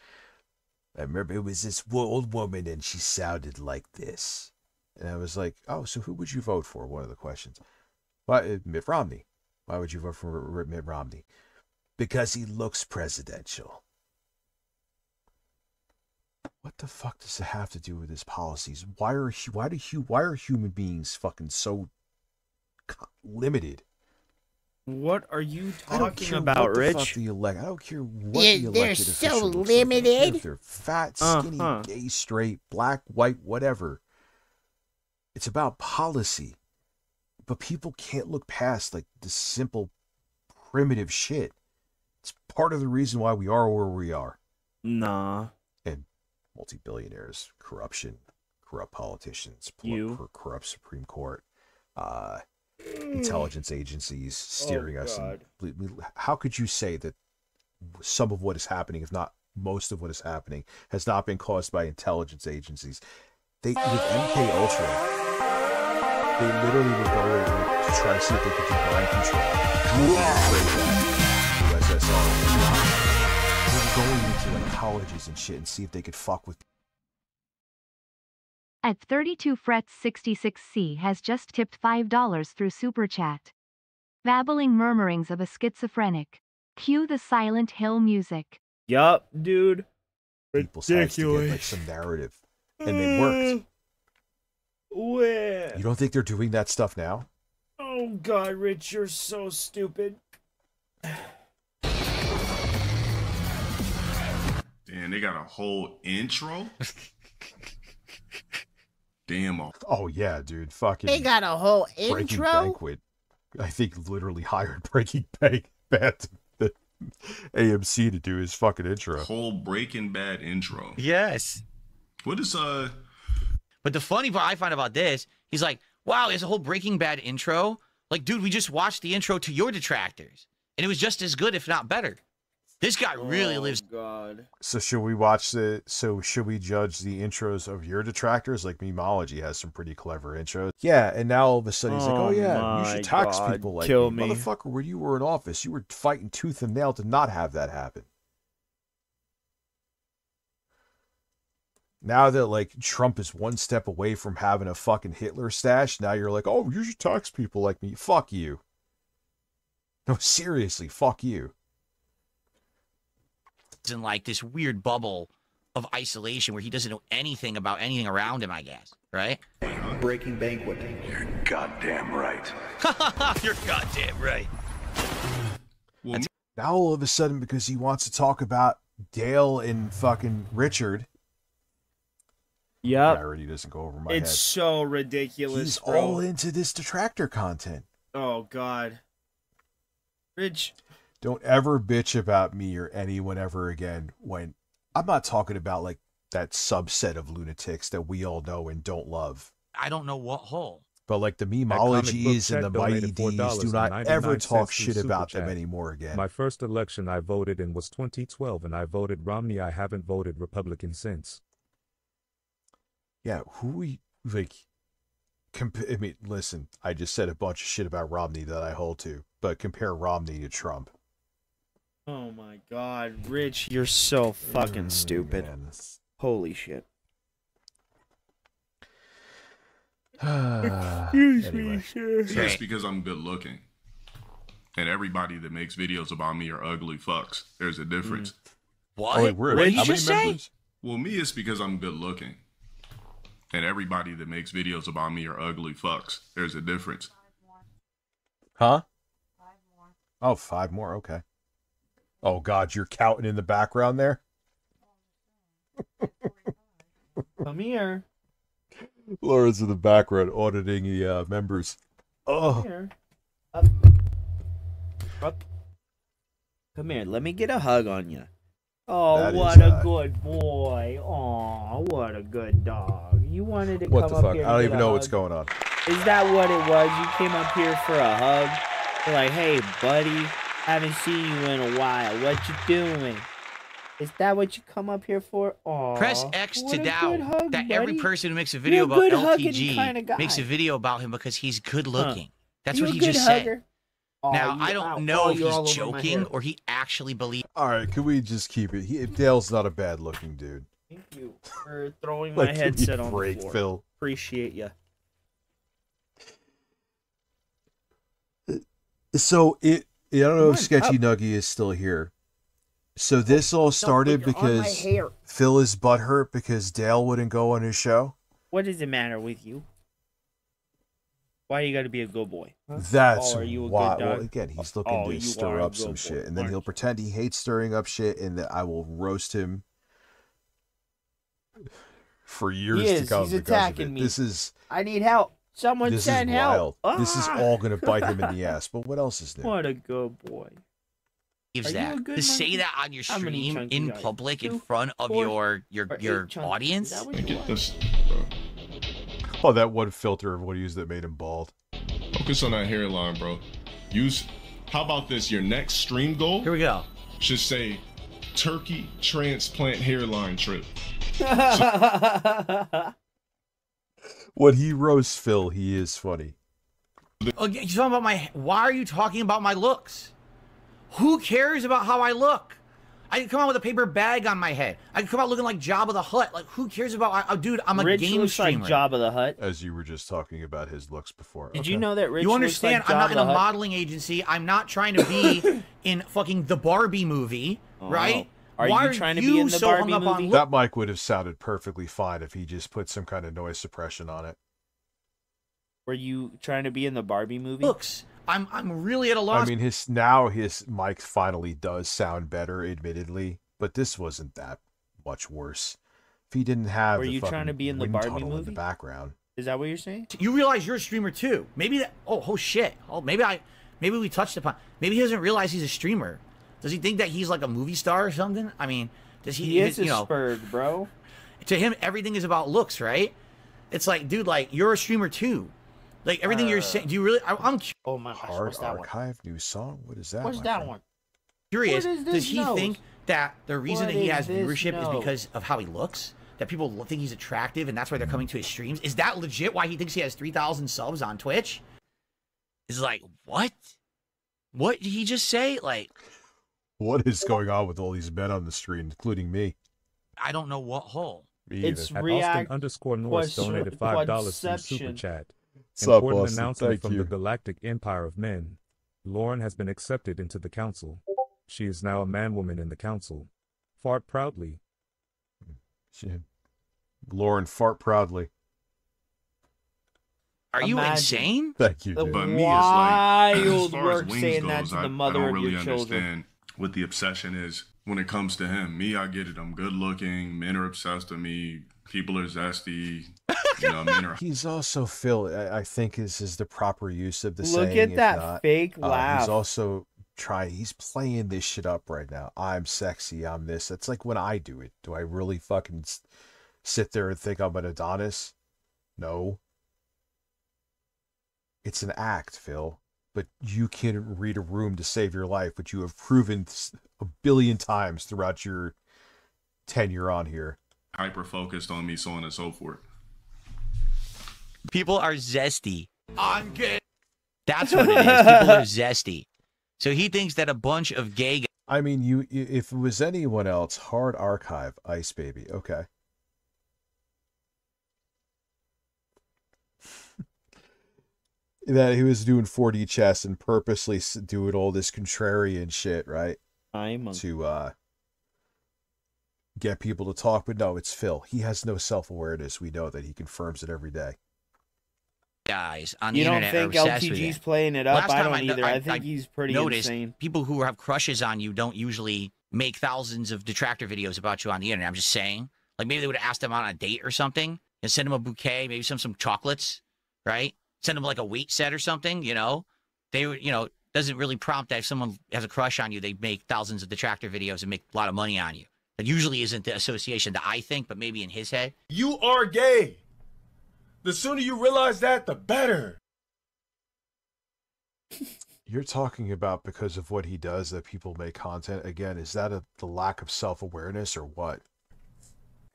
I remember it was this old woman and she sounded like this. And I was like, oh, so who would you vote for? One of the questions. Why, Mitt Romney. Why would you vote for Mitt Romney? Because he looks presidential. What the fuck does it have to do with his policies? Why are human beings fucking so limited? What are you talking about, Rich? I don't care what the elected They're official so looks limited. like. I don't care if they're fat, skinny, gay, straight, black, white, whatever. It's about policy. But people can't look past like the simple, primitive shit. It's part of the reason why we are where we are. Nah. And multi-billionaires, corruption, corrupt politicians, corrupt Supreme Court, intelligence agencies steering us. And how could you say that some of what is happening, if not most of what is happening, has not been caused by intelligence agencies? With MK Ultra, they literally were going to try to see if they could do mind control. USSR. They were going into like colleges and shit and see if they could fuck with. At 32 Frets 66C has just tipped $5 through Super Chat. Babbling murmurings of a schizophrenic. Cue the Silent Hill music. Yup, dude. People's heads to get like some narrative, and they worked. Where? You don't think they're doing that stuff now? Oh God, Rich, you're so stupid. Damn, they got a whole intro. Damn. Oh yeah, dude. Fucking. They got a whole Breaking intro. Banquet. I think literally hired Breaking Bad the AMC to do his fucking intro. Whole Breaking Bad intro. Yes. What is But the funny part I find about this, he's like, wow, there's a whole Breaking Bad intro. Like, dude, we just watched the intro to your Detractors, and it was just as good, if not better. This guy really lives. God. So should we watch the? So should we judge the intros of your Detractors? Like Memology has some pretty clever intros. Yeah, and now all of a sudden he's like, oh yeah, you should tax people like kill me. me. Motherfucker, when you were in office, you were fighting tooth and nail to not have that happen. Now that like Trump is one step away from having a fucking Hitler stash, now you're like, oh, you should tax people like me. Fuck you. No, seriously, fuck you. In like this weird bubble of isolation where he doesn't know anything about anything around him, I guess, right? Breaking Banquet. You're goddamn right. You're goddamn right. Now all of a sudden, because he wants to talk about Dale and fucking Richard. Yep. That already doesn't go over my It's head. so ridiculous, He's bro. all into this detractor content. Oh God. Rich. Don't ever bitch about me or anyone ever again when I'm not talking about like that subset of lunatics that we all know and don't love. I don't know what hole. But like the memologies and the mighty D's, do not ever talk shit about them anymore again. My first election I voted in was 2012 and I voted Romney. I haven't voted Republican since. Yeah, who we like I mean, listen, I just said a bunch of shit about Romney that I hold to, but compare Romney to Trump. Oh my God, Rich, you're so fucking stupid. Man, Holy shit. Anyway. Just because I'm good looking. And everybody that makes videos about me are ugly fucks. There's a difference. What? Oh, wait, what did you how many just say? members? Well, me, it's because I'm good looking. And everybody that makes videos about me are ugly fucks. There's a difference. Huh? 5 more. Oh, 5 more, okay. Oh God, you're counting in the background there? Come here. Laura's in the background auditing the members. Oh. Come here. Up. Up. Come here. Let me get a hug on you. Oh, That what is, a good boy. Oh, what a good dog. You wanted to What come the up fuck? here I don't and even get a know what's hug? going on. Is that what it was? You came up here for a hug? You're like, hey, buddy, haven't seen you in a while. What you doing? Is that what you come up here for? Aw, Press X what to a doubt good hug, that every buddy. person who makes a video You're a about good hugging LTG kinda guy. makes a video about him because he's good looking. That's You what a he good just hugger? said. Aw, Now, you- I don't ow, know oh, if you're all he's over my joking hair. or he actually believes. All right, can we just keep it? Dale's not a bad looking dude. Thank you for throwing Like, my give me a headset on break, the floor. Phil. Appreciate you. So I don't know if Come on, Sketchy up. Nuggy is still here. So this all started you're on my because hair. Phil is butthurt because Dale wouldn't go on his show. What does it matter with you? Why you gotta be a good boy? Huh? That's Oh, are you a why. good dog? Well, again, he's looking Oh, to you are stir a up some good shit, boy, and then he'll aren't you? pretend he hates stirring up shit, and that I will roast him for years He to is. come. He's because attacking of it. me. This is I need help. Someone this is send wild. help. This is Ah! all gonna bite him in the ass. But what else is new? What a good boy. believes Are you a that. good To say monkey? that on your How many stream chunks in you got? public in 2, front of 4, your or 8 chunks? audience. Is that what I you get want? this. Oh, that one filter of what he used that made him bald. Focus on that hairline, bro. Use. How about this? Your next stream goal Here we go. should say turkey transplant hairline trip. When he roasts Phil, he is funny. Okay, you're talking about my. Why are you talking about my looks? Who cares about how I look? I can come out with a paper bag on my head. I can come out looking like Jabba the Hutt. Like, who cares about... dude, I'm a Rich game looks streamer. like Jabba the Hutt. As you were just talking about his looks before. Did you know that Rich You understand? looks like Jabba I'm not in a the Hutt? modeling agency. I'm not trying to be in fucking the Barbie movie, right? Are Why you trying to be in the so Barbie hung up on movie? That mic would have sounded perfectly fine if he just put some kind of noise suppression on it. Were you trying to be in the Barbie movie? looks? I'm really at a loss. I mean, his mic finally does sound better, admittedly, but this wasn't that much worse. If he didn't have Were the you trying to fucking be in the wind Barbie tunnel in movie? the background. Is that what you're saying? You realize you're a streamer too. Maybe that. Oh shit. Oh, maybe we touched upon. Maybe he doesn't realize he's a streamer. Does he think that he's like a movie star or something? I mean, does he? He is a you know, spurg, bro. To him, everything is about looks, right? It's like, dude, like you're a streamer too. Like everything you're saying. Do you really? I'm Oh my gosh. Hard What's that one? archive new song. What is that? What's my that friend? one? curious. What is this Does he nose? think that the reason What that he is has this viewership is nose? because of how he looks? That people think he's attractive, and that's why they're coming to his streams? Is that legit? Why he thinks he has 3,000 subs on Twitch? Is like what? What did he just say? Like, What is going on with all these men on the street, including me? I don't know what hole. Me It's either. At React Austin_Norris donated $5 through Super Quadception. Chat. Sup, Important Austin? announcement Thank from you. the Galactic Empire of Men. Lauren has been accepted into the council. She is now a man-woman in the council. Fart proudly. Lauren, fart proudly. are you Imagine. insane? Thank you, The dude. But me, it's like, as wild far work as wings saying that goes, to the I mother don't of really your children. understand what the obsession is when it comes to him. Me, I get it. I'm good looking. Men are obsessed with me. People are zesty. You know, men are. He's also Phil. I think this is the proper use of the Look saying. at if that not, fake laugh. He's also trying. He's playing this shit up right now. I'm sexy. I'm this. It's like when I do it. Do I really fucking sit there and think I'm an Adonis? No. It's an act, Phil. But you can read a room to save your life, which you have proven a billion times throughout your tenure on here. Hyper focused on me, so on and so forth. People are zesty. I'm gay. That's what it is. People are zesty. So he thinks that a bunch of gay guys. I mean, if it was anyone else, hard archive, Ice Baby. Okay. That he was doing 4D chess and purposely doing all this contrarian shit, right? To get people to talk, but no, it's Phil. He has no self-awareness. We know that. He confirms it every day. Guys on You the don't internet think are obsessed with LTG's it. playing it up? Last I time don't either. I think he's pretty noticed insane. people who have crushes on you don't usually make thousands of detractor videos about you on the internet. I'm just saying. Like maybe they would have asked him out on a date or something and send him a bouquet, maybe some chocolates, right? Send him like a weight set or something, you know? They would, you know, doesn't really prompt that if someone has a crush on you, they make thousands of detractor videos and make a lot of money on you. That usually isn't the association that I think, but maybe in his head. You are gay. The sooner you realize that, the better. You're talking about because of what he does that people make content. Again, is that the lack of self-awareness or what?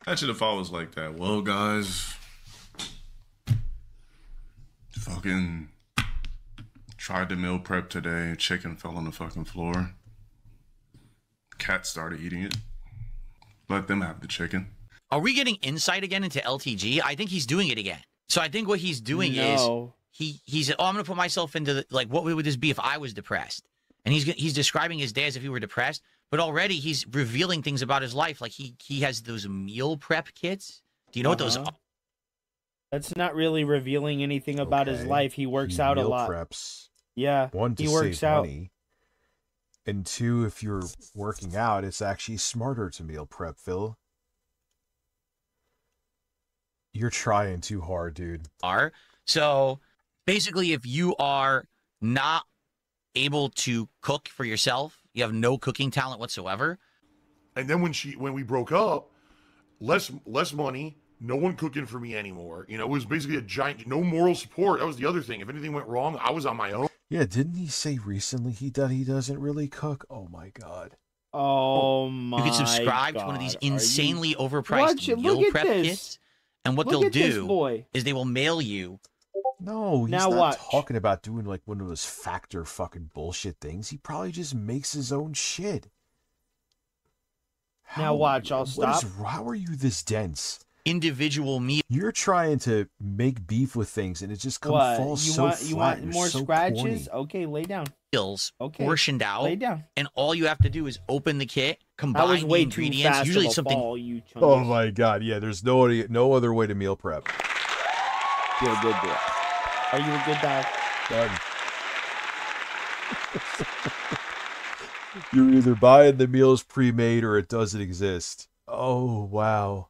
Imagine if I was like that. Well, guys, fucking tried to meal prep today. Chicken fell on the fucking floor. Cat started eating it. Let them have the chicken. Are we getting insight again into LTG? I think he's doing it again. So I think what he's doing is he's oh, I'm gonna put myself into the, like, what would this be if I was depressed? And he's describing his day as if he were depressed, but already he's revealing things about his life. Like he has those meal prep kits. Do you know what those are? That's not really revealing anything about his life. He works out a meal lot. Preps. Yeah, One, to he works save out. money. And two, if you're working out, it's actually smarter to meal prep, Phil. You're trying too hard, dude. So basically, if you are not able to cook for yourself, you have no cooking talent whatsoever. And then when we broke up, less money, no one cooking for me anymore. You know, it was basically a giant, no moral support. That was the other thing. If anything went wrong, I was on my own. Yeah, didn't he say recently he doesn't really cook? Oh my god. Oh my You can subscribe to one of these insanely overpriced meal prep kits, and what they'll do is they will mail you. No, he's Now not watch. talking about doing like one of those factor fucking bullshit things. He probably just makes his own shit. Now watch, I'll stop. How are you this dense? Individual meal. You're trying to make beef with things, and it just What? falls You so want flat. you want You're more so scratches? corny. Okay, lay down. Meals Okay, portioned out. lay down. And all you have to do is open the kit, That combine was the way too ingredients. fast Usually of a something. fall, you chungus. Oh my god, yeah. There's no other way to meal prep. You're a good boy. Are you a good dog? Done. You're either buying the meals pre-made or it doesn't exist. Oh wow.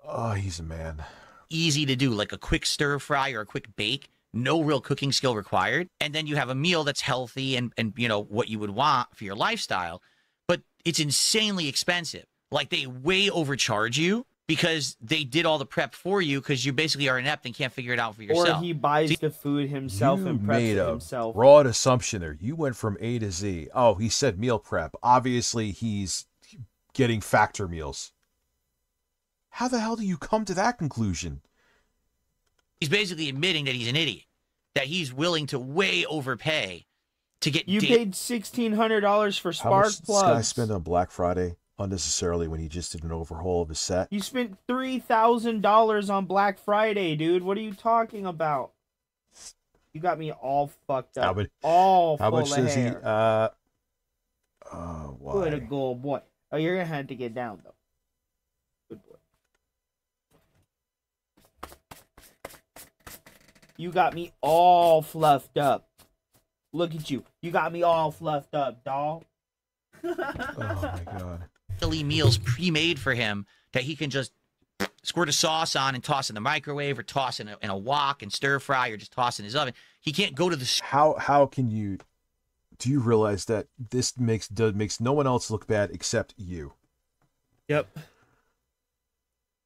Oh, he's a man. Easy to do, like a quick stir fry or a quick bake. No real cooking skill required. And then you have a meal that's healthy and you know what you would want for your lifestyle. But it's insanely expensive. Like they way overcharge you because they did all the prep for you because you basically are inept and can't figure it out for yourself. Or he buys the food himself You and preps made it a himself. broad assumption there. You went from A to Z. Oh, he said meal prep. Obviously, he's getting factor meals. How the hell do you come to that conclusion? He's basically admitting that he's an idiot, that he's willing to way overpay to get. You paid $1,600 for How spark much did this guy plugs. spend on Black Friday unnecessarily when he just did an overhaul of his set? You spent $3,000 on Black Friday, dude. What are you talking about? You got me all fucked up. All how full much of does hair. he? Why? Good a good boy. Oh, you're gonna have to get down though. Good boy. You got me all fluffed up. Look at you. You got me all fluffed up, dog. Oh my god. Philly meals pre-made for him that he can just squirt a sauce on and toss in the microwave or toss in a wok and stir fry or just toss in his oven. He can't go to the How can you? Do you realize that this makes no one else look bad except you? Yep.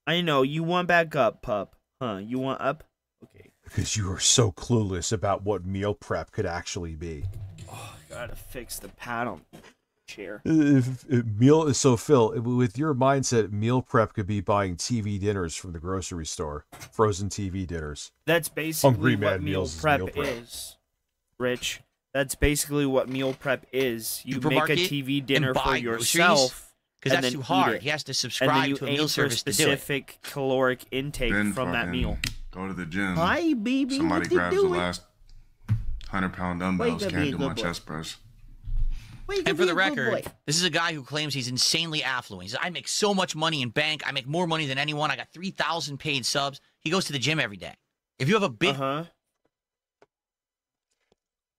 I know. You want back up, pup. Huh? You want up? Okay. Because you are so clueless about what meal prep could actually be. Oh, gotta fix the pad on the chair. So Phil, with your mindset, meal prep could be buying TV dinners from the grocery store, frozen TV dinners. That's basically Hungry what Man meal meals is prep meal prep. is, Rich. That's basically what meal prep is. You make a supermarket TV and dinner for buy yourself. because and that's then too hard. eat it. He has to And then subscribe you to a aim meal for service to do it. specific caloric intake Then from that fucking meal. Go to the gym. Hi, baby. Somebody what you grabs the doing? last 100-pound dumbbells. Wake up, Can't you do good my boy. chest press. And for the record, this is a guy who claims he's insanely affluent. He says, I make so much money in bank. I make more money than anyone. I got 3,000 paid subs. He goes to the gym every day. If you have a big...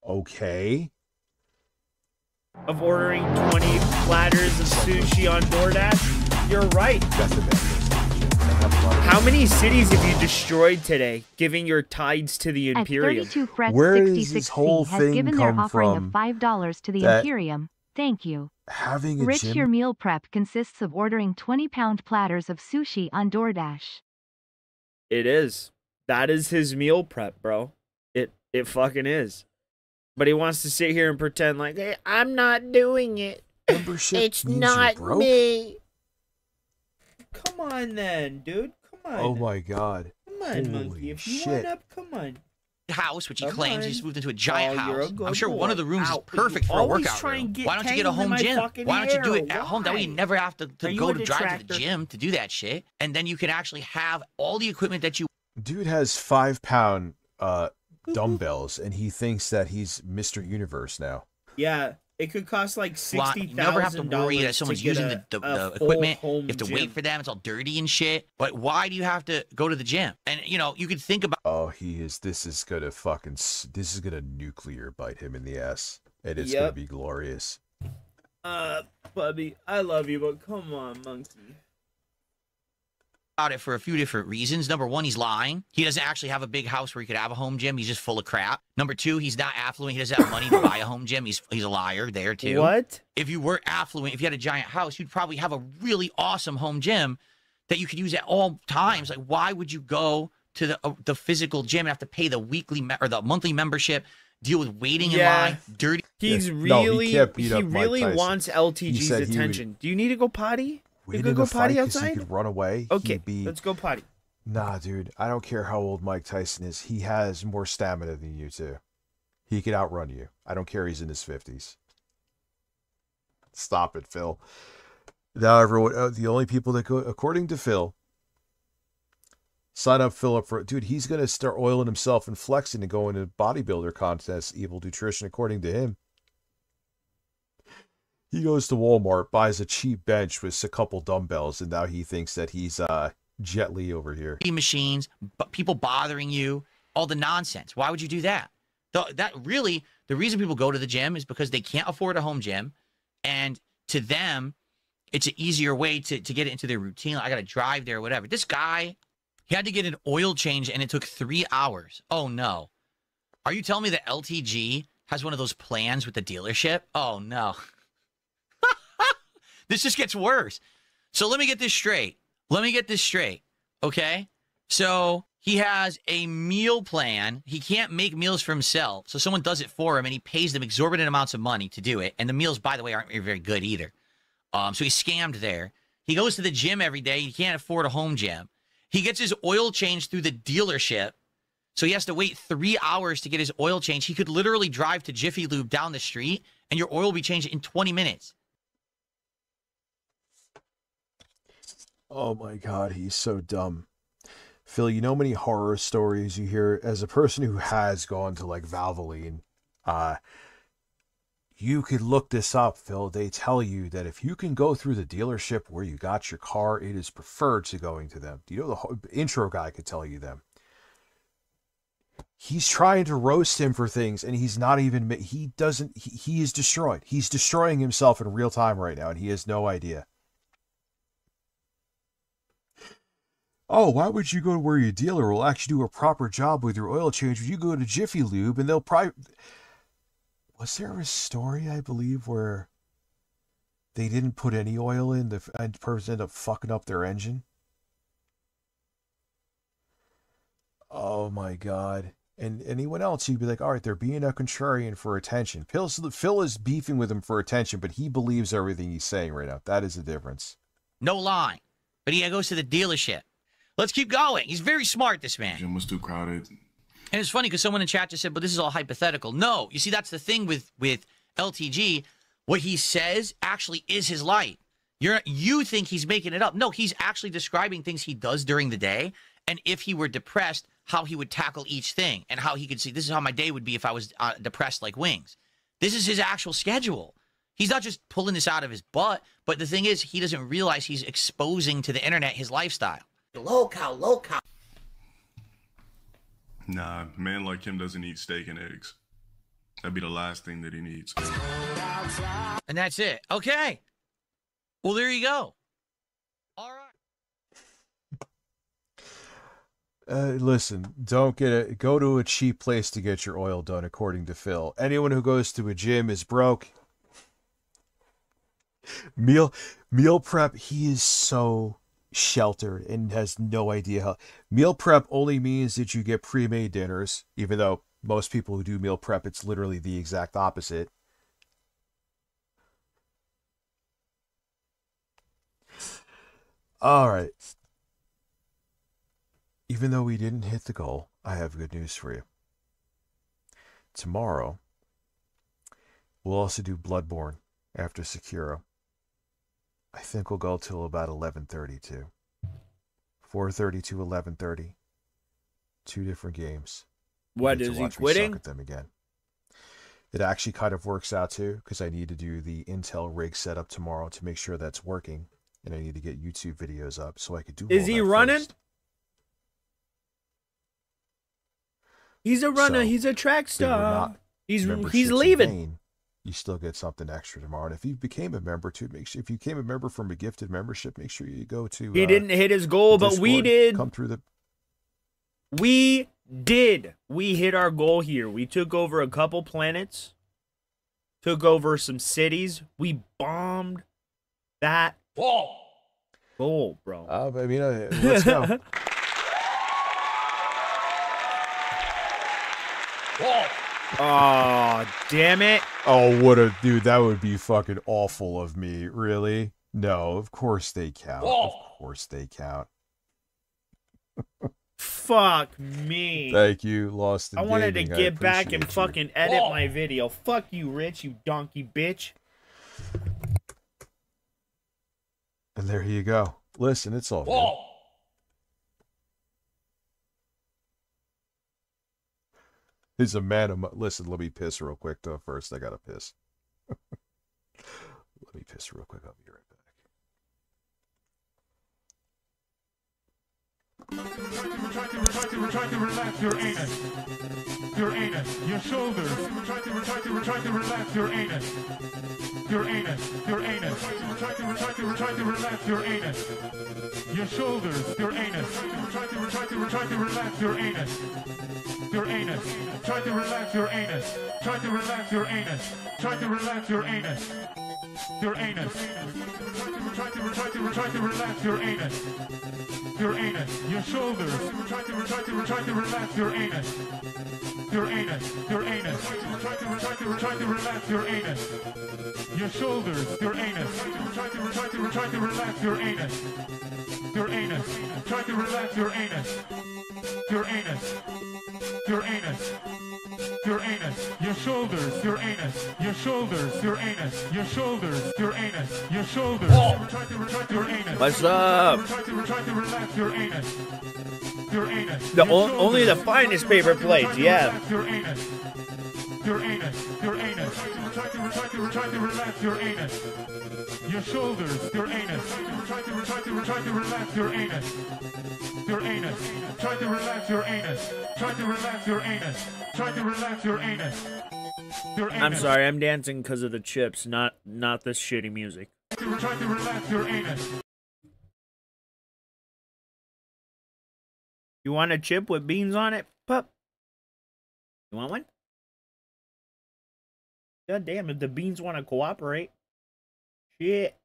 Okay. Of ordering 20 platters of sushi on DoorDash, you're right. That's the best. How many cities have you destroyed today, giving your tides to the At Imperium? 32 Fret Where does this 66C whole has thing given their come offering of from $5 to the that Imperium. Thank you. Having a Rich, gym? your meal prep consists of ordering 20-pound platters of sushi on DoorDash. It is. That is his meal prep, bro. It fucking is. But he wants to sit here and pretend like, hey, I'm not doing it. Membership It's means not you're broke? me. Come on then, dude. Come on. Oh my god. Come on, monkey. Holy If you shit. want up, come on. house, which he Come claims on. he just moved into a giant Oh, you're a house. good I'm sure boy. one of the rooms Ow, is but you perfect for a always workout try and room. get Why don't you get a tangled in home my gym? fucking Why don't you do hair? it at home? That way you Why? never have to Are you go a to drive to the detractor? gym to do that shit. And then you can actually have all the equipment that you... Dude has 5-pound dumbbells, and he thinks that he's Mr. Universe now. Yeah, it could cost like want. $60,000. You never have to worry that someone's using the full equipment. You home have to gym. wait for them. It's all dirty and shit. But why do you have to go to the gym? And, you know, you could think about... Oh, this is gonna nuclear bite him in the ass. And it's Yep. gonna be glorious. Bubby, I love you, but come on, monkey. About it for a few different reasons. Number one, he's lying. He doesn't actually have a big house where he could have a home gym. He's just full of crap. Number two, he's not affluent. He doesn't have money to buy a home gym. He's a liar there too. What? If you were affluent, if you had a giant house, you'd probably have a really awesome home gym that you could use at all times. Like, why would you go to the physical gym and have to pay the weekly or the monthly membership? Deal with waiting in line, dirty. He's Yeah. No, really, he can't beat he up Mike really Tyson. wants He LTG's said he would attention. Do you need to go potty? You win could in go a potty fight 'cause outside? he could run away. Okay, He'd be... let's go potty. Nah, dude. I don't care how old Mike Tyson is. He has more stamina than you too. He could outrun you. I don't care. He's in his 50s. Stop it, Phil. Now everyone, the only people that go, according to Phil, sign up Philip for, dude, he's going to start oiling himself and flexing and going to bodybuilder contests, evil nutrition, according to him. He goes to Walmart, buys a cheap bench with a couple dumbbells, and now he thinks that he's Jet Li over here. Machines, people bothering you, all the nonsense. Why would you do that? The reason people go to the gym is because they can't afford a home gym, and to them, it's an easier way to get it into their routine. I got to drive there or whatever. This guy, he had to get an oil change, and it took 3 hours. Oh, no. Are you telling me that LTG has one of those plans with the dealership? Oh, no. This just gets worse. So let me get this straight. Okay? So he has a meal plan. He can't make meals for himself. So someone does it for him, and he pays them exorbitant amounts of money to do it. And the meals, by the way, aren't very good either. So he's scammed there. He goes to the gym every day. He can't afford a home gym. He gets his oil changed through the dealership. So he has to wait 3 hours to get his oil changed. He could literally drive to Jiffy Lube down the street, and your oil will be changed in 20 minutes. Oh my God, he's so dumb. Phil, you know many horror stories you hear as a person who has gone to like Valvoline. You could look this up, Phil. They tell you that if you can go through the dealership where you got your car, it is preferred to going to them. You know, the whole intro guy could tell you them. He's trying to roast him for things, and he's not even, he is destroyed. He's destroying himself in real time right now, and he has no idea. Oh, why would you go to where your dealer will actually do a proper job with your oil change? You go to Jiffy Lube, and they'll probably... Was there a story, I believe, where they didn't put any oil in, the person ended up fucking up their engine? Oh my God. And anyone else, you'd be like, all right, they're being a contrarian for attention. Phil is beefing with him for attention, but he believes everything he's saying right now. That is the difference. No lie. But he goes to the dealership. Let's keep going. He's very smart, this man. The gym was too crowded. And it's funny because someone in chat just said, but this is all hypothetical. No, you see, that's the thing with LTG. What he says actually is his life. You think he's making it up. No, he's actually describing things he does during the day. And if he were depressed, how he would tackle each thing. And how he could see, this is how my day would be if I was depressed like Wings. This is his actual schedule. He's not just pulling this out of his butt. But the thing is, he doesn't realize he's exposing to the internet his lifestyle. Low cow. Nah, a man like him doesn't eat steak and eggs. That'd be the last thing that he needs. And that's it. Okay. Well, there you go. All right. Listen, don't go to a cheap place to get your oil done, according to Phil. Anyone who goes to a gym is broke. Meal prep, he is so sheltered and has no idea how. Meal prep only means that you get pre-made dinners, even though most people who do meal prep, it's literally the exact opposite. All right. Even though we didn't hit the goal, I have good news for you. Tomorrow, we'll also do Bloodborne after Sekiro. I think we'll go till about 11:30 too. 4:30 to 11:30. 2 different games. What, is he quitting? Suck at them again. It actually kind of works out too, because I need to do the Intel rig setup tomorrow to make sure that's working, and I need to get YouTube videos up so I could do. Is he running? First. He's a runner. So, he's a track star. He's leaving. You still get something extra tomorrow. And if you became a member too, make sure if you became a member from a gifted membership, make sure you go to. He didn't hit his goal, but we did. Come through the. We did. We hit our goal here. We took over a couple planets. Took over some cities. We bombed that goal, bro. I mean, let's go. Oh, damn it. Oh, dude, that would be fucking awful of me. Really? No, of course they count. Of course they count. Fuck me. Thank you, Lost in I wanted to Gaming. get back and you. fucking edit my video. Fuck you, Rich, you donkey bitch. And there you go. Listen, it's all good. Whoa. He's a man of my... Listen, let me piss real quick, though. First, I gotta piss. Let me piss real quick. I'll be right back. Try to relax your anus. Your anus. Your shoulders. Try to relax your anus. Your anus. Your anus. Try to relax your anus. Your shoulders. Your anus. Try to relax your anus. Your anus. Try to relax your anus. Try to relax your anus. Try to relax your anus. Your anus. Try to relax your anus. Your anus. Your shoulders. Try to relax your anus. Your anus. Your anus. Try to relax your anus. Your shoulders. Your anus. Try to relax your anus. Your anus. Try to relax your anus. Your anus. Your anus. Your anus. Your shoulders. Your anus. Your shoulders. Your anus. Your shoulders. Your anus. Your shoulders. Try to relax your anus. What's up? Try to relax your anus. Your anus. Only the finest paper plates, yeah. Your anus. Your anus. Your anus. Try to relax your anus. Your shoulders. Your anus. Try to relax your anus. Your anus. Try to relax your anus. Try to relax your anus. Try to relax your anus. Your anus. I'm sorry, I'm dancing because of the chips, not this shitty music. Try to relax your anus. You want a chip with beans on it, pup? You want one? God damn, if the beans want to cooperate. Shit.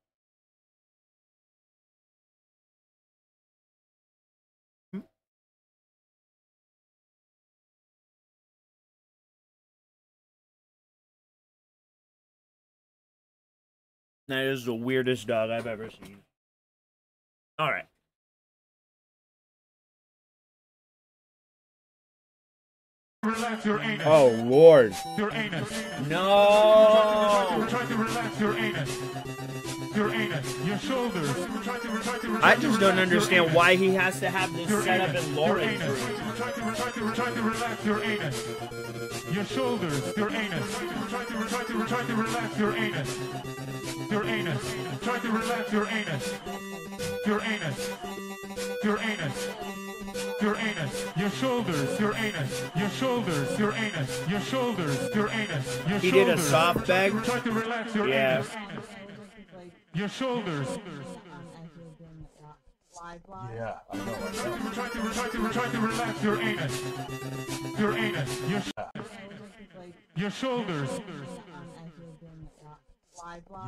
That is the weirdest dog I've ever seen. All right. Relax your anus. Oh, Lord. Your anus. No. Try to relax your anus. Your anus. Your shoulders. I just don't understand why he has to have this set up in Lauren's Your room. Try to relax your anus. Your shoulders. Your anus. Try to relax your anus. Your anus. Try to relax your anus. Your anus. Your anus. Your anus, your shoulders, your anus, your shoulders, your anus, your shoulders, your anus, your shoulders. He did a soft bag? Try to relax your anus. Your shoulders. Yeah, I know. Try to relax your anus. Your anus, your shoulders.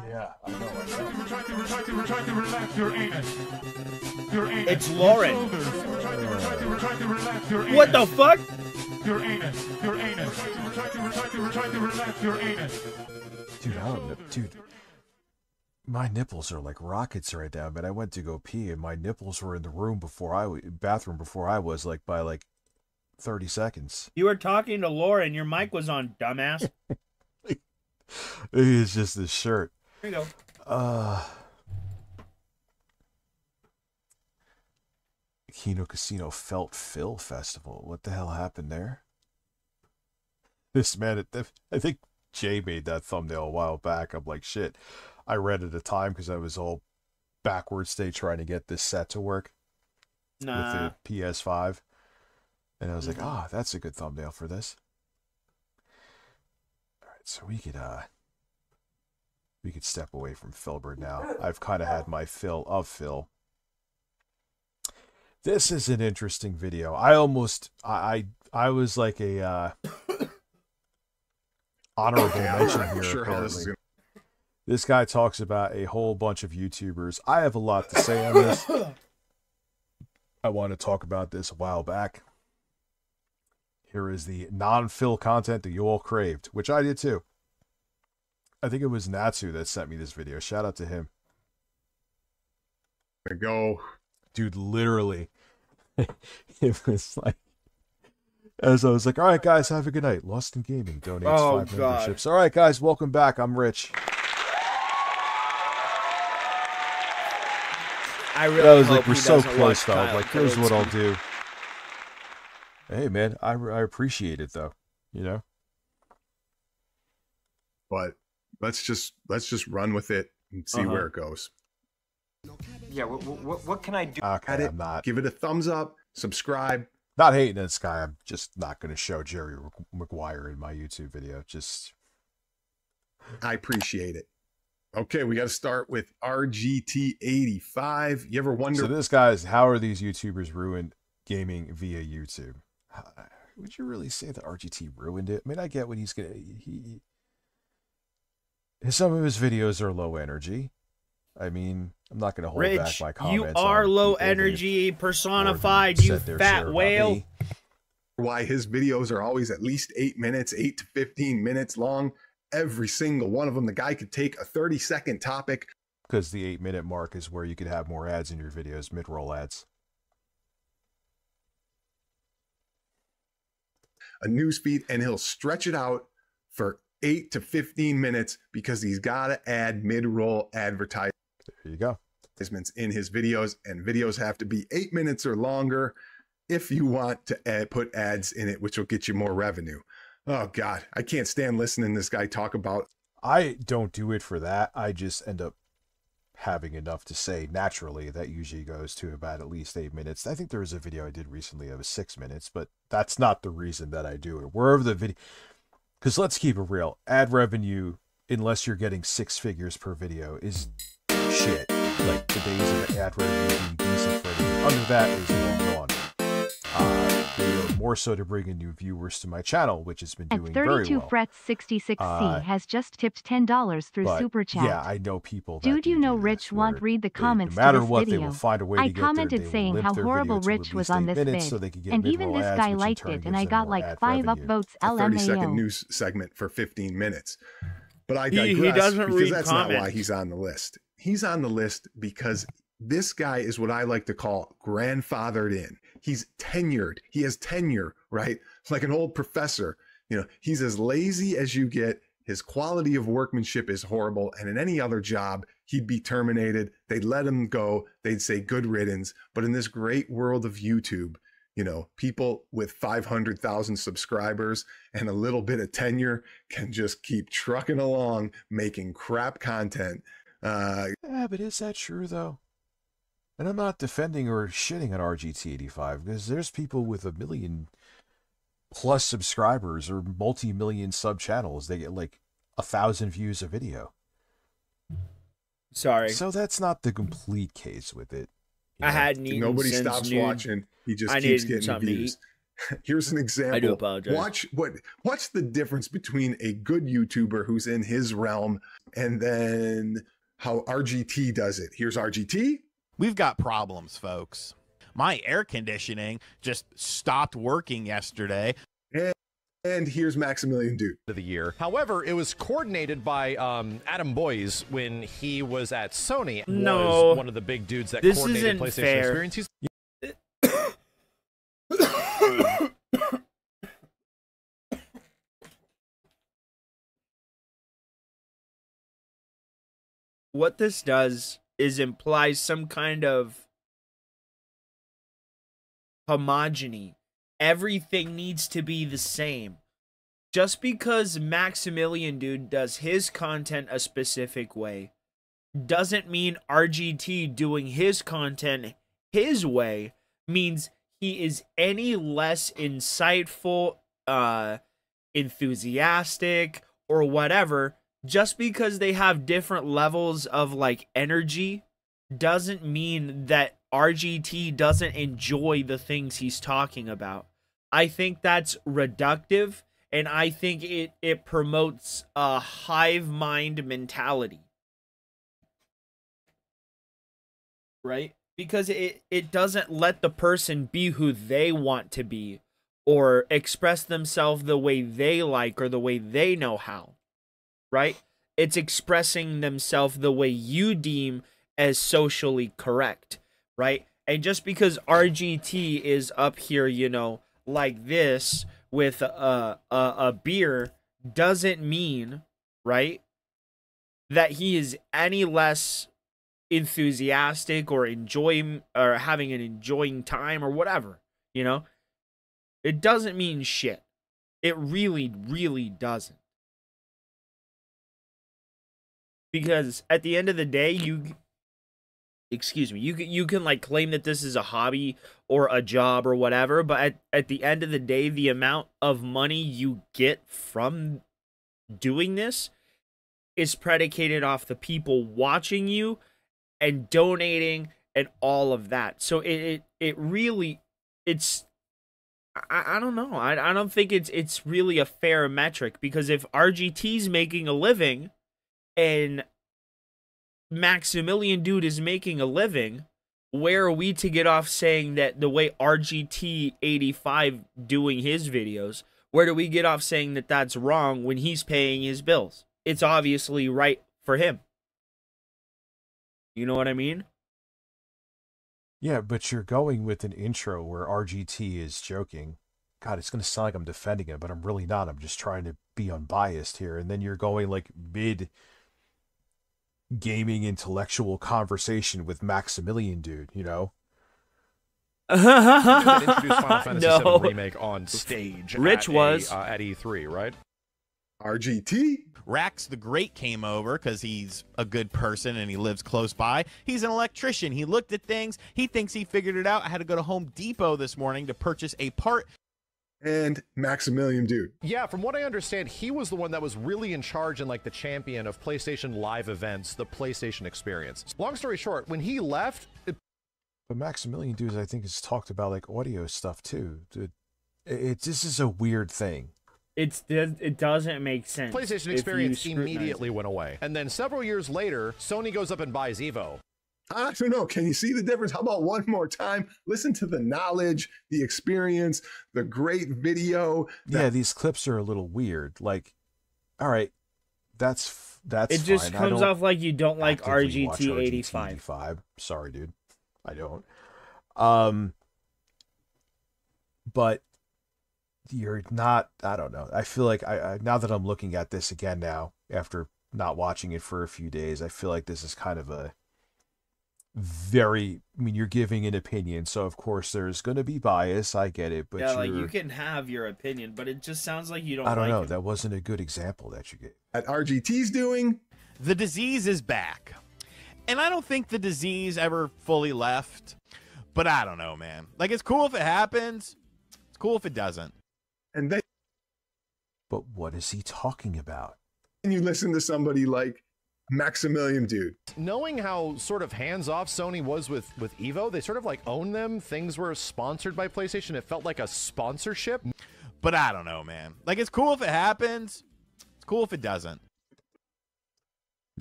Yeah, I know. Try to relax your anus. Your anus. It's Lauren. Try to relax your anus. What the fuck? Your anus. Your anus. Try to relax your anus. Dude, I don't know. Dude, my nipples are like rockets right now, but I went to go pee and my nipples were in the room bathroom before I was, like, by like 30 seconds. You were talking to Lauren. Your mic was on, dumbass. It's just this shirt. Here you go. Kino Casino Felt Phil Festival. What the hell happened there? This man, I think Jay made that thumbnail a while back. I'm like, shit. I read at the time because I was all backwards state trying to get this set to work with the PS5. And I was like, that's a good thumbnail for this. So we could step away from Filbert now. I've kind of had my fill of Phil. This is an interesting video. I was like a honorable mention here. Sure how this is apparently. This guy talks about a whole bunch of YouTubers. I have a lot to say on this. I want to talk about this a while back. Here is the non-Phil content that you all craved, which I did too. I think it was Natsu that sent me this video. Shout out to him. There we go. Dude, literally. It was like, as I was like, all right, guys, have a good night. Lost in Gaming donates 5 memberships. All right, guys, welcome back. I'm Rich. I really I was hope like, we're he so doesn't close, watch though. Kyle Like, here's what I'll Kalinske. do. Hey, man, I appreciate it, though. You know? But let's just run with it and see where it goes. Yeah, what can I do? Okay, I'm not. Give it a thumbs up, subscribe. Not hating this guy. I'm just not going to show Jerry Maguire in my YouTube video. Just. I appreciate it. Okay, we got to start with RGT85. You ever wonder? So this guy's, how are these YouTubers ruined gaming via YouTube? Would you really say that RGT ruined it? I mean, I get what he's gonna. Some of his videos are low energy. I mean, I'm not going to hold back Rich, my comments. you are on low people energy that personified, you said their share fat about whale. me. Why his videos are always at least 8 minutes, 8 to 15 minutes long. Every single one of them. The guy could take a 30-second topic. Because the 8-minute mark is where you could have more ads in your videos, mid-roll ads. A news feed, and he'll stretch it out for 8 to 15 minutes because he's got to add mid-roll advertisements. There you go. In his videos, and videos have to be 8 minutes or longer if you want to put ads in it, which will get you more revenue. Oh God, I can't stand listening to this guy talk about. I don't do it for that. I just end up having enough to say naturally. That usually goes to about at least 8 minutes. I think there was a video I did recently that was 6 minutes, but that's not the reason that I do it. Wherever the video, because let's keep it real, ad revenue, unless you're getting 6 figures per video, is shit. Like the days of ad revenue being decent for anything under that is long gone. More so to bring in new viewers to my channel, which has been doing very well. 32 Frets 66C has just tipped $10 through Super Chat. Yeah, I know people. Dude, you know Rich won't read the comments no matter to this what, video. They will find a way to I get commented there. saying how horrible Rich was on this vid, so they could get and even mid-roll this ads, guy which in liked turn it, and gives I them got more like ad 5 revenue. upvotes. A 30-second LMAO. news segment for 15 minutes. But I He digress doesn't because read that's not why comments. he's on the list. He's on the list because this guy is what I like to call grandfathered in. He's tenured. He has tenure, right? Like an old professor. You know, he's as lazy as you get. His quality of workmanship is horrible. And in any other job, he'd be terminated. They'd let him go. They'd say good riddance. But in this great world of YouTube, you know, people with 500,000 subscribers and a little bit of tenure can just keep trucking along, making crap content. Yeah, but is that true, though? And I'm not defending or shitting on RGT85, because there's people with 1 million plus subscribers or multi-million sub channels. They get like 1,000 views a video. Sorry. So that's not the complete case with it. I hadn't eaten Nobody since stops noon. watching. He just I keeps needed getting something to views. Here's an example. I do apologize. What's the difference between a good YouTuber who's in his realm and then how RGT does it? Here's RGT. We've got problems, folks. My air conditioning just stopped working yesterday. And here's Maximilian Dude. Of the year. However, it was coordinated by Adam Boyes when he was at Sony. No. Was one of the big dudes that This coordinated isn't PlayStation fair. Experience. He's What this does is implies some kind of homogeny. Everything needs to be the same. Just because Maximilian Dude does his content a specific way doesn't mean RGT doing his content his way means he is any less insightful, enthusiastic, or whatever. Just because they have different levels of like energy doesn't mean that RGT doesn't enjoy the things he's talking about. I think that's reductive, and I think it promotes a hive mind mentality. Right? Because it doesn't let the person be who they want to be or express themselves the way they like or the way they know how. Right? It's expressing themselves the way you deem as socially correct, right? And just because RGT is up here, you know, like this with a beer doesn't mean, right, that he is any less enthusiastic or enjoy or having an enjoying time or whatever, you know? It doesn't mean shit. It really, really doesn't. Because at the end of the day, you can like claim that this is a hobby or a job or whatever, but at the end of the day, the amount of money you get from doing this is predicated off the people watching you and donating and all of that. So it really, it's, I don't know. I don't think it's really a fair metric, because if RGT's making a living and Maximilian Dude is making a living, where are we to get off saying that the way RGT85 doing his videos, where do we get off saying that that's wrong when he's paying his bills? It's obviously right for him. You know what I mean? Yeah, but you're going with an intro where RGT is joking. God, it's going to sound like I'm defending him, but I'm really not. I'm just trying to be unbiased here. And then you're going like mid gaming intellectual conversation with Maximilian Dude, you know? That introduced Final Fantasy No. VII Remake on stage. Rich was. At E3, right? RGT? Rax the Great came over because he's a good person and he lives close by. He's an electrician. He looked at things. He thinks he figured it out. I had to go to Home Depot this morning to purchase a part. And Maximilian Dude. Yeah, from what I understand, he was the one that was really in charge and like the champion of PlayStation Live events, the PlayStation experience. Long story short, when he left... But Maximilian Dude, I think, has talked about like audio stuff too. This is a weird thing. It doesn't make sense. PlayStation experience immediately went away. And then several years later, Sony goes up and buys Evo. I don't know. Can you see the difference? How about one more time? Listen to the knowledge, the experience, the great video. Yeah, these clips are a little weird. Like, all right, that's it just fine. comes off like you don't like actively watch RGT85. 85. Sorry, dude. I don't. But you're not, I don't know. I feel like I now that I'm looking at this again now, after not watching it for a few days, I feel like this is kind of a very, I mean, you're giving an opinion, so of course there's going to be bias. I get it, but yeah, like you can have your opinion, but it just sounds like you don't. I don't like know. him. That wasn't a good example that you gave. At RGT's doing, The disease is back. And I don't think the disease ever fully left. But I don't know, man. Like, it's cool if it happens. It's cool if it doesn't. and then But what is he talking about? you listen to somebody like Maximilian Dude. Knowing how sort of hands-off Sony was with Evo, they sort of like owned them. Things were sponsored by PlayStation. It felt like a sponsorship. But I don't know, man. Like, it's cool if it happens. It's cool if it doesn't.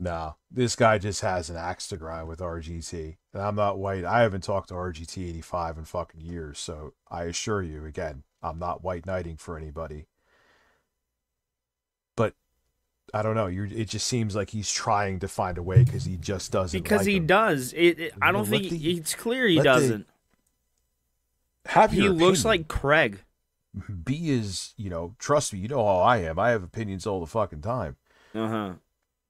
No, this guy just has an axe to grind with RGT. And I'm not white. I haven't talked to RGT 85 in fucking years, so I assure you, again, I'm not white knighting for anybody. But I don't know. It just seems like he's trying to find a way because he just doesn't. Because like he him. does. I don't think it's clear he doesn't. Have He your looks opinion. like Craig. B is, trust me, you know how I am. I have opinions all the fucking time. Uh-huh.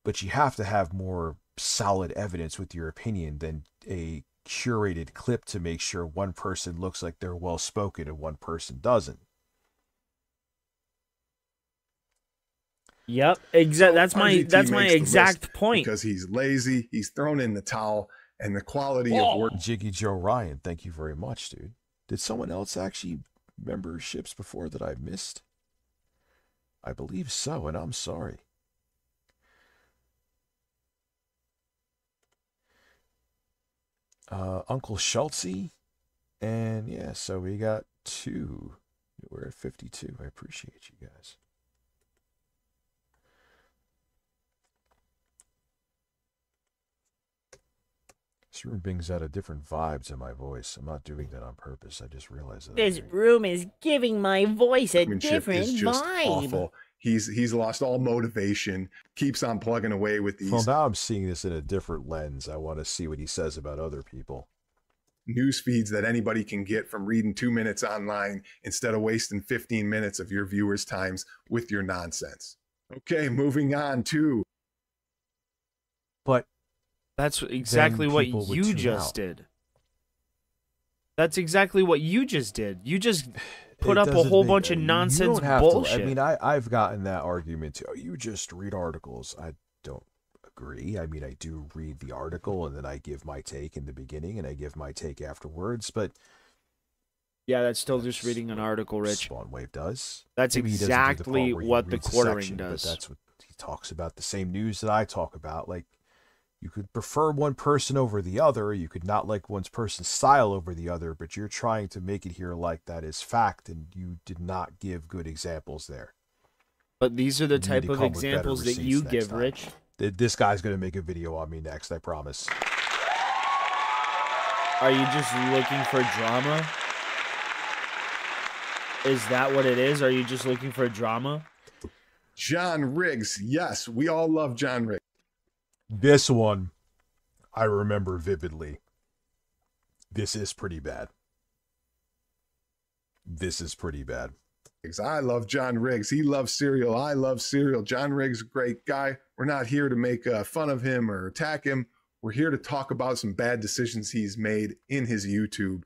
But you have to have more solid evidence with your opinion than a curated clip to make sure one person looks like they're well spoken and one person doesn't. Yep, exactly. That's my RGT makes the exact list point. Because he's lazy, he's thrown in the towel, and the quality of work. Jiggy Joe Ryan, thank you very much, dude. Did someone else actually memberships before that I missed? I believe so, and I'm sorry. Uncle Schultzy, and yeah, so we got 2. We're at 52. I appreciate you guys. This room brings out a different vibes in my voice. I'm not doing that on purpose. I just realized that. This room is giving my voice a Ship different is just vibe. awful. He's lost all motivation. Keeps on plugging away with these Well, now I'm seeing this in a different lens. I want to see what he says about other people. news feeds that anybody can get from reading 2 minutes online instead of wasting 15 minutes of your viewers' times with your nonsense. Okay, moving on to. But That's exactly what you just did. That's exactly what you just did. You just put up a whole bunch of nonsense bullshit. I mean, I've gotten that argument too. Oh, you just read articles. I don't agree. I mean, I do read the article and then I give my take in the beginning and I give my take afterwards. But yeah, that's still just reading an article, Rich. Spawn Wave does. That's Maybe exactly what the quartering section, does. But that's what he talks about. The same news that I talk about. Like, you could prefer one person over the other. You could not like one person's style over the other, but you're trying to make it here like that is fact, and you did not give good examples there. But these are the type of examples that you give, Rich. This guy's going to make a video on me next, I promise. Are you just looking for drama? Is that what it is? Are you just looking for drama? John Riggs. Yes, we all love John Riggs. This one, I remember vividly. This is pretty bad. This is pretty bad. I love John Riggs. He loves cereal. I love cereal. John Riggs, great guy. We're not here to make fun of him or attack him. We're here to talk about some bad decisions he's made in his YouTube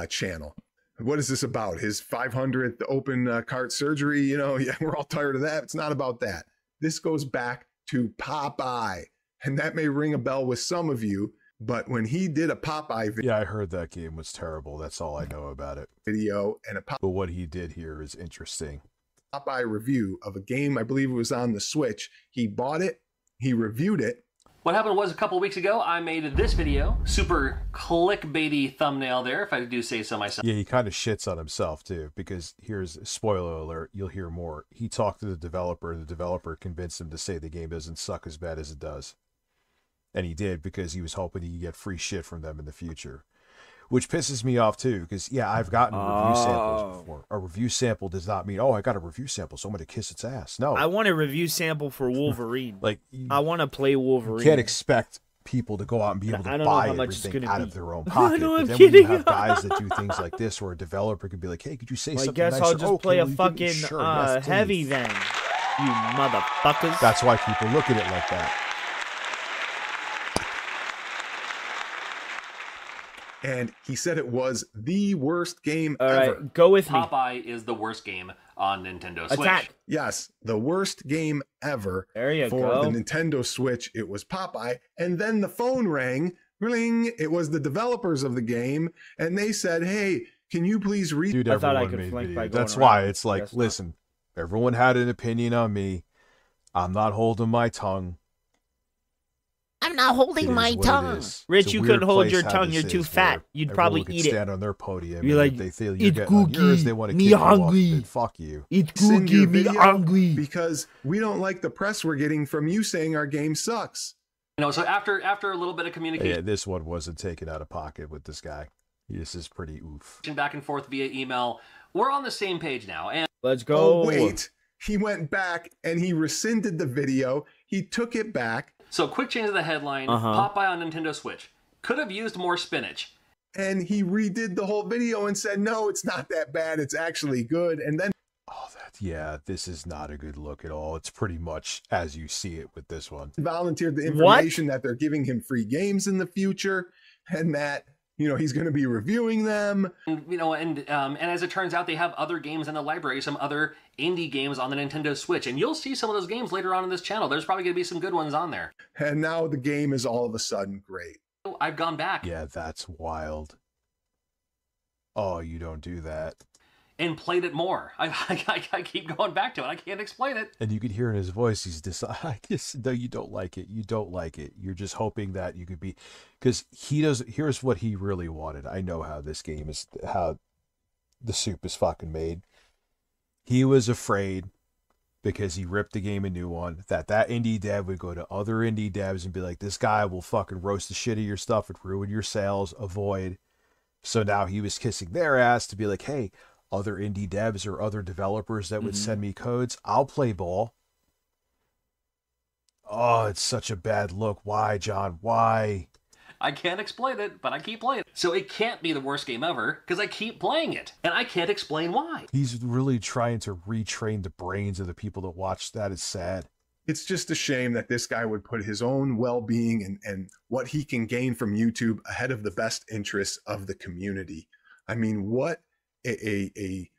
channel. What is this about? His 500th open cart surgery? You know, yeah, we're all tired of that. It's not about that. This goes back to Popeye. And that may ring a bell with some of you, but when he did a Popeye video. Yeah, I heard that game was terrible. That's all I know about it. But what he did here is interesting. Popeye review of a game, I believe it was on the Switch. He bought it, he reviewed it. What happened was a couple weeks ago, I made this video. Super clickbaity thumbnail there, if I do say so myself. Yeah, he kind of shits on himself, too, because here's a spoiler alert. You'll hear more. He talked to the developer, and the developer convinced him to say the game doesn't suck as bad as it does. And he did because he was hoping he could get free shit from them in the future. Which pisses me off, too, because, yeah, I've gotten review samples before. A review sample does not mean, oh, I got a review sample, so I'm going to kiss its ass. No. I want a review sample for Wolverine. I want to play Wolverine. You can't expect people to go out and be able to buy everything out of their own pocket. No, I'm but then kidding. when you have guys that do things like this, where a developer could be like, hey, could you say something I guess nicer? I'll just play a fucking sure, yes, heavy then, you motherfuckers. That's why people look at it like that. And he said it was the worst game All ever. right, go with me. Popeye is the worst game on Nintendo Switch. Attack. Yes, the worst game ever. There you for go. the Nintendo Switch, it was Popeye. And then the phone rang. Ring. It was the developers of the game. And they said, hey, can you please read? Dude, everyone made videos. That's why it's like, listen, everyone had an opinion on me. I'm not holding my tongue. I'm not holding my tongue. Rich, you couldn't hold your tongue. You're too fat. You'd probably eat it. Stand on their podium. You're like, if they feel you're it's getting on yours, cookie. they want to Me kick you off, hungry. then fuck you. It's Send cookie. your Me video hungry. Because we don't like the press we're getting from you saying our game sucks. You know, so after a little bit of communication. Yeah, this one wasn't taken out of pocket with this guy. This is pretty oof. Back and forth via email. We're on the same page now. And let's go. Oh, wait. He went back and he rescinded the video. He took it back. So quick change of the headline. Popeye on Nintendo Switch. Could have used more spinach. And he redid the whole video and said, no, it's not that bad. It's actually good. And then. Yeah, this is not a good look at all. It's pretty much as you see it with this one. Volunteered the information that they're giving him free games in the future and that, you know, he's going to be reviewing them. And, you know, and as it turns out, they have other games in the library, some other indie games on the Nintendo Switch. And you'll see some of those games later on in this channel. There's probably going to be some good ones on there. And now the game is all of a sudden great. I've gone back. Yeah, that's wild. Oh, you don't do that. And played it more. I keep going back to it. I can't explain it. And you could hear in his voice, he's no, you don't like it. You don't like it. You're just hoping that you could be, because he does. Here's what he really wanted. I know how this game is, how the soup is fucking made. He was afraid because he ripped the game a new one that indie dev would go to other indie devs and be like, this guy will fucking roast the shit of your stuff and ruin your sales. Avoid. So now he was kissing their ass to be like, hey, other indie devs or other developers that would send me codes, I'll play ball. Oh, it's such a bad look. Why, John? Why? I can't explain it, but I keep playing it. So it can't be the worst game ever, because I keep playing it. And I can't explain why. He's really trying to retrain the brains of the people that watch that. It's sad. It's just a shame that this guy would put his own well-being and what he can gain from YouTube ahead of the best interests of the community. I mean, what a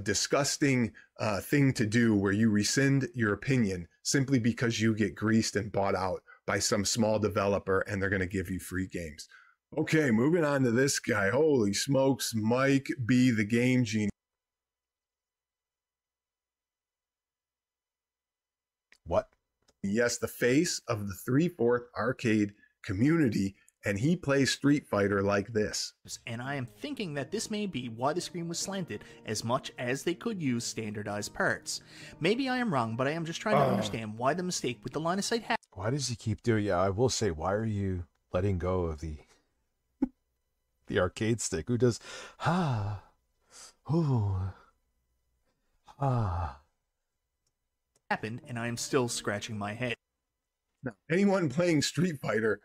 disgusting thing to do, where you rescind your opinion simply because you get greased and bought out by some small developer and they're going to give you free games. Okay, moving on to this guy. Holy smokes, Mike B, the Game Genie. What? Yes, the face of the 3/4 arcade community, and he plays Street Fighter like this. And I am thinking that this may be why the screen was slanted, as much as they could use standardized parts. Maybe I am wrong, but I am just trying to understand why the mistake with the line of sight happened. Why does he keep doing? Yeah, I will say, why are you letting go of the the arcade stick? Who does happened, and I am still scratching my head. Now, anyone playing Street Fighter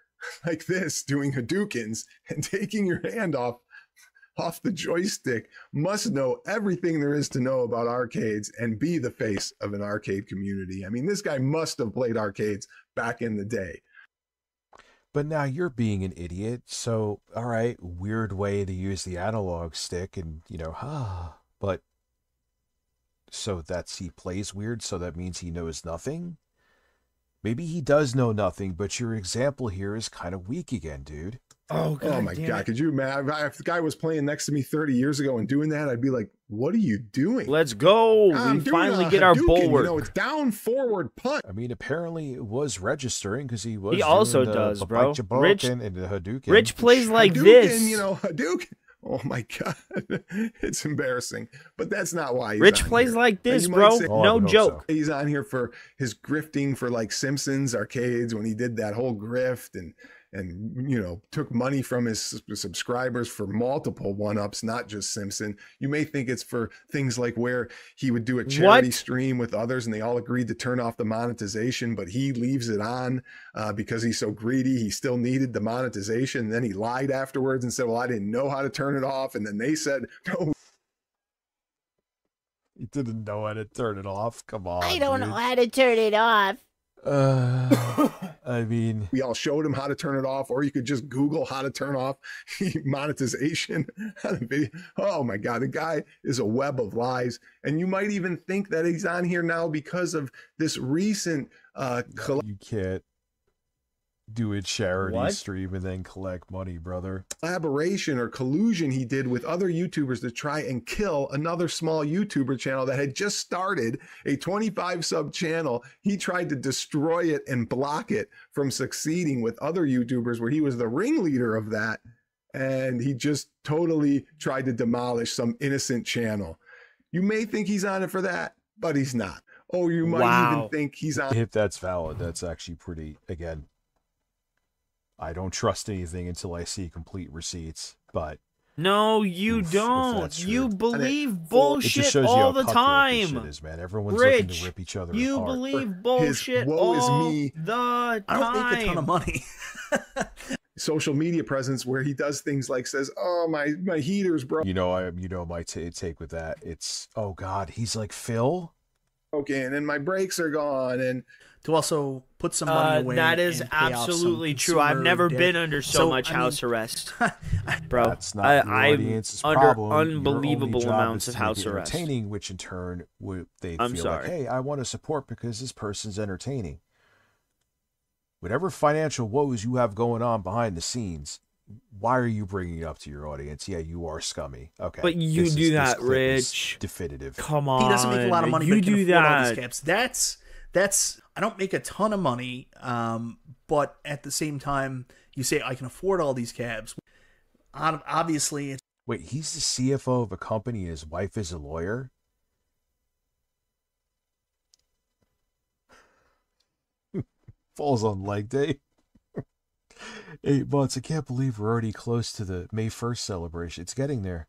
like this, doing Hadoukens and taking your hand off the joystick, must know everything there is to know about arcades and be the face of an arcade community. I mean, this guy must have played arcades back in the day. But now you're being an idiot. So, all right, weird way to use the analog stick, and but so he plays weird, so that means he knows nothing? Maybe he does know nothing, but your example here is kind of weak again, dude. Oh my God. Could you imagine if the guy was playing next to me 30 years ago and doing that? I'd be like, what are you doing? Let's go. We finally get our bulwark. You know, it's down, forward, punch. I mean, apparently it was registering because he was. He also does, bro. Rich and the Hadouken. Rich plays like Hadouken, this. You know, Hadouken. Oh my God. It's embarrassing. But that's not why he's Rich on plays here. like this, You might bro. say- No joke. He's on here for his grifting for like Simpsons arcades when he did that whole grift and you know, took money from his subscribers for multiple one-ups, not just Simpson. You may think it's for things like where he would do a charity stream with others and they all agreed to turn off the monetization, but he leaves it on because he's so greedy. He still needed the monetization. And then he lied afterwards and said, well, I didn't know how to turn it off. And then they said, no. He didn't know how to turn it off. Come on. I don't know how to turn it off. I mean, we all showed him how to turn it off, or you could just Google how to turn off monetization on a video. Oh my God, the guy is a web of lies. And you might even think that he's on here now because of this recent you can't do a charity stream and then collect money, brother. Collaboration or collusion he did with other YouTubers to try and kill another small YouTuber channel that had just started, a 25 sub channel. He tried to destroy it and block it from succeeding with other YouTubers where he was the ringleader of that. And he just totally tried to demolish some innocent channel. You may think he's on it for that, but he's not. Oh, you might even think he's on. If that's valid, that's actually pretty, again, I don't trust anything until I see complete receipts, but no, you don't. You believe bullshit all the time. Is, man. Everyone's Rich, looking to rip each other you apart. believe bullshit all the time. I don't make a ton of money. Social media presence where he does things like says, "Oh, my heater's broke." You know, my take with that. It's, oh God, he's like Phil. Okay, and then my brakes are gone, and to also put some money away. That is absolutely true. I've never been under so much house arrest, bro. That's not the audience's under problem. unbelievable Your only job amounts is of to house make it arrest. Entertaining, which in turn they I'm feel sorry. like, hey, I want to support because this person's entertaining. Whatever financial woes you have going on behind the scenes, why are you bringing it up to your audience? Yeah, you are scummy. Okay, But you do that, Rich. Definitive. Come on. He doesn't make a lot of money, You but he can do afford all that. these caps. That's I don't make a ton of money, but at the same time, you say I can afford all these cabs. Obviously, it's Wait, he's the CFO of a company and his wife is a lawyer? Falls on leg day. 8 months. I can't believe we're already close to the May 1st celebration. It's getting there.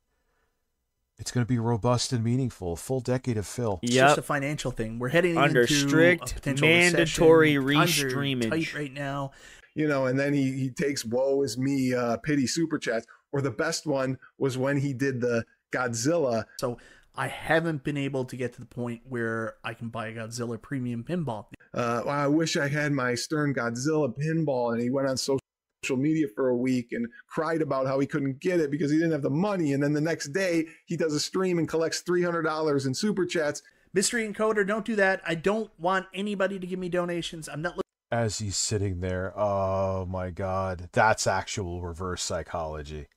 It's going to be robust and meaningful. A full decade of Phil. It's just a financial thing. We're heading Under into strict, a potential mandatory recession. Times are restreamage. tight right now. You know, and then he takes woe is me pity super chats. Or the best one was when he did the Godzilla. So I haven't been able to get to the point where I can buy a Godzilla premium pinball. Well, I wish I had my Stern Godzilla pinball, and he went on social media for a week and cried about how he couldn't get it because he didn't have the money. And then the next day he does a stream and collects $300 in super chats. Mystery Encoder, don't do that. I don't want anybody to give me donations. I'm not looking. As he's sitting there, oh my God, that's actual reverse psychology.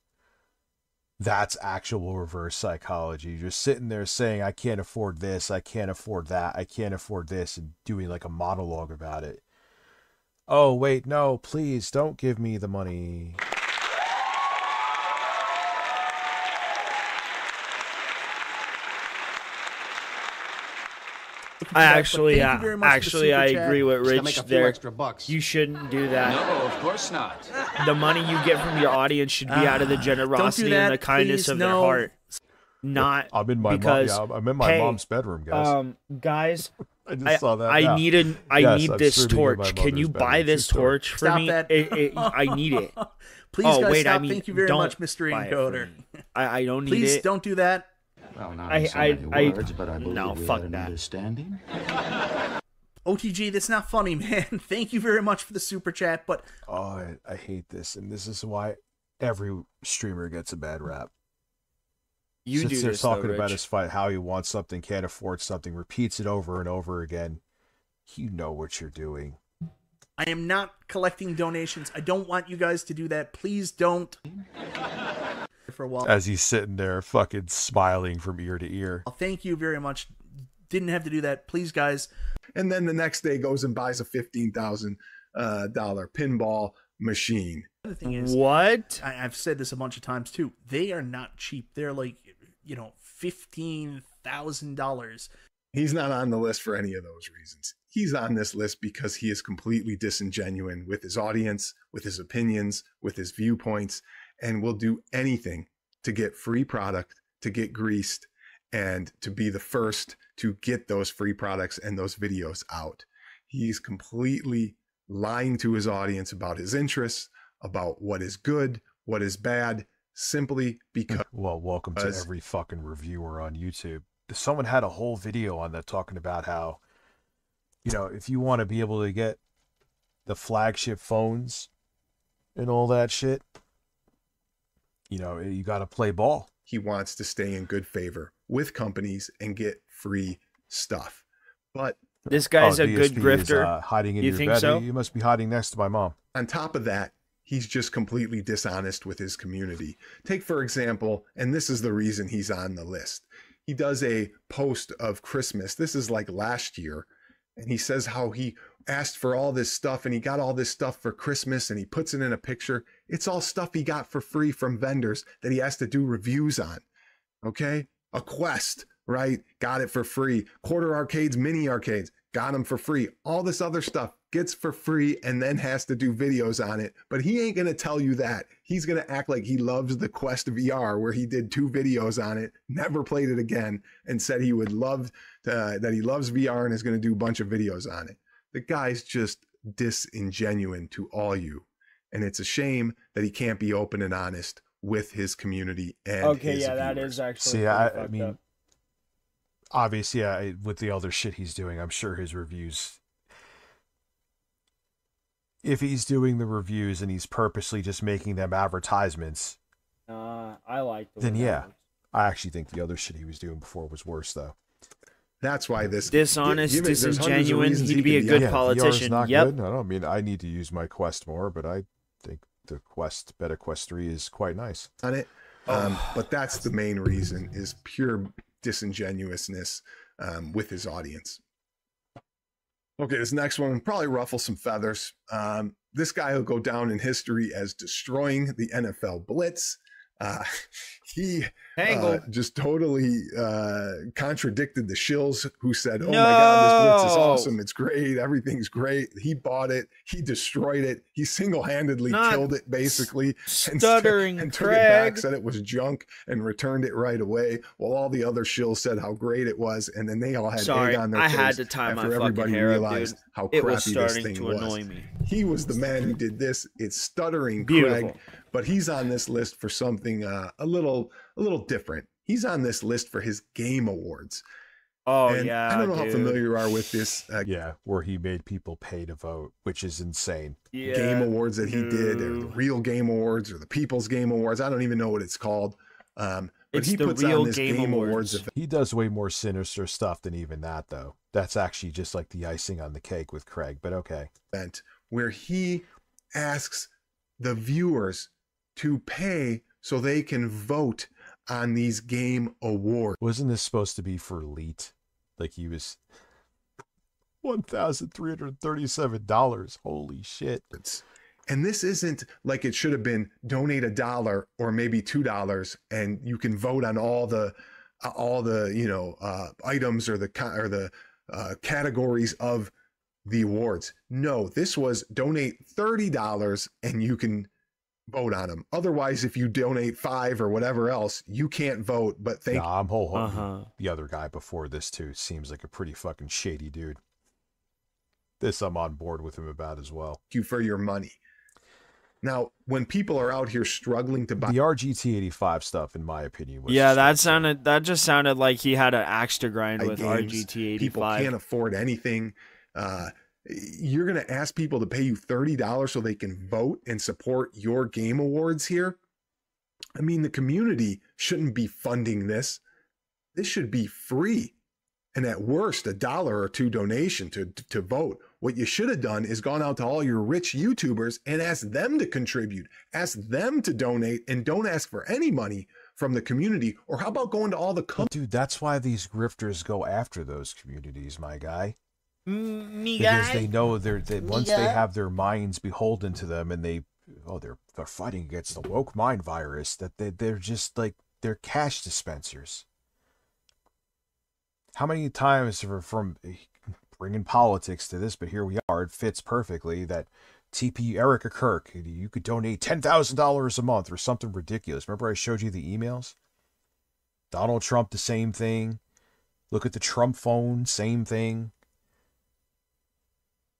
That's actual reverse psychology. You're sitting there saying, I can't afford this, I can't afford that, I can't afford this, and doing like a monologue about it. Oh, wait, no, please don't give me the money. I agree with Rich there. You shouldn't do that. No, of course not. The money you get from your audience should be out of the generosity and the kindness of their heart. Not I'm in my because, I'm in my mom's bedroom, guys. Guys, I just saw that. I now. need this torch. Can you buy this torch for me? I need it. Please, guys, stop. Thank you very much, Mystery Encoder. I don't need it. Please don't do that. Well, not in so many words, but I believe no, we fuck had an that. understanding. OTG, that's not funny, man. Thank you very much for the super chat, but oh, I hate this, and this is why every streamer gets a bad rap. You Sits do there this, talking though, about Rich. his fight, how he wants something, can't afford something, repeats it over and over again. You know what you're doing. I am not collecting donations. I don't want you guys to do that. Please don't. For a while. As he's sitting there fucking smiling from ear to ear. Thank you very much. Didn't have to do that. Please, guys. And then the next day goes and buys a $15,000 pinball machine. The other thing is, what? I've said this a bunch of times too. They are not cheap. They're like, $15,000. He's not on the list for any of those reasons. He's on this list because he is completely disingenuous with his audience, with his opinions, with his viewpoints, and will do anything to get free product, to get greased, and to be the first to get those free products and those videos out. He's completely lying to his audience about his interests, about what is good, what is bad, simply because... Well, welcome to every fucking reviewer on YouTube. Someone had a whole video on that talking about how, if you want to be able to get the flagship phones and all that shit, you got to play ball. He wants to stay in good favor with companies and get free stuff. But this guy's a good grifter. Is, hiding in you your think bed. so? You must be hiding next to my mom. On top of that, he's just completely dishonest with his community. Take, for example, and this is the reason he's on the list. He does a post of Christmas. This is like last year. And he says how he asked for all this stuff and he got all this stuff for Christmas and he puts it in a picture. It's all stuff he got for free from vendors that he has to do reviews on. Okay? A Quest, right? Got it for free. Quarter arcades, mini arcades, got them for free. All this other stuff gets for free and then has to do videos on it. But he ain't going to tell you that. He's going to act like he loves the Quest VR, where he did 2 videos on it, never played it again, and said he would love that he loves VR and is going to do a bunch of videos on it. The guy's just disingenuine to all you. And it's a shame that he can't be open and honest with his community and his viewers. That is actually See, I mean, obviously, with the other shit he's doing, I'm sure his reviews, if he's doing the reviews and he's purposely just making them advertisements, I like then yeah, I actually think the other shit he was doing before was worse, though. That's why this dishonest, disingenuous. He'd be a good politician. Not yep. Good. I don't mean I need to use my Quest more, but I think the Beta Quest 3 is quite nice. On it, but that's the main reason, is pure disingenuousness with his audience. Okay, this next one will probably ruffle some feathers. This guy will go down in history as destroying the NFL blitz. He just totally contradicted the shills who said, oh my God, this blitz is awesome. It's great. Everything's great. He bought it. He destroyed it. He single-handedly killed it, basically. Stuttering and took it back, said it was junk, and returned it right away, while all the other shills said how great it was, and then they all had egg on their face. I had to tie my fucking hair up, dude. How it crappy was starting this thing to was. annoy me. He was the man who did this. It's stuttering Beautiful. Craig, but he's on this list for something a little different. He's on this list for his game awards. Oh, and yeah, I don't know dude. how familiar you are with this. Yeah, where he made people pay to vote, which is insane. Yeah, game awards that he did, or the no. real game awards, or the People's Game Awards. I don't even know what it's called. But It's he the puts real on this Game awards Awards. He does way more sinister stuff than even that, though. That's actually just like the icing on the cake with Craig, but okay. event where he asks the viewers to pay so they can vote on these game awards. Wasn't this supposed to be for Elite? Like he was $1,337. Holy shit. And this isn't like it should have been donate $1 or maybe $2 and you can vote on all the items or the categories of the awards. No, this was donate $30 and you can vote on them. Otherwise, if you donate $5 or whatever else, you can't vote. But I'm wholeheartedly the other guy before this too seems like a pretty fucking shady dude. This I'm on board with him about as well. You for your money. Now, when people are out here struggling to buy the RGT85 stuff, in my opinion, was that just sounded like he had an axe to grind with games, RGT85. people can't afford anything. You're going to ask people to pay you $30 so they can vote and support your game awards here? I mean, the community shouldn't be funding this. This should be free. And at worst, $1 or $2 donation to vote. What you should have done is gone out to all your rich YouTubers and asked them to contribute, ask them to donate, and don't ask for any money from the community. Or how about going to all the companies? Dude, that's why these grifters go after those communities, my guy. Me Because guy? they know once guy? they have their minds beholden to them, and they're fighting against the woke mind virus, that they're just like they're cash dispensers. How many times from bringing politics to this, but here we are. It fits perfectly that TP Erica Kirk, you could donate $10,000 a month or something ridiculous. Remember I showed you the emails? Donald Trump, the same thing. Look at the Trump phone, same thing.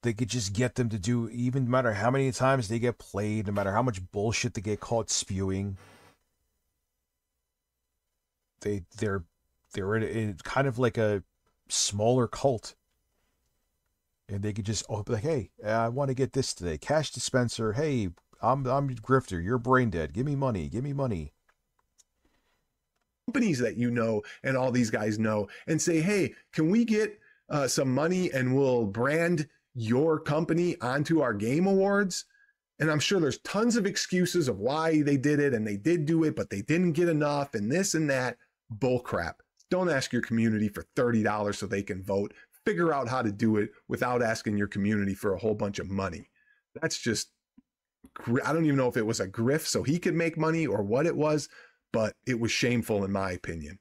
They could just get them to do, even no matter how many times they get played, no matter how much bullshit they get caught spewing. They're in kind of like a smaller cult. And they could just be like, hey, I want to get this today. Cash dispenser. Hey, I'm grifter. You're brain dead. Give me money. Give me money. Companies that you know and all these guys know and say, hey, can we get some money and we'll brand your company onto our game awards? And I'm sure there's tons of excuses of why they did it and they did do it, but they didn't get enough and this and that. Bull crap. Don't ask your community for $30 so they can vote. Figure out how to do it without asking your community for a whole bunch of money. That's just, I don't even know if it was a grift so he could make money or what it was, but it was shameful in my opinion.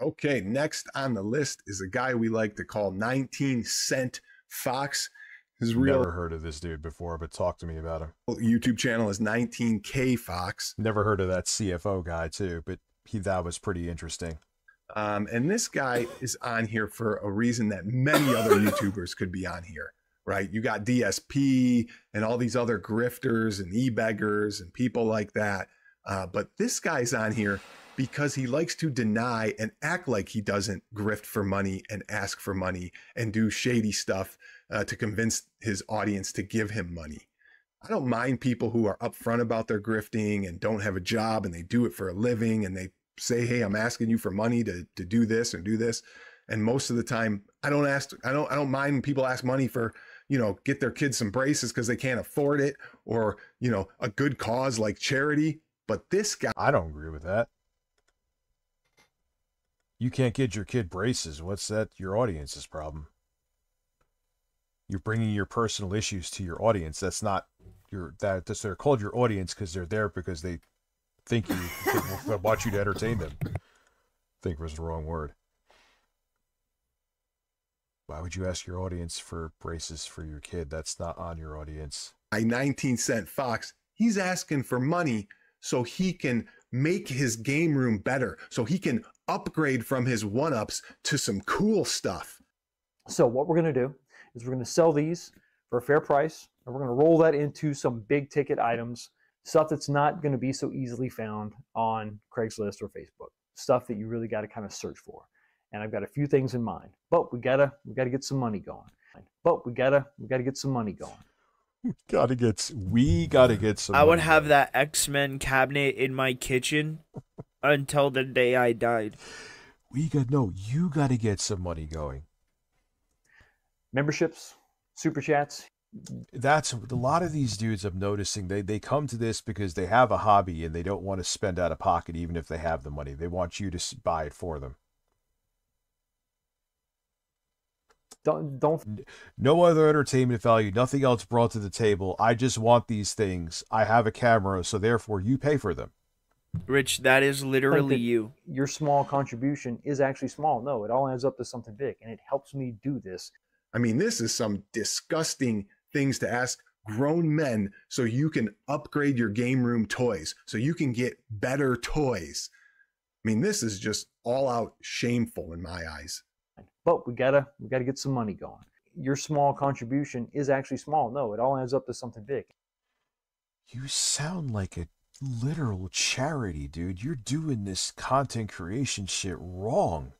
Okay, next on the list is a guy we like to call 19 Cent Fox. His real Never heard of this dude before, but talk to me about him. YouTube channel is 19K Fox. Never heard of that CFO guy too, but that was pretty interesting. And this guy is on here for a reason that many other YouTubers could be on here, right? You got DSP and all these other grifters and e-beggars and people like that. But this guy's on here because he likes to deny and act like he doesn't grift for money and ask for money and do shady stuff to convince his audience to give him money. I don't mind people who are upfront about their grifting and don't have a job and they do it for a living and they say, hey, I'm asking you for money to do this and do this. And most of the time I don't mind when people ask money for, get their kids some braces because they can't afford it or, a good cause like charity. But this guy, I don't agree with that. You can't get your kid braces. What's that? Your audience's problem. You're bringing your personal issues to your audience. That's not they're called your audience because they're there because they think they want you to entertain them. Think was the wrong word. Why would you ask your audience for braces for your kid? That's not on your audience. 19 Cent Fox, he's asking for money so he can make his game room better, so he can upgrade from his one-ups to some cool stuff. So what we're going to do is we're going to sell these for a fair price, and we're going to roll that into some big ticket items, stuff that's not going to be so easily found on Craigslist or Facebook. stuff that you really got to kind of search for. And I've got a few things in mind, but we gotta get some money going. But we gotta get some money going. We gotta get some. I would money have going. that X-Men cabinet in my kitchen until the day I died. You gotta get some money going. Memberships, super chats. That's a lot of these dudes I'm noticing. They come to this because they have a hobby and they don't want to spend out of pocket, even if they have the money. They want you to buy it for them. Don't. No other entertainment value, nothing else brought to the table. I just want these things. I have a camera, so therefore you pay for them. Rich, that is literally you. Your small contribution is actually small. No, it all adds up to something big, and it helps me do this. I mean, this is some disgusting things to ask grown men so you can upgrade your game room toys, so you can get better toys. I mean, this is just all out shameful in my eyes. But we gotta get some money going. Your small contribution is actually small. No, it all adds up to something big. You sound like a literal charity, dude. You're doing this content creation shit wrong.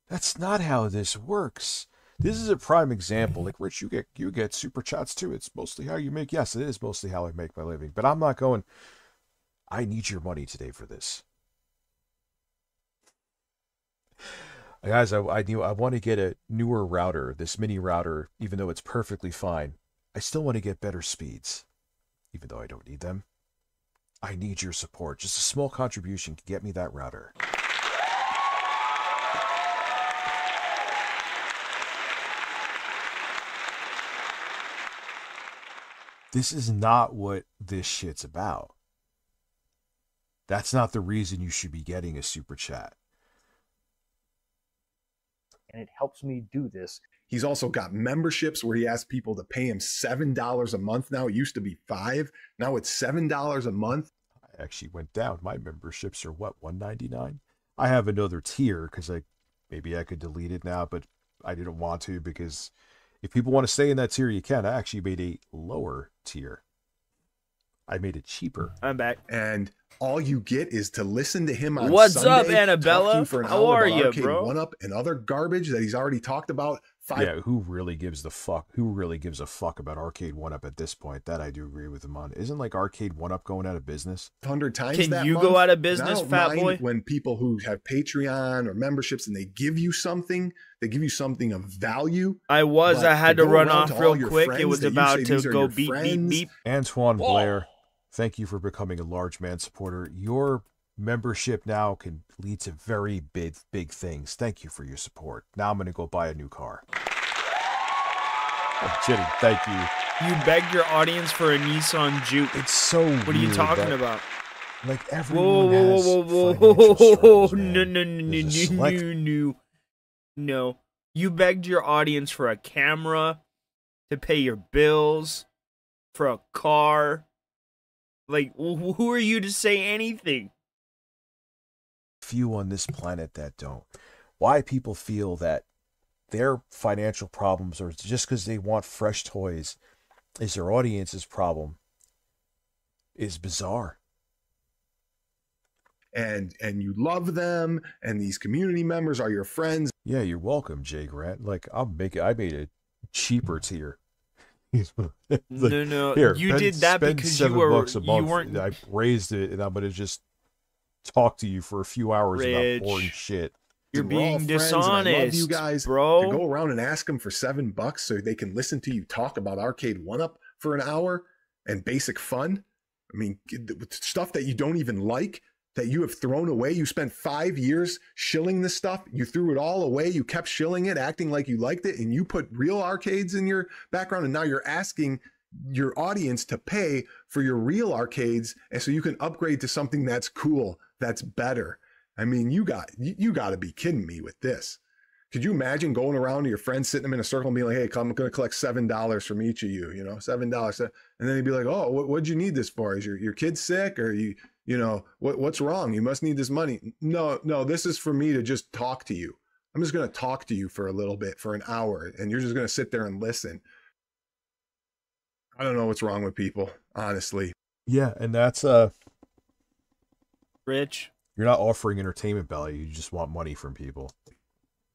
That's not how this works. This is a prime example. Like, Rich, you get super chats too. It's mostly how you make. Yes, it is mostly how I make my living. But I'm not going, I need your money today for this. Guys, I want to get a newer router, this mini router, even though it's perfectly fine. I still want to get better speeds, even though I don't need them. I need your support. Just a small contribution can get me that router. This is not what this shit's about. That's not the reason you should be getting a super chat. And it helps me do this. He's also got memberships where he asks people to pay him $7 a month now. It used to be $5. Now it's $7 a month. I actually went down. My memberships are what, $1.99? I have another tier because maybe I could delete it now, but I didn't want to because if people want to stay in that tier, you can. I actually made a lower tier. I made it cheaper. I'm back. And all you get is to listen to him on What's Sunday, up, Annabella? talk to you for an How hour are about you, Arcade bro? 1-Up and other garbage that he's already talked about. Yeah, who really gives a fuck about Arcade 1-Up at this point? That I do agree with him on. Isn't like Arcade 1-Up going out of business? 100 times Can that you month. go out of And I business, don't fat mind boy? when people who have Patreon or memberships and they give you something of value. I but had to to go run around off to real all your quick. It friends was that you about say to these are go your beep, beep, friends, beep. Antoine Blair, thank you for becoming a large man supporter. Your membership now can lead to very big things. Thank you for your support. Now I'm going to go buy a new car. I'm kidding. Thank you. You begged your audience for a Nissan Juke. It's so What are you weird talking that, about? Like Whoa, everyone whoa, has whoa, whoa, financial whoa, struggles, no, man. no, no, There's a no, select- no. You begged your audience for a camera, to pay your bills, for a car. Like, who are you to say anything? Few on this planet that don't. Why people feel that their financial problems are just because they want fresh toys is their audience's problem is bizarre. and you love them, and these community members are your friends. Yeah, you're welcome, Jay Grant. Like I made a cheaper tier. Like, No, here, you did that spend because you $7 a month. weren't. I raised it, and I'm gonna just talk to you for a few hours Rich, about boring shit. You're We're all being friends, and I love dishonest, you guys. bro. To go around and ask them for $7 so they can listen to you talk about Arcade 1-Up for an hour and basic fun. I mean, stuff that you don't even like, that you have thrown away. You spent 5 years shilling this stuff. You threw it all away. You kept shilling it, acting like you liked it, and you put real arcades in your background. And now you're asking your audience to pay for your real arcades, and so you can upgrade to something that's cool, that's better. I mean, you got to be kidding me with this. Could you imagine going around to your friends, sitting them in a circle and being like, hey, I'm going to collect $7 from each of you, $7. And then they'd be like, oh, what'd you need this for? Is your kid sick? Or what's wrong? You must need this money. No, this is for me to just talk to you. I'm just going to talk to you for a little bit, for an hour, and you're just going to sit there and listen. I don't know what's wrong with people, honestly. Yeah, and that's Rich, You're not offering entertainment value. You just want money from people.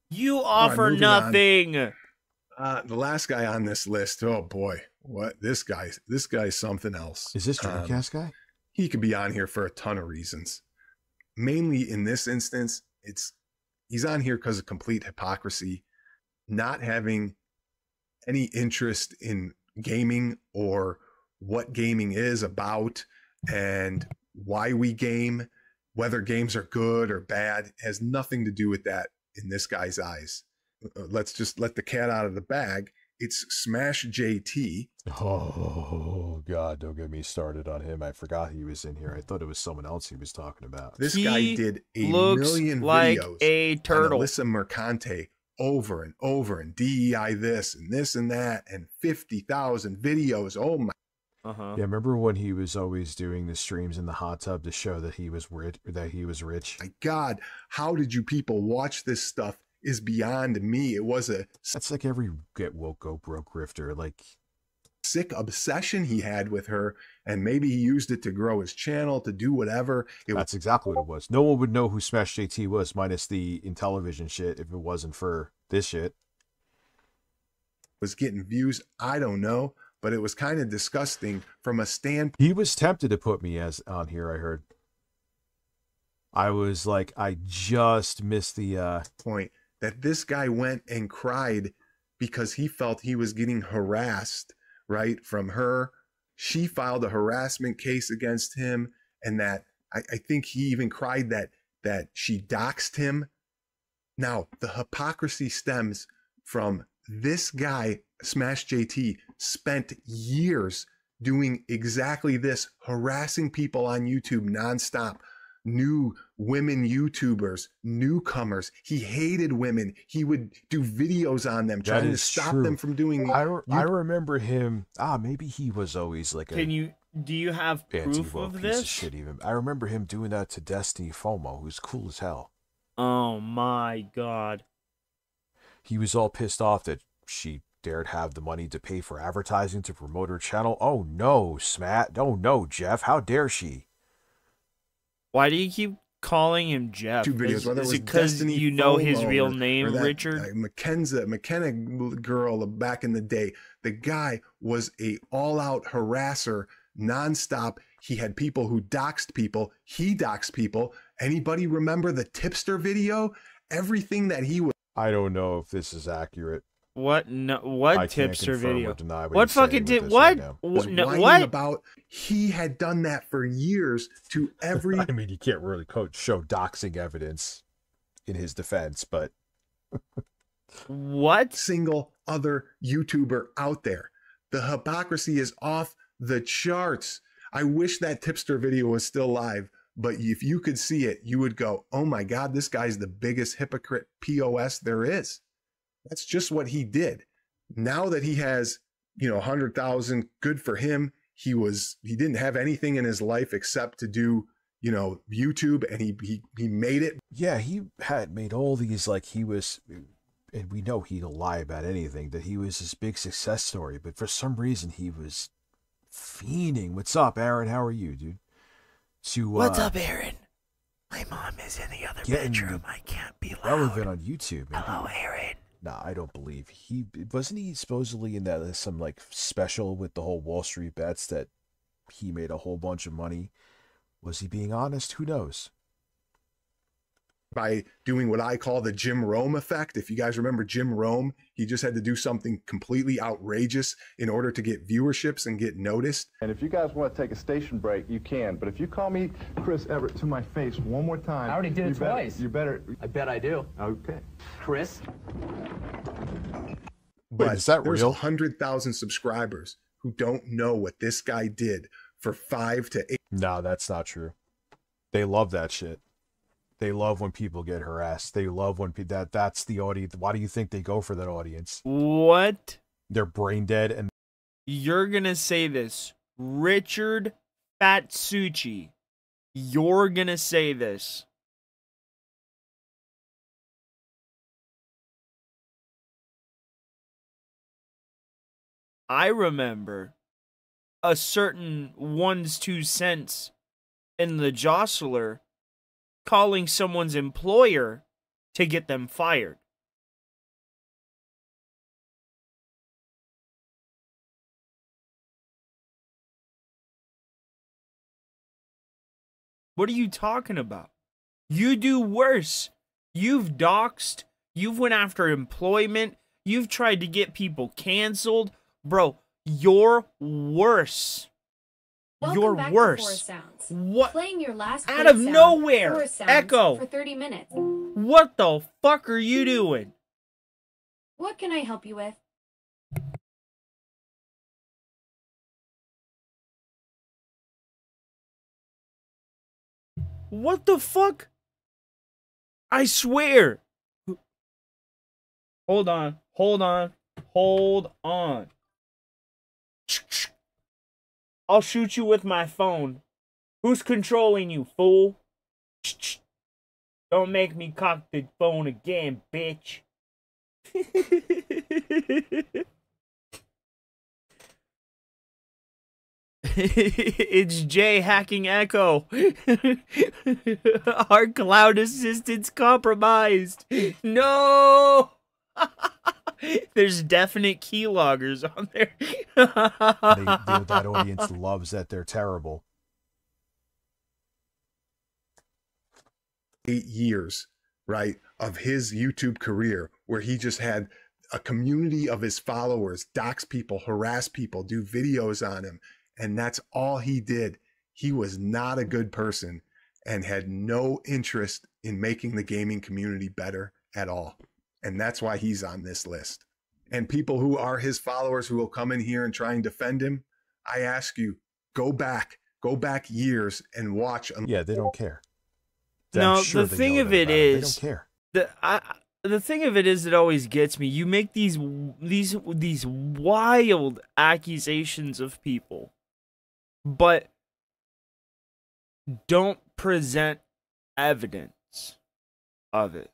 You offer nothing. The last guy on this list. Oh boy, what this guy's something else. Is this Dreamcast guy? He could be on here for a ton of reasons. Mainly in this instance, he's on here because of complete hypocrisy, not having any interest in gaming or what gaming is about and why we game, whether games are good or bad. It has nothing to do with that in this guy's eyes. Let's just let the cat out of the bag. It's Smash JT. Oh, God, don't get me started on him. I forgot he was in here. I thought it was someone else he was talking about. This guy did a million videos a turtle. on Alyssa Mercante over and over, and DEI this and that, and 50,000 videos. Oh, my. Yeah, remember when he was always doing the streams in the hot tub to show that he was rich? My God, how did you people watch this stuff? Is beyond me. That's like every get woke, go broke grifter, like sick obsession he had with her, and maybe he used it to grow his channel, to do whatever. That's exactly what it was. No one would know who Smash JT was, minus the Intellivision shit, if it wasn't for this shit. Was getting views, I don't know, but it was kind of disgusting from a standpoint. He was tempted to put me as on here, I heard. I was like, I just missed the point that this guy went and cried because he felt he was getting harassed, right, from her. She filed a harassment case against him, and that I think he even cried that she doxed him. Now, the hypocrisy stems from this guy, Smash JT, spent years doing exactly this, harassing people on YouTube nonstop. New women YouTubers, newcomers. He hated women. He would do videos on them, trying to stop them from doing. I remember him. Maybe he was always like do you have proof of this? Shit, even I remember him doing that to Destiny FOMO, who's cool as hell. Oh my God. He was all pissed off that she dared have the money to pay for advertising to promote her channel. Oh no, Smat. Oh no, Jeff. How dare she? Why do you keep calling him Jeff? Two videos, whether is it was it because Destiny you know FOMO his real or name, that, Richard? McKenna girl back in the day. The guy was a all-out harasser, nonstop. He had people who doxed people. He doxed people. Anybody remember the tipster video? Everything that he was. I don't know if this is accurate. What? No. What tipster video? What fucking did? What? What? About he had done that for years to every. I mean, you can't really show doxing evidence in his defense, but what single other YouTuber out there? The hypocrisy is off the charts. I wish that tipster video was still live, but if you could see it, you would go, "Oh my God, this guy's the biggest hypocrite POS there is." That's just what he did. Now that he has, 100,000, good for him. He didn't have anything in his life except to do, YouTube, and he made it. Yeah, he had made all these, like, he was, and we know he'll lie about anything, that he was this big success story, but for some reason he was fiending. What's up, Aaron? How are you, dude? What's up, Aaron? My mom is in the other bedroom. I can't be loud. Relevant on YouTube. Maybe. Hello, Aaron. Nah, I don't believe he supposedly in that some like special with the whole Wall Street bets that he made a whole bunch of money. Was he being honest? Who knows? By doing what I call the Jim Rome effect. If you guys remember Jim Rome, he just had to do something completely outrageous in order to get viewerships and get noticed. And if you guys want to take a station break, you can. But if you call me Chris Everett to my face one more time, I already did it twice. You better. I bet I do. Okay. Chris? But is that there's real? 100,000 subscribers who don't know what this guy did for 5 to 8. No, that's not true. They love that shit. They love when people get harassed. They love when that's the audience. Why do you think they go for that audience? What? They're brain dead and you're gonna say this, Richard Fatsucci. You're gonna say this. I remember a certain 1's 2 cents in the Jostler calling someone's employer to get them fired. What are you talking about? You do worse. You've doxed. You've went after employment. You've tried to get people canceled. Bro, you're worse. You're worse. What? Playing your last out of nowhere. Echo. For 30 minutes. What the fuck are you doing? What can I help you with? What the fuck? I swear. Hold on. Hold on. Hold on. I'll shoot you with my phone. Who's controlling you, fool? Don't make me cock the phone again, bitch. It's Jay hacking Echo. Our cloud assistant's compromised. No! There's definite keyloggers on there. That audience loves that they're terrible. 8 years, right, of his YouTube career where he just had a community of his followers dox people, harass people, do videos on him. And that's all he did. He was not a good person and had no interest in making the gaming community better at all. And that's why he's on this list. And people who are his followers who will come in here and try and defend him, I ask you, go back years and watch. Yeah, they don't care. No, the thing of it is, they don't care. The thing of it is, it always gets me. You make these wild accusations of people, but don't present evidence of it.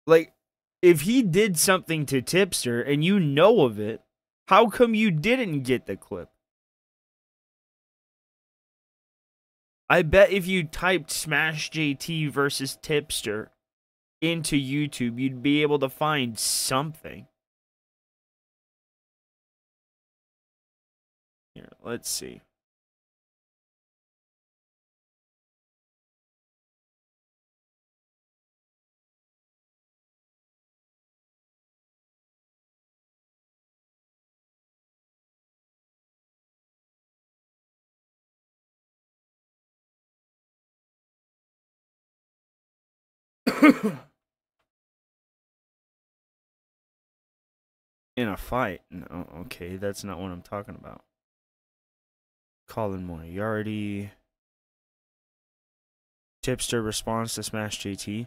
Like, if he did something to Tipster and you know of it, how come you didn't get the clip? I bet if you typed Smash JT versus Tipster into YouTube, you'd be able to find something. Here, let's see. In a fight? No, okay, that's not what I'm talking about. Colin Moriarty. Tipster responds to Smash JT.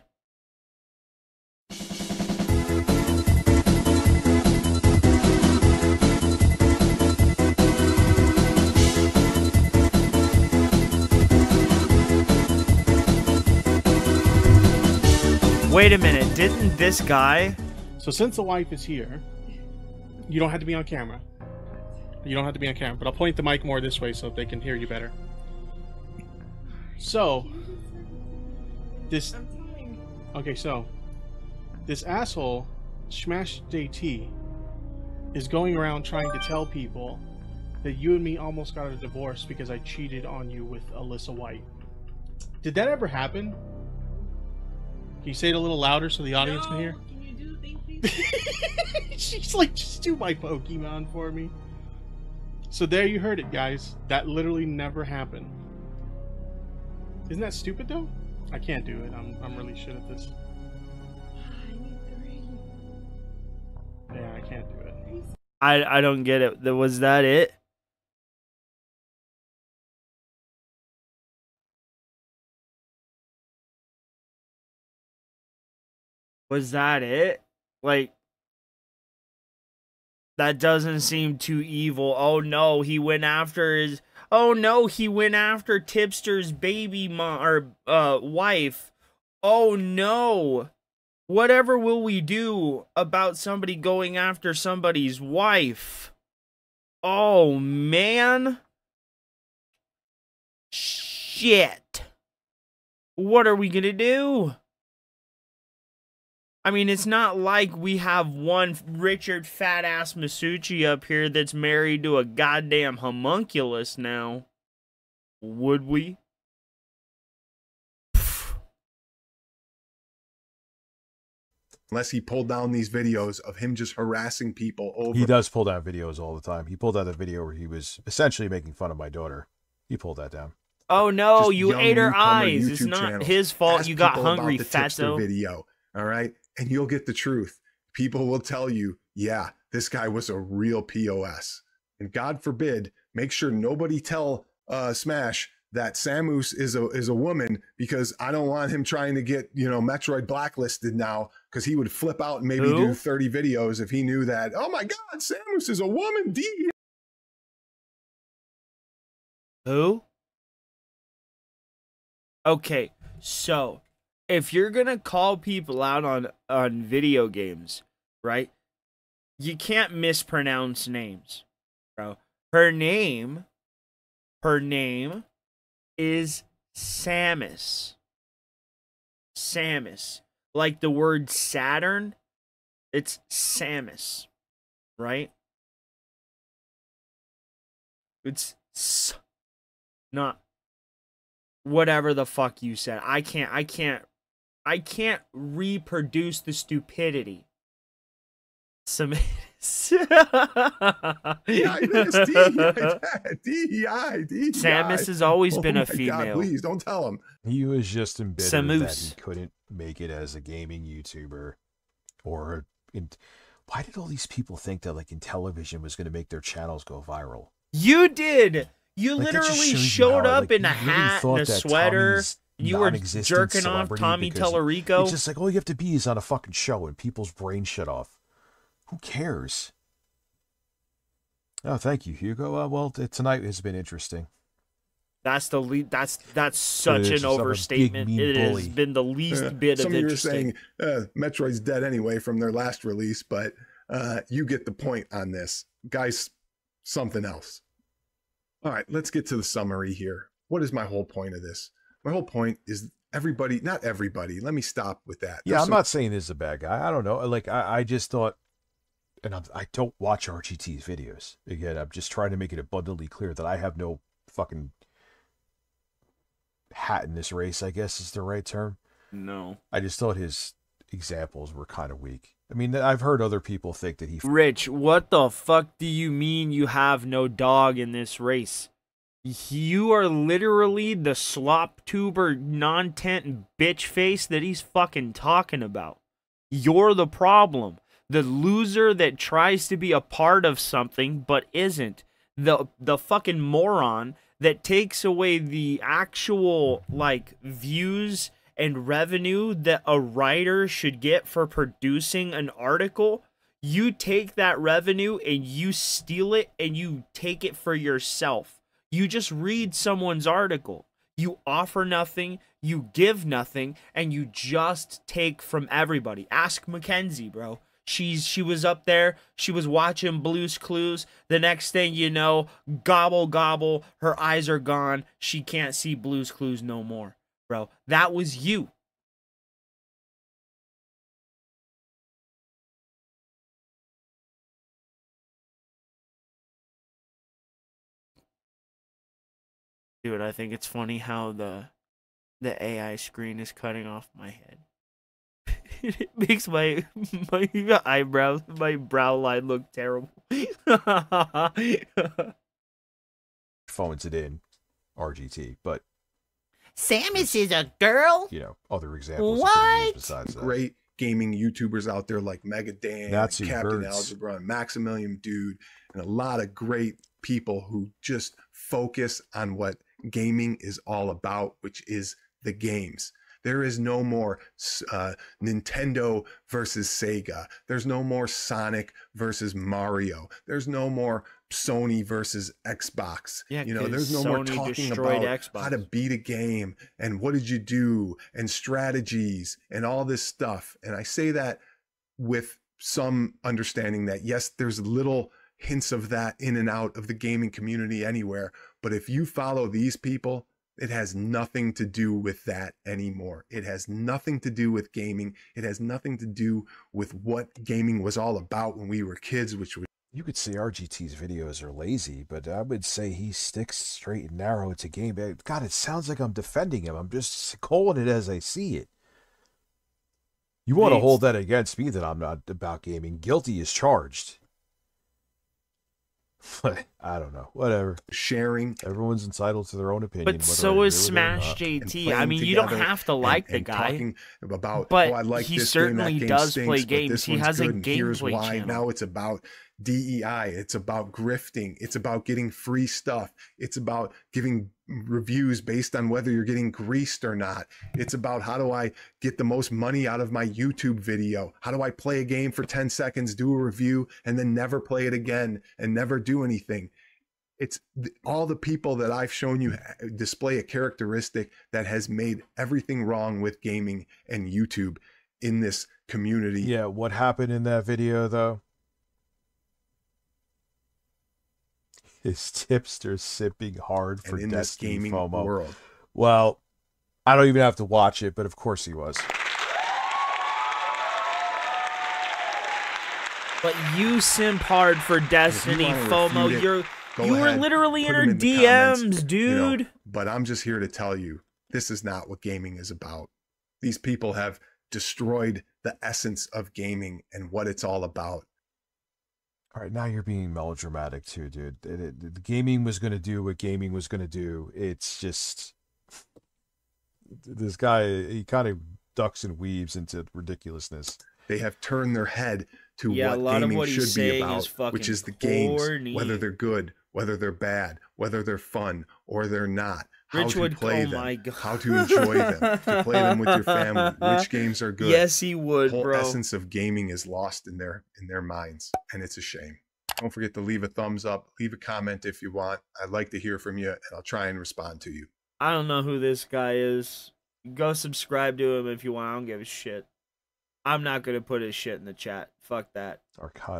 Wait a minute, didn't this guy... So since the wife is here, you don't have to be on camera. You don't have to be on camera, but I'll point the mic more this way so they can hear you better. So, this... Okay, so, this asshole, Smash JT, is going around trying to tell people that you and me almost got a divorce because I cheated on you with Alyssa White. Did that ever happen? Can you say it a little louder so the audience can hear? Can you do things? She's like, just do my Pokemon for me. So there you heard it, guys. That literally never happened. Isn't that stupid though? I can't do it. I'm really shit at this. I need 3. Yeah, I can't do it. I don't get it. Was that it? Was that it? Like, that doesn't seem too evil. Oh no, he went after his... Oh no, he went after Tipster's baby mom or wife. Oh no. Whatever will we do about somebody going after somebody's wife? Oh man. Shit. What are we gonna do? I mean, it's not like we have one Richard fat ass Masucci up here that's married to a goddamn homunculus now. Would we? Unless he pulled down these videos of him just harassing people over. He does pull down videos all the time. He pulled out a video where he was essentially making fun of my daughter. He pulled that down. Oh no, Just you young ate her newcomer eyes. It's YouTube not channels. his fault. Ask You got people about hungry, the tipster fatso. video, all right? And you'll get the truth. People will tell you, yeah, this guy was a real POS. And God forbid, make sure nobody tell Smash that Samus is a woman, because I don't want him trying to get, you know, Metroid blacklisted now, because he would flip out and maybe do 30 videos if he knew that, oh my God, Samus is a woman. Who? Okay, so if you're gonna call people out on video games, right? You can't mispronounce names, bro. Her name is Samus. Samus. Like the word Saturn, it's Samus, right? It's not whatever the fuck you said. I can't reproduce the stupidity. Samus. Samus has always been a female. God, please don't tell him. He was just embittered that Samus. he couldn't make it as a gaming YouTuber, or why did all these people think that like in television was going to make their channels go viral? You did. You Like, that just literally shows you showed how, up like, in a you really hat thought and a that sweater. Tommy's You were non-existent jerking off celebrity Tommy because Tellerico. It's just like all you have to be is on a fucking show and people's brains shut off. Who cares? Oh, thank you, Hugo. Well, tonight has been interesting. That's the lead. That's such It's an just I'm a big, overstatement. mean It bully. has been the least bit Some of of you were interesting. saying Metroid's dead anyway from their last release, but you get the point on this. Guys, something else. All right, let's get to the summary here. What is my whole point of this? My whole point is everybody, not everybody. Let me stop with that. Yeah, There's I'm some- not saying this is a bad guy. I don't know. Like, I just thought, and I don't watch RGT's videos. Again, I'm just trying to make it abundantly clear that I have no fucking hat in this race, I guess is the right term. No. I just thought his examples were kind of weak. I mean, I've heard other people think that he... Rich, what the fuck do you mean you have no dog in this race? You are literally the slop tuber non-tent bitch face that he's fucking talking about. You're the problem. The loser that tries to be a part of something but isn't. The fucking moron that takes away the actual, like, views and revenue that a writer should get for producing an article. You take that revenue and you steal it and you take it for yourself. You just read someone's article. You offer nothing, you give nothing, and you just take from everybody. Ask Mackenzie, bro. She was up there, she was watching Blue's Clues. The next thing you know, gobble gobble, her eyes are gone. She can't see Blue's Clues no more. Bro, that was you. Dude, I think it's funny how the AI screen is cutting off my head. It makes my eyebrows, my brow line look terrible. phones it in RGT, but Samus is a girl? you know, other examples. What? Besides that. Great gaming YouTubers out there like Mega Dan, Nazi and Captain Birds. Algebra, and Maximilian Dude, and a lot of great people who just focus on what gaming is all about, which is the games. There is no more Nintendo versus Sega. There's no more Sonic versus Mario. There's no more Sony versus Xbox. Yeah, you know, 'cause there's no more Sony talking destroyed about Xbox. how to beat a game and what did you do and strategies and all this stuff. And I say that with some understanding that yes, there's little hints of that in and out of the gaming community anywhere. But if you follow these people, It has nothing to do with that anymore. It has nothing to do with gaming. It has nothing to do with what gaming was all about when we were kids, which was... You could say RGT's videos are lazy, but I would say he sticks straight and narrow to game. God, it sounds like I'm defending him. I'm just calling it as I see it. You want to hold that against me that I'm not about gaming. Guilty is charged. I don't know. Whatever. Sharing. Everyone's entitled to their own opinion. But so is Smash JT. I mean, you don't have to like the guy. About, but I like he this certainly game, does stinks, play games. He has a gameplay channel. Now it's about DEI. It's about grifting. It's about getting free stuff. It's about giving reviews based on whether you're getting greased or not. It's about how do I get the most money out of my YouTube video? How do I play a game for 10 seconds, do a review, and then never play it again and never do anything? It's all the people that I've shown you display a characteristic that has made everything wrong with gaming and YouTube in this community. Yeah, what happened in that video, though? His tipster sipping hard for in Destiny this gaming FOMO. world. Well, I don't even have to watch it, but of course he was. But you simp hard for Destiny FOMO. You were literally in her in the DMs, comments, dude. You know, but I'm just here to tell you, this is not what gaming is about. These people have destroyed the essence of gaming and what it's all about. All right, now you're being melodramatic too, dude. The gaming was going to do what gaming was going to do. It's just... This guy, he kind of ducks and weaves into ridiculousness. They have turned their head to what gaming should be about, which is the games, whether they're good, whether they're bad, whether they're fun or they're not. How to play them, how to enjoy them, to play them with your family, which games are good. Yes, he would, the whole bro. essence of gaming is lost in their minds, and it's a shame. Don't forget to leave a thumbs up, leave a comment if you want. I'd like to hear from you, and I'll try and respond to you. I don't know who this guy is. Go subscribe to him if you want. I don't give a shit. I'm not gonna put his shit in the chat. Fuck that. I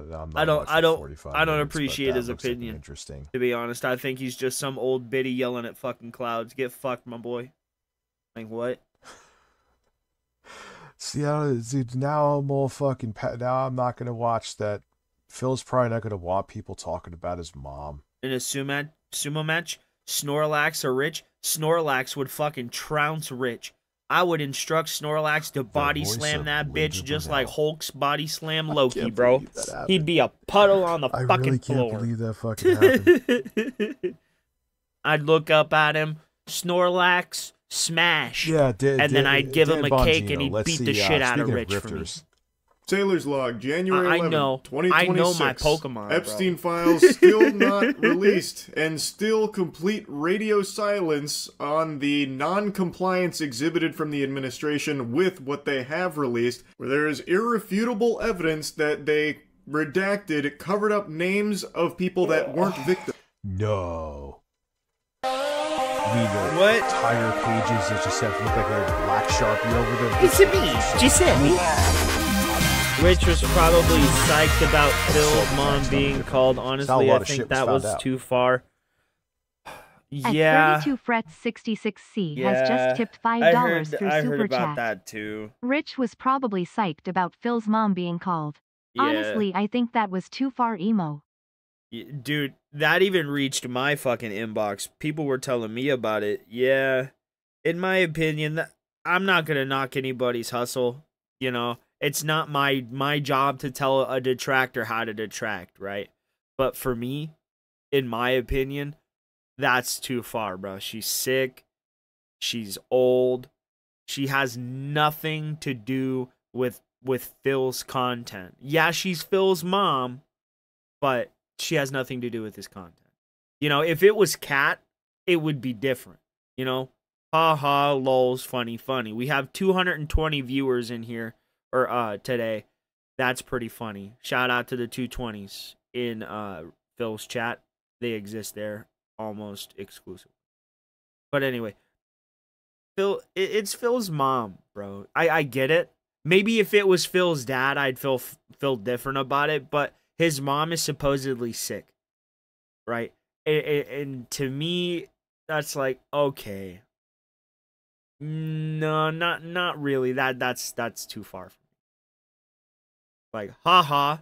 don't appreciate his opinion. Interesting. To be honest, I think he's just some old biddy yelling at fucking clouds. Get fucked, my boy. Like what? See, dude, now I'm all fucking. Now I'm not gonna watch that. Phil's probably not gonna want people talking about his mom in a sumo match. Snorlax or Rich? Snorlax would fucking trounce Rich. I would instruct Snorlax to body slam that bitch just like Hulk's body slam Loki, bro. He'd be a puddle on the fucking floor. I can't believe that fucking happened. I'd look up at him, Snorlax, smash. Yeah, and then I'd give him a cake and he'd beat the shit out of Rich for me. Taylor's log, January 11, 2026. I know my Pokemon, Epstein files still not released, and still complete radio silence on the non-compliance exhibited from the administration with what they have released, where there is irrefutable evidence that they redacted, covered up names of people that weren't victims. No. What? Entire pages that just have to look like a black Sharpie over them. It's me, Giuseppe. Rich was probably psyched about Phil's mom being called. Honestly, I think that was too far. Yeah. At 32 Frets 66C has just tipped $5 through I Super heard about Chat. that too. Rich was probably psyched about Phil's mom being called. Yeah. Honestly, I think that was too far emo. Dude, that even reached my fucking inbox. People were telling me about it. Yeah. In my opinion, I'm not going to knock anybody's hustle, you know. It's not my job to tell a detractor how to detract, right? But for me, in my opinion, that's too far, bro. She's sick. She's old. She has nothing to do with Phil's content. Yeah, she's Phil's mom, but she has nothing to do with his content. You know, if it was Kat, it would be different. You know, ha ha, lols, funny, funny. We have 220 viewers in here. Or today. That's pretty funny. Shout out to the 220s in Phil's chat. They exist there almost exclusively. But anyway, it's Phil's mom, bro. I get it. Maybe if it was Phil's dad, I'd feel different about it, but his mom is supposedly sick. Right? And to me, that's like, okay. No, not really. That's too far. Like, haha,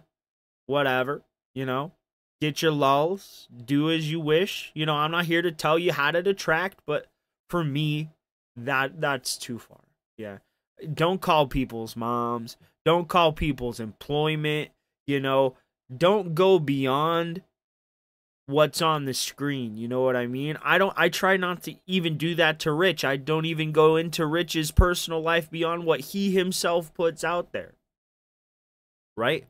whatever, you know. Get your lulls, do as you wish. You know, I'm not here to tell you how to detract, but for me, that's too far. Yeah. Don't call people's moms. Don't call people's employment. You know, don't go beyond what's on the screen. You know what I mean? I try not to even do that to Rich. I don't even go into Rich's personal life beyond what he himself puts out there. Right?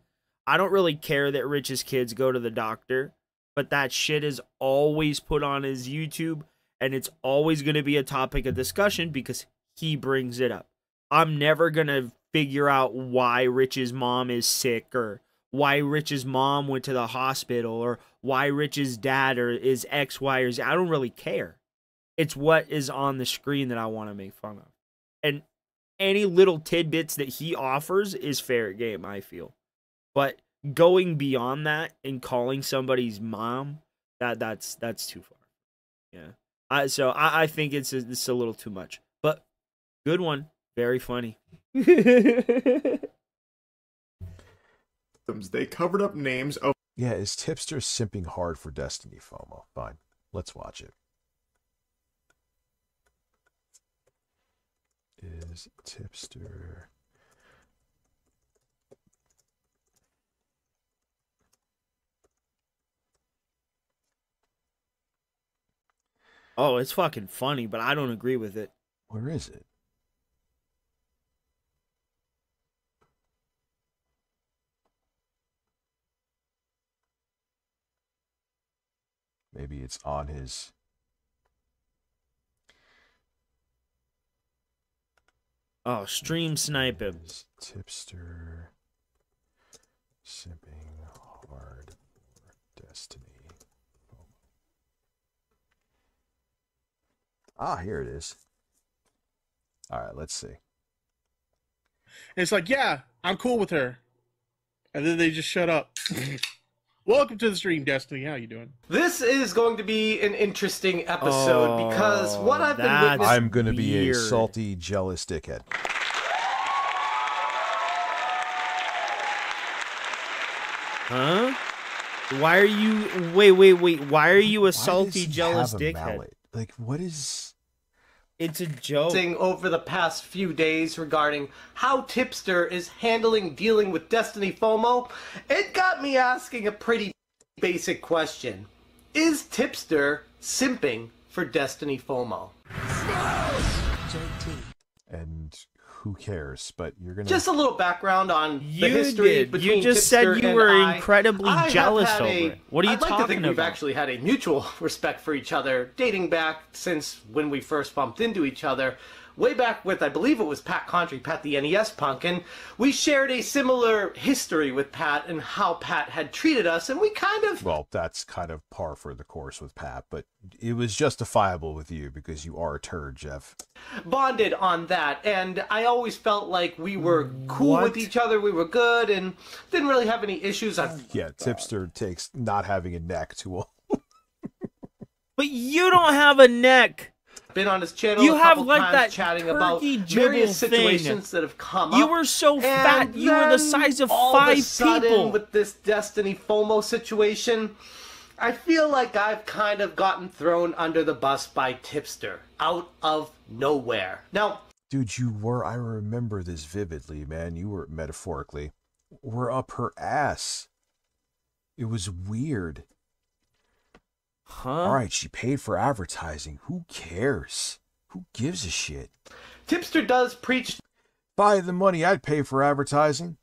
I don't really care that Rich's kids go to the doctor, but that shit is always put on his YouTube, and it's always going to be a topic of discussion because he brings it up. I'm never going to figure out why Rich's mom is sick, or why Rich's mom went to the hospital, or why Rich's dad is X, Y, or Z. I don't really care. It's what is on the screen that I want to make fun of. And any little tidbits that he offers is fair game, I feel. But going beyond that and calling somebody's mom, that's too far. Yeah. I think it's a little too much. But good one. Very funny. They covered up names of... Yeah, is Tipster simping hard for Destiny FOMO? Fine. Let's watch it. Is Tipster... Oh, it's fucking funny, but I don't agree with it. Where is it? Maybe it's on his... Oh, stream snipe him. Tipster simping hard for Destiny. Ah, here it is. All right, let's see. And it's like, yeah, I'm cool with her. And then they just shut up. Welcome to the stream, Destiny. How you doing? This is going to be an interesting episode because what I've been witnessing... I'm going to be a salty, jealous dickhead. Huh? Why are you... Wait. Why are you a salty, jealous dickhead? Mallet? Like, what is... It's a joke. Over the past few days regarding how Tipster is dealing with Destiny FOMO, it got me asking a pretty basic question. Is Tipster simping for Destiny FOMO? And who cares? But you're gonna... Just a little background on the history between You just Tipster said you and were I. incredibly I have jealous had over it. What are you I'd like to talking think about? we've actually had a mutual respect for each other, dating back since when we first bumped into each other. Way back with, I believe it was Pat Contry, Pat the NES punk, and we shared a similar history with Pat and how Pat had treated us, and we kind of... Well, that's kind of par for the course with Pat, but it was justifiable with you because you are a turd, Jeff. Bonded on that, and I always felt like we were cool with each other, we were good, and didn't really have any issues. Yeah, Tipster takes not having a neck to a... But you don't have a neck. Been on his channel you a have couple like times that chatting about jibble various thing. situations that have come up. You were so fat, And you were the then size of all 5 of a sudden, people. With this Destiny FOMO situation, I feel like I've kind of gotten thrown under the bus by Tipster out of nowhere. Now, dude, you were, I remember this vividly, man. You were, metaphorically, were up her ass. It was weird. Huh? All right, she paid for advertising. Who cares? Who gives a shit? Tipster does preach... By the money, I'd pay for advertising.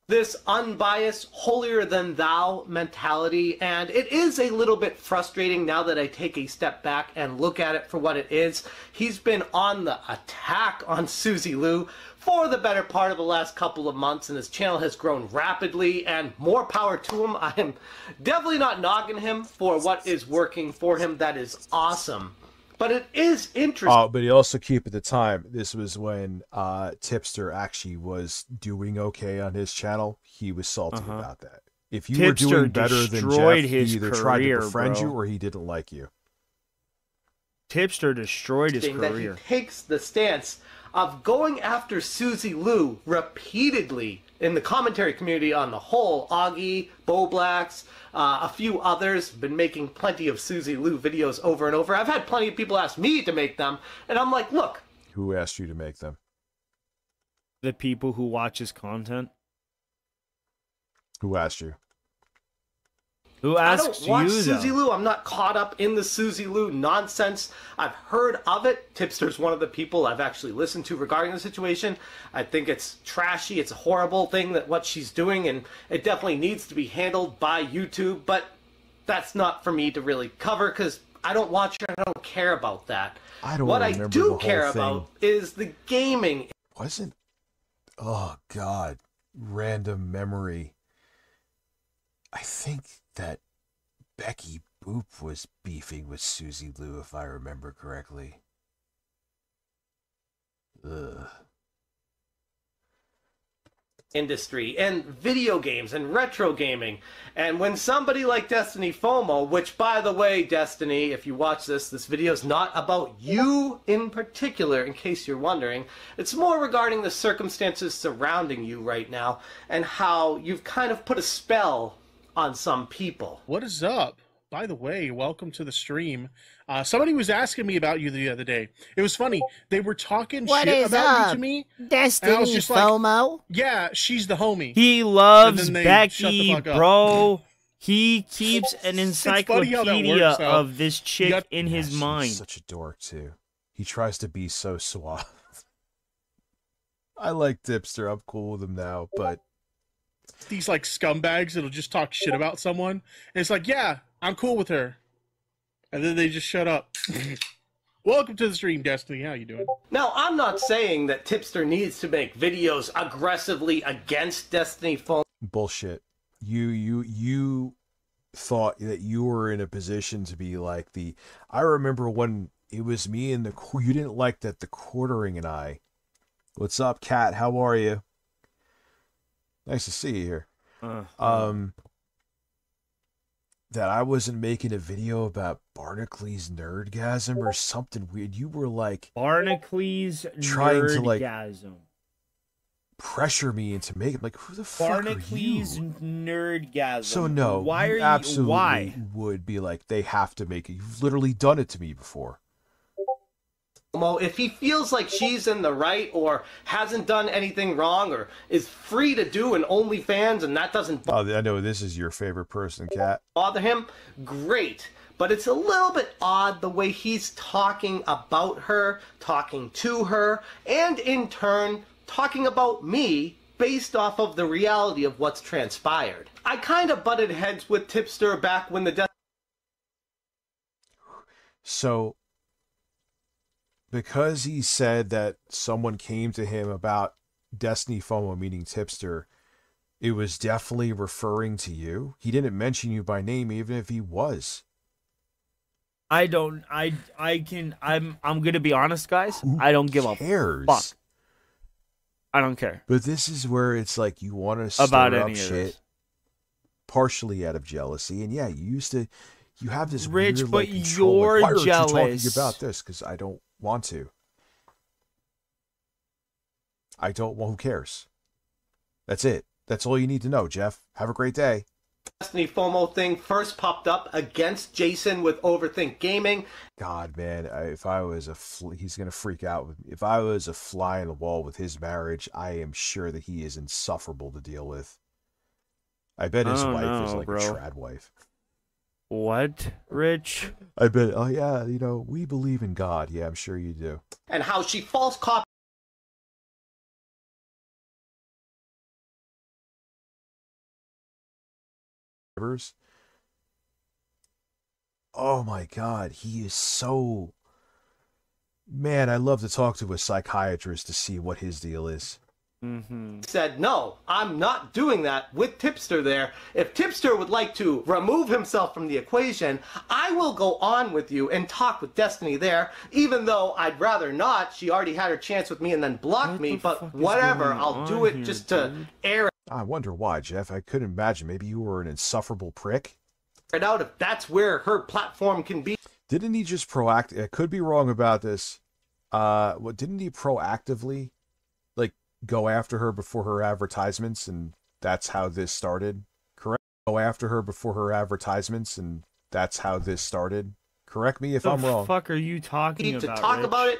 This unbiased, holier-than-thou mentality, and it is a little bit frustrating now that I take a step back and look at it for what it is. He's been on the attack on Susie Lou for the better part of the last couple of months, and his channel has grown rapidly, and more power to him. I am definitely not knocking him for what is working for him. That is awesome. But it is interesting. Oh, but he also keep at the time, this was when Tipster actually was doing okay on his channel. He was salty about that. If you Tipster were doing better than Jeff, he his either tried to career, befriend bro. you or he didn't like you. Tipster destroyed his that career. he takes the stance of going after Susie Liu repeatedly in the commentary community on the whole. Augie, Bo Blacks, a few others have been making plenty of Susie Liu videos over and over. I've had plenty of people ask me to make them, and I'm like, look. Who asked you to make them? The people who watch his content. Who asked you? Who asks I don't watch you, Susie though? Liu. I'm not caught up in the Susie Liu nonsense. I've heard of it. Tipster's one of the people I've actually listened to regarding the situation. I think it's trashy. It's a horrible thing that what she's doing, and it definitely needs to be handled by YouTube. But that's not for me to really cover because I don't watch her. I don't care about that. What I do care about is the gaming. Wasn't? Oh God, random memory. I think that Becky Boop was beefing with Susie Liu, if I remember correctly. Ugh. Industry and video games and retro gaming. And when somebody like Destiny FOMO, which by the way, Destiny, if you watch this video is not about you in particular, in case you're wondering. It's more regarding the circumstances surrounding you right now and how you've kind of put a spell on some people. What is up? By the way, welcome to the stream. Somebody was asking me about you the other day. It was funny. They were talking shit about you to me. Destiny and I was just FOMO? like, yeah, she's the homie. He loves And then they shut the Becky, fuck up. bro. He keeps an funny how that encyclopedia works, though. of this chick in his She's mind. such a dork too. He tries to be so suave. I like Dipster. I'm cool with him now, but These like scumbags that'll just talk shit about someone. And it's like, yeah, I'm cool with her. And then they just shut up. Welcome to the stream, Destiny. How you doing? Now, I'm not saying that Tipster needs to make videos aggressively against Destiny FOMO. bullshit. You thought that you were in a position to be like the. I remember when it was me and you didn't like that the quartering and I. What's up, Cat? How are you? Nice to see you here. That I wasn't making a video about Barnacle-Lee's nerdgasm or something weird. You were like Barnacle-Lee's trying to like nerdgasm. pressure me into making like who the fuck are you? Barnacle-Lee's nerdgasm. So no, why you are you? absolutely Why? would be like they have to make it. You've literally done it to me before. If he feels like she's in the right or hasn't done anything wrong or is free to do an OnlyFans and that doesn't Oh, I know this is your favorite person, Cat. bother him, great. But it's a little bit odd the way he's talking about her, talking to her, and in turn, talking about me based off of the reality of what's transpired. I kind of butted heads with Tipster back when the death. So, because he said that someone came to him about Destiny FOMO, meaning Tipster, it was definitely referring to you. He didn't mention you by name, even if he was. I'm gonna be honest, guys. I don't give a fuck. I don't care. But this is where it's like you want to stir About up any of shit, this. partially out of jealousy. And yeah, you have this Rich, weird, but like, control, you're like, why aren't you talking jealous. about this? Because I don't want to. I don't. Well, who cares? That's it. That's all you need to know, Jeff. Have a great day. Destiny FOMO thing first popped up against Jason with Overthink Gaming. God, man, if I was he's gonna freak out. If I was a fly in the wall with his marriage, I am sure that he is insufferable to deal with. I bet his wife is like a trad wife. What, Rich? I bet. Oh yeah, we believe in God. Yeah, I'm sure you do. And how she false copied Oh my God, he is so. Man, I love to talk to a psychiatrist to see what his deal is. said, no, I'm not doing that with Tipster there. If Tipster would like to remove himself from the equation, I will go on with you and talk with Destiny there, even though I'd rather not. She already had her chance with me and then blocked me, but whatever, I'll do it just to air I wonder why, Jeff. I couldn't imagine. Maybe you were an insufferable prick. it out if that's where her platform can be. Didn't he just proact? I could be wrong about this. What didn't he proactively, like, go after her before her advertisements, and that's how this started? Correct. Go after her before her advertisements, and that's how this started. Correct me if I'm wrong. The fuck are you talking Need about? to talk Rich? about it?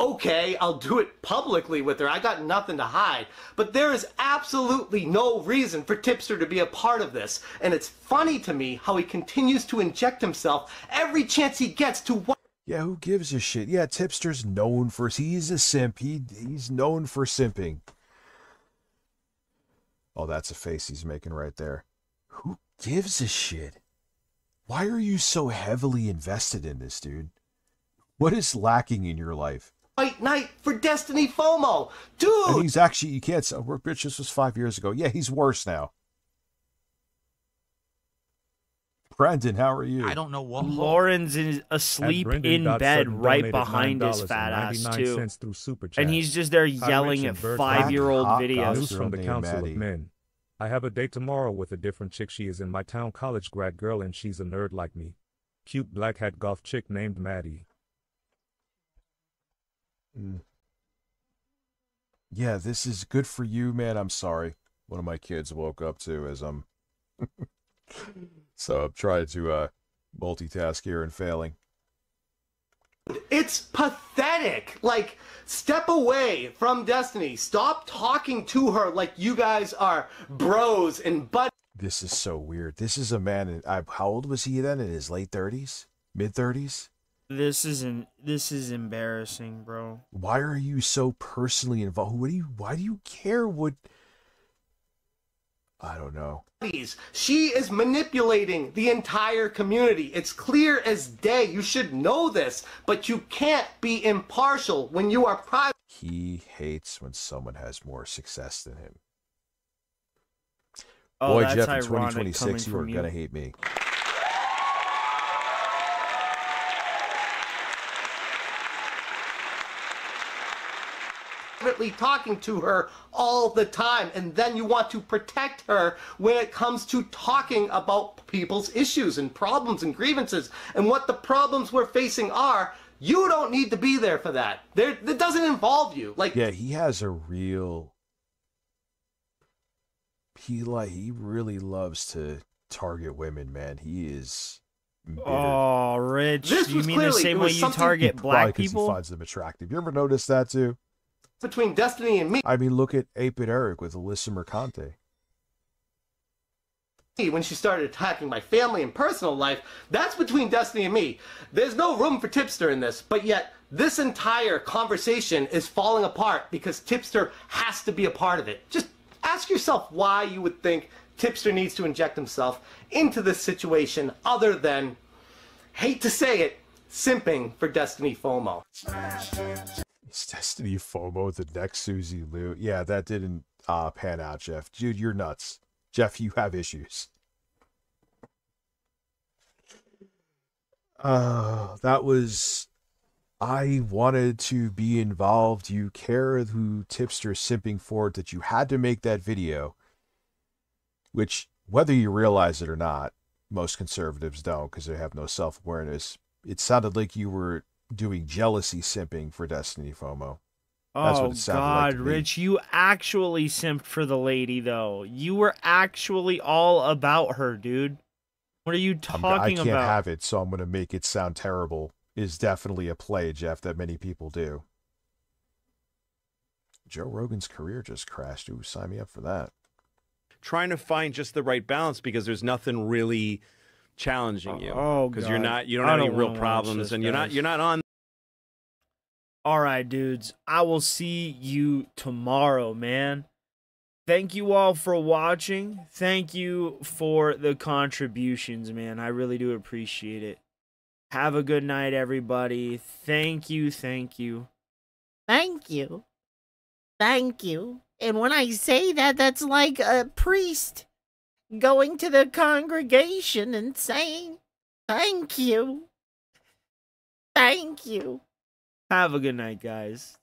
Okay, I'll do it publicly with her. I got nothing to hide. But there is absolutely no reason for Tipster to be a part of this. And it's funny to me how he continues to inject himself every chance he gets to what. Yeah, who gives a shit? Yeah, Tipster's known for... He's a simp. He's known for simping. Oh, that's a face he's making right there. Who gives a shit? Why are you so heavily invested in this, dude? What is lacking in your life? Fight night for Destiny FOMO. Dude! And he's actually... You can't say... Bitch, this was 5 years ago. Yeah, he's worse now. Brendan, how are you? I don't know what. Lauren's asleep in bed right behind his fat ass too, and he's just there yelling at 5-year-old videos. News from the Council of Men. I have a date tomorrow with a different chick. She is in my town, college grad girl, and she's a nerd like me. Cute black hat golf chick named Maddie. Yeah, this is good for you, man. I'm sorry. One of my kids woke up too as I'm... So I'm trying to multitask here and failing. It's pathetic. Like, step away from Destiny. Stop talking to her like you guys are bros and buddies. This is so weird. This is a man in... how old was he then? In his late 30s? Mid-30s? This is embarrassing, bro. Why are you so personally involved? Why do you care what... I don't know. She is manipulating the entire community. It's clear as day. You should know this, but you can't be impartial when you are private. He hates when someone has more success than him. Oh, Boy, that's Jeff, in ironic 2026, you are coming from going to you. hate me. Privately talking to her all the time, and then you want to protect her when it comes to talking about people's issues and problems and grievances and what the problems we're facing are. You don't need to be there for that. It doesn't involve you. Like, yeah, he has a real... He really loves to target women, man. He is... bitter. Oh, Rich, This you was mean the clearly- same it way was you something- target Probably black 'cause people? He finds them attractive. You ever notice that too? between Destiny and me. I mean, look at 8-Bit Eric with Alyssa Mercante. When she started attacking my family and personal life, that's between Destiny and me. There's no room for Tipster in this, but yet this entire conversation is falling apart because Tipster has to be a part of it. Just ask yourself why you would think Tipster needs to inject himself into this situation other than, hate to say it, simping for Destiny FOMO. It's Destiny FOMO, the next Susie Liu. Yeah, that didn't pan out, Jeff. Dude, you're nuts. Jeff, you have issues. That was... I wanted to be involved. You care who Tipster's simping for, that you had to make that video. Which, whether you realize it or not, most conservatives don't because they have no self-awareness. It sounded like you were doing jealousy simping for Destiny FOMO. That's Oh what it sounded God, like to me. Rich, you actually simped for the lady though. You were actually all about her, dude. What are you I talking can't about? have it, so I'm going to make it sound terrible. Is definitely a play, Jeff, that many people do. Joe Rogan's career just crashed. Ooh, sign me up for that. Trying to find just the right balance because there's nothing really challenging you. Oh, because God. you don't I have any don't real wanna watch problems, this, and guys. you're not on. All right, dudes. I will see you tomorrow, man. Thank you all for watching. Thank you for the contributions, man. I really do appreciate it. Have a good night, everybody. Thank you. Thank you. Thank you. Thank you. And when I say that, that's like a priest going to the congregation and saying, thank you. Thank you. Have a good night, guys.